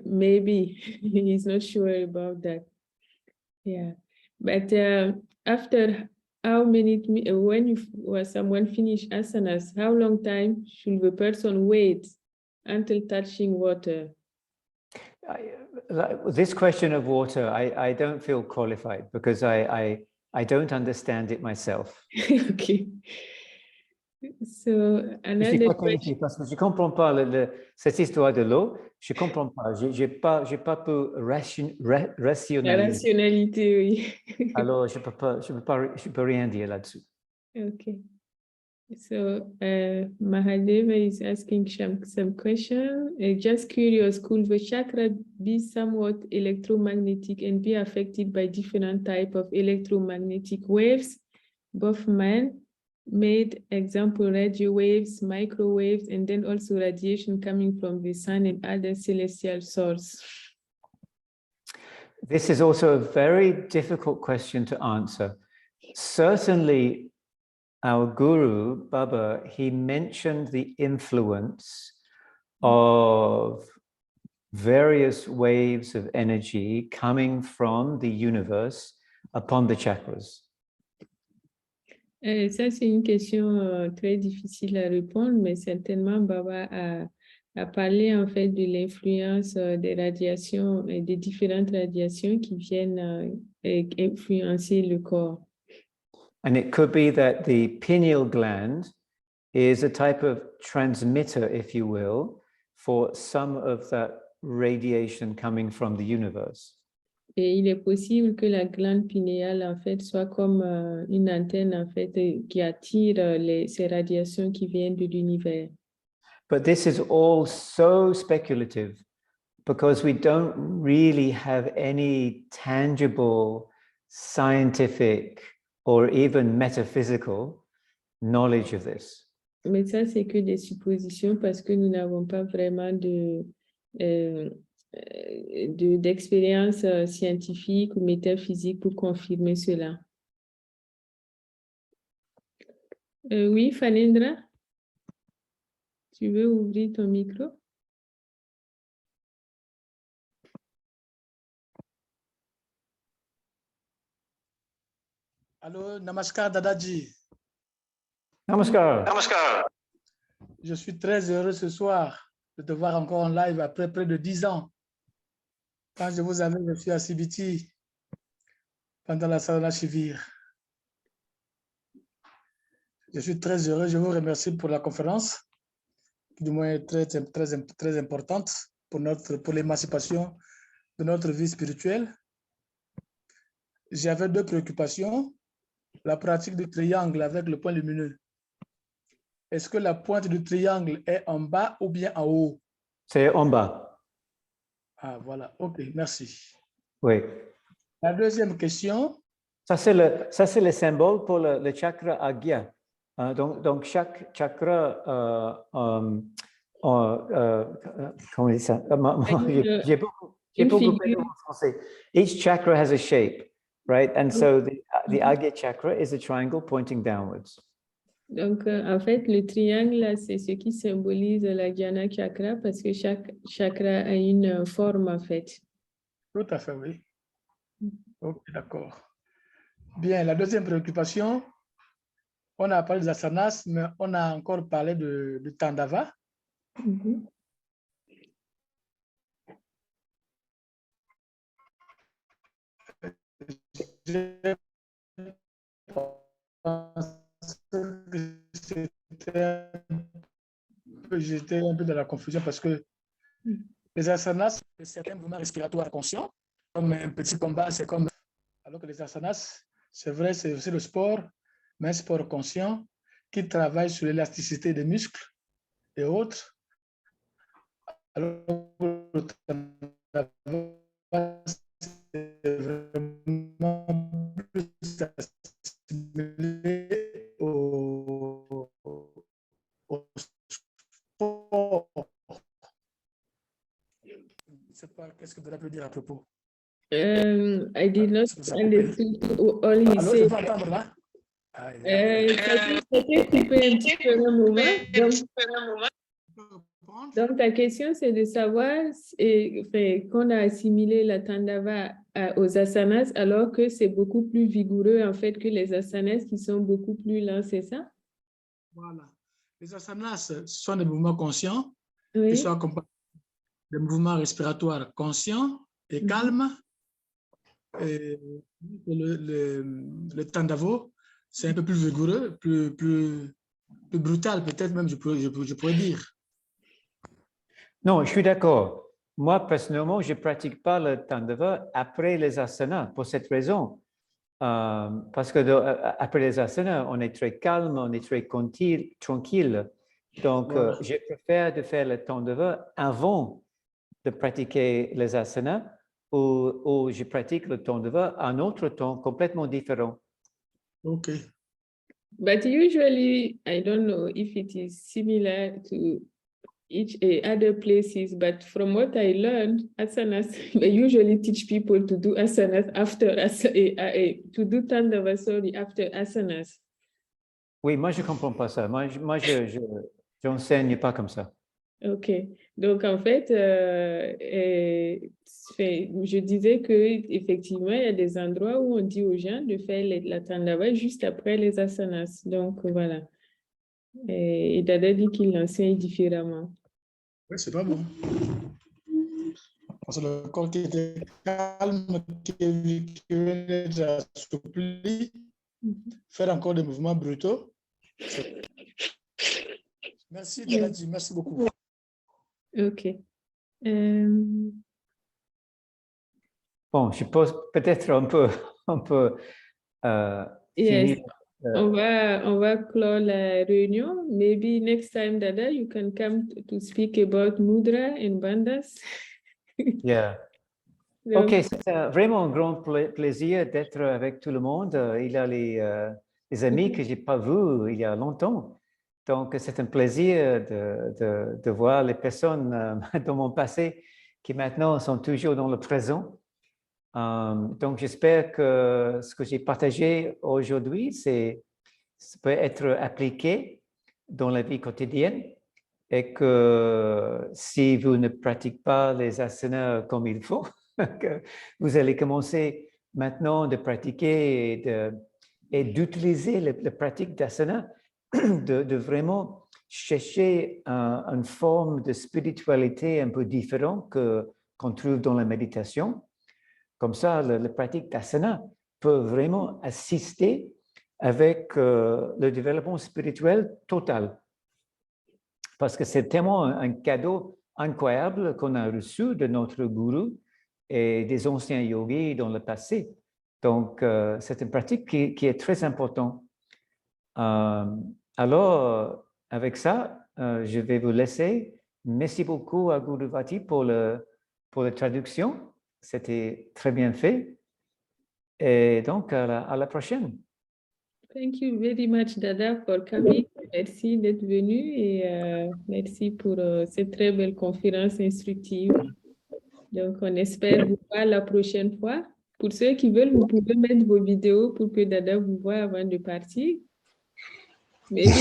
maybe he's not sure about that. Yeah, but after how many, when someone finish asanas, how long time should the person wait until touching water? This question of water, I don't feel qualified because I I don't understand it myself. Okay. So Je suis another pas qualifié parce que je comprends pas cette histoire de l'eau. Je comprends pas. J'ai pas pu la rationaliser. rationalité, oui. Alors je peux rien dire là-dessus. Okay. So Mahadeva is asking some question. Just curious, could the chakra be somewhat electromagnetic and be affected by different type of electromagnetic waves, both man-made, example radio waves, microwaves, and then also radiation coming from the sun and other celestial source? This is also a very difficult question to answer. Certainly, our guru, Baba, he mentioned the influence of various waves of energy coming from the universe upon the chakras. Ça, c'est une question très difficile à répondre, mais certainement Baba a parlé en fait de l'influence des radiations et des différentes radiations qui viennent influencer le corps. And it could be that the pineal gland is a type of transmitter, if you will, for some of that radiation coming from the universe. Et il est possible que la glande pinéale en fait soit comme une antenne en fait qui attire ces radiations qui viennent de l'univers. But this is all so speculative because we don't really have any tangible scientific or even metaphysical knowledge of this. Mais ça, c'est que des suppositions parce que nous n'avons pas vraiment d'expérience scientifique ou métaphysique pour confirmer cela. Oui, Falendra, tu veux ouvrir ton micro? Allô, Namaskar Dadaji. Namaskar. Namaskar. Je suis très heureux ce soir de te voir encore en live après près de 10 ans. Quand je vous avais reçu à CBT pendant la Sadhana Shivir. Je suis très heureux, je vous remercie pour la conférence, qui du moins est très importante pour l'émancipation de notre vie spirituelle. J'avais deux préoccupations. La pratique du triangle avec le point lumineux. Est-ce que la pointe du triangle est en bas ou bien en haut? C'est en bas. Ah, voilà. OK, merci. Oui. La deuxième question. Ça, c'est le symbole pour le chakra Agya. Donc, chaque chakra, comment on dit ça? J'ai beaucoup perdu en français. Each chakra has a shape, right? And so the Agya chakra is a triangle pointing downwards. Donc, en fait, le triangle, c'est ce qui symbolise la Jnana chakra parce que chaque chakra a une forme, en fait. Tout à fait, oui. OK, d'accord. Bien, la deuxième préoccupation, on a parlé des asanas, mais on a encore parlé du tandava. J'étais un peu dans la confusion parce que les asanas, c'est certains mouvements respiratoires conscients, comme un petit combat, c'est comme... Alors que les asanas, c'est vrai, c'est aussi le sport, mais un sport conscient qui travaille sur l'élasticité des muscles et autres. Alors le tandava, c'est vraiment plus assimilé au sport. Je ne sais pas qu'est-ce que tu peux dire à propos. I did not understand all he said. Je peux entendre là? Donc, ta question, c'est de savoir qu'on a assimilé la tandava aux asanas alors que c'est beaucoup plus vigoureux en fait que les asanas qui sont beaucoup plus lents, c'est ça? Voilà. Les asanas sont des mouvements conscients, oui. Qui sont accompagnés de mouvements respiratoires conscients et calmes. Et le tandavo, c'est un peu plus vigoureux, plus brutal, peut-être même, je pourrais dire. Non, je suis d'accord. Moi, personnellement, je ne pratique pas le tandava après les asanas pour cette raison. Parce que après les asanas, on est très calme, on est très tranquille. Donc, Voilà. je préfère de faire le tandava avant de pratiquer les asanas ou je pratique le tandava à un autre temps complètement différent. OK. But usually, I don't know if it is similar to each other places, but from what I learned, asanas, they usually teach people to do asanas after, to do tandava, sorry, after asanas. Oui, moi, je ne comprends pas ça. Moi, je n'enseigne pas comme ça. OK. Donc, en fait, je disais qu'effectivement, il y a des endroits où on dit aux gens de faire la tandava juste après les asanas. Donc, voilà. Et Dada dit qu'il l'enseigne différemment. Oui, c'est pas bon. Parce que le corps qui était calme, qui est déjà assoupli, faire encore des mouvements brutaux. Merci, Dada, merci beaucoup. OK. Bon, je pense peut-être on peut Yes. finir. On va clore la réunion. Maybe next time, Dada, you can come to speak about mudra and bandhas. Yeah. Donc, OK, c'est vraiment un grand plaisir d'être avec tout le monde. Il y a les amis que je n'ai pas vus il y a longtemps. Donc, c'est un plaisir de voir les personnes dans mon passé qui maintenant sont toujours dans le présent. Donc, j'espère que ce que j'ai partagé aujourd'hui, ça peut être appliqué dans la vie quotidienne et que si vous ne pratiquez pas les asanas comme il faut, que vous allez commencer maintenant de pratiquer et d'utiliser la pratique d'asana, de vraiment chercher une forme de spiritualité un peu différente qu'on trouve dans la méditation. Comme ça, la pratique d'asana peut vraiment assister avec le développement spirituel total. Parce que c'est tellement un cadeau incroyable qu'on a reçu de notre gourou et des anciens yogis dans le passé. Donc, c'est une pratique qui est très importante. Alors, avec ça, je vais vous laisser. Merci beaucoup à Guru Vati pour la traduction. C'était très bien fait. Et donc, à la prochaine. thank you very much, Dada, for coming. Merci d'être venu et merci pour cette très belle conférence instructive. Donc, on espère vous voir la prochaine fois. Pour ceux qui veulent, vous pouvez mettre vos vidéos pour que Dada vous voie avant de partir. Maybe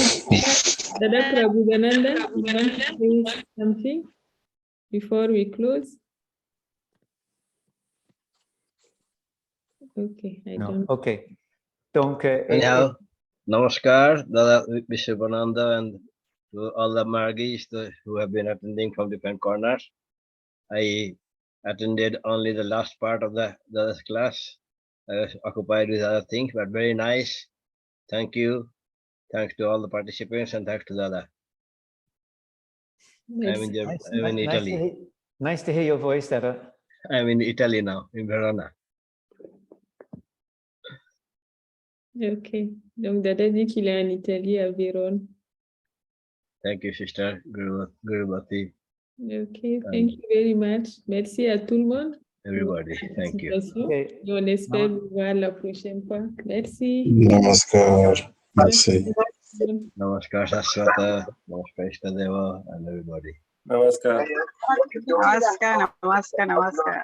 Dada Prabhupada, you want to say something before we close? Okay, I don't. OK. Donc, anyhow, namaskar, Dada Vishvarupananda, and to all the Margis who have been attending from different corners. I attended only the last part of the class. I was occupied with other things, but very nice. Thank you. Thanks to all the participants and thanks to Dada. I'm in Italy. Nice to hear your voice, Dada. I'm in Italy now, in Verona. Ok. Donc, Dada dit qu'il est en Italie, à Vérone. Thank you, sister Guru Bhakti. Ok, thank you very much. Merci à tout le monde. Everybody, thank you. Okay. Et on espère vous voir la prochaine fois. Merci. Namaskar. Merci. Namaskar, Saswata, Namaskar, Ishtadeva, and everybody. Namaskar. Namaskar, namaskar, namaskar.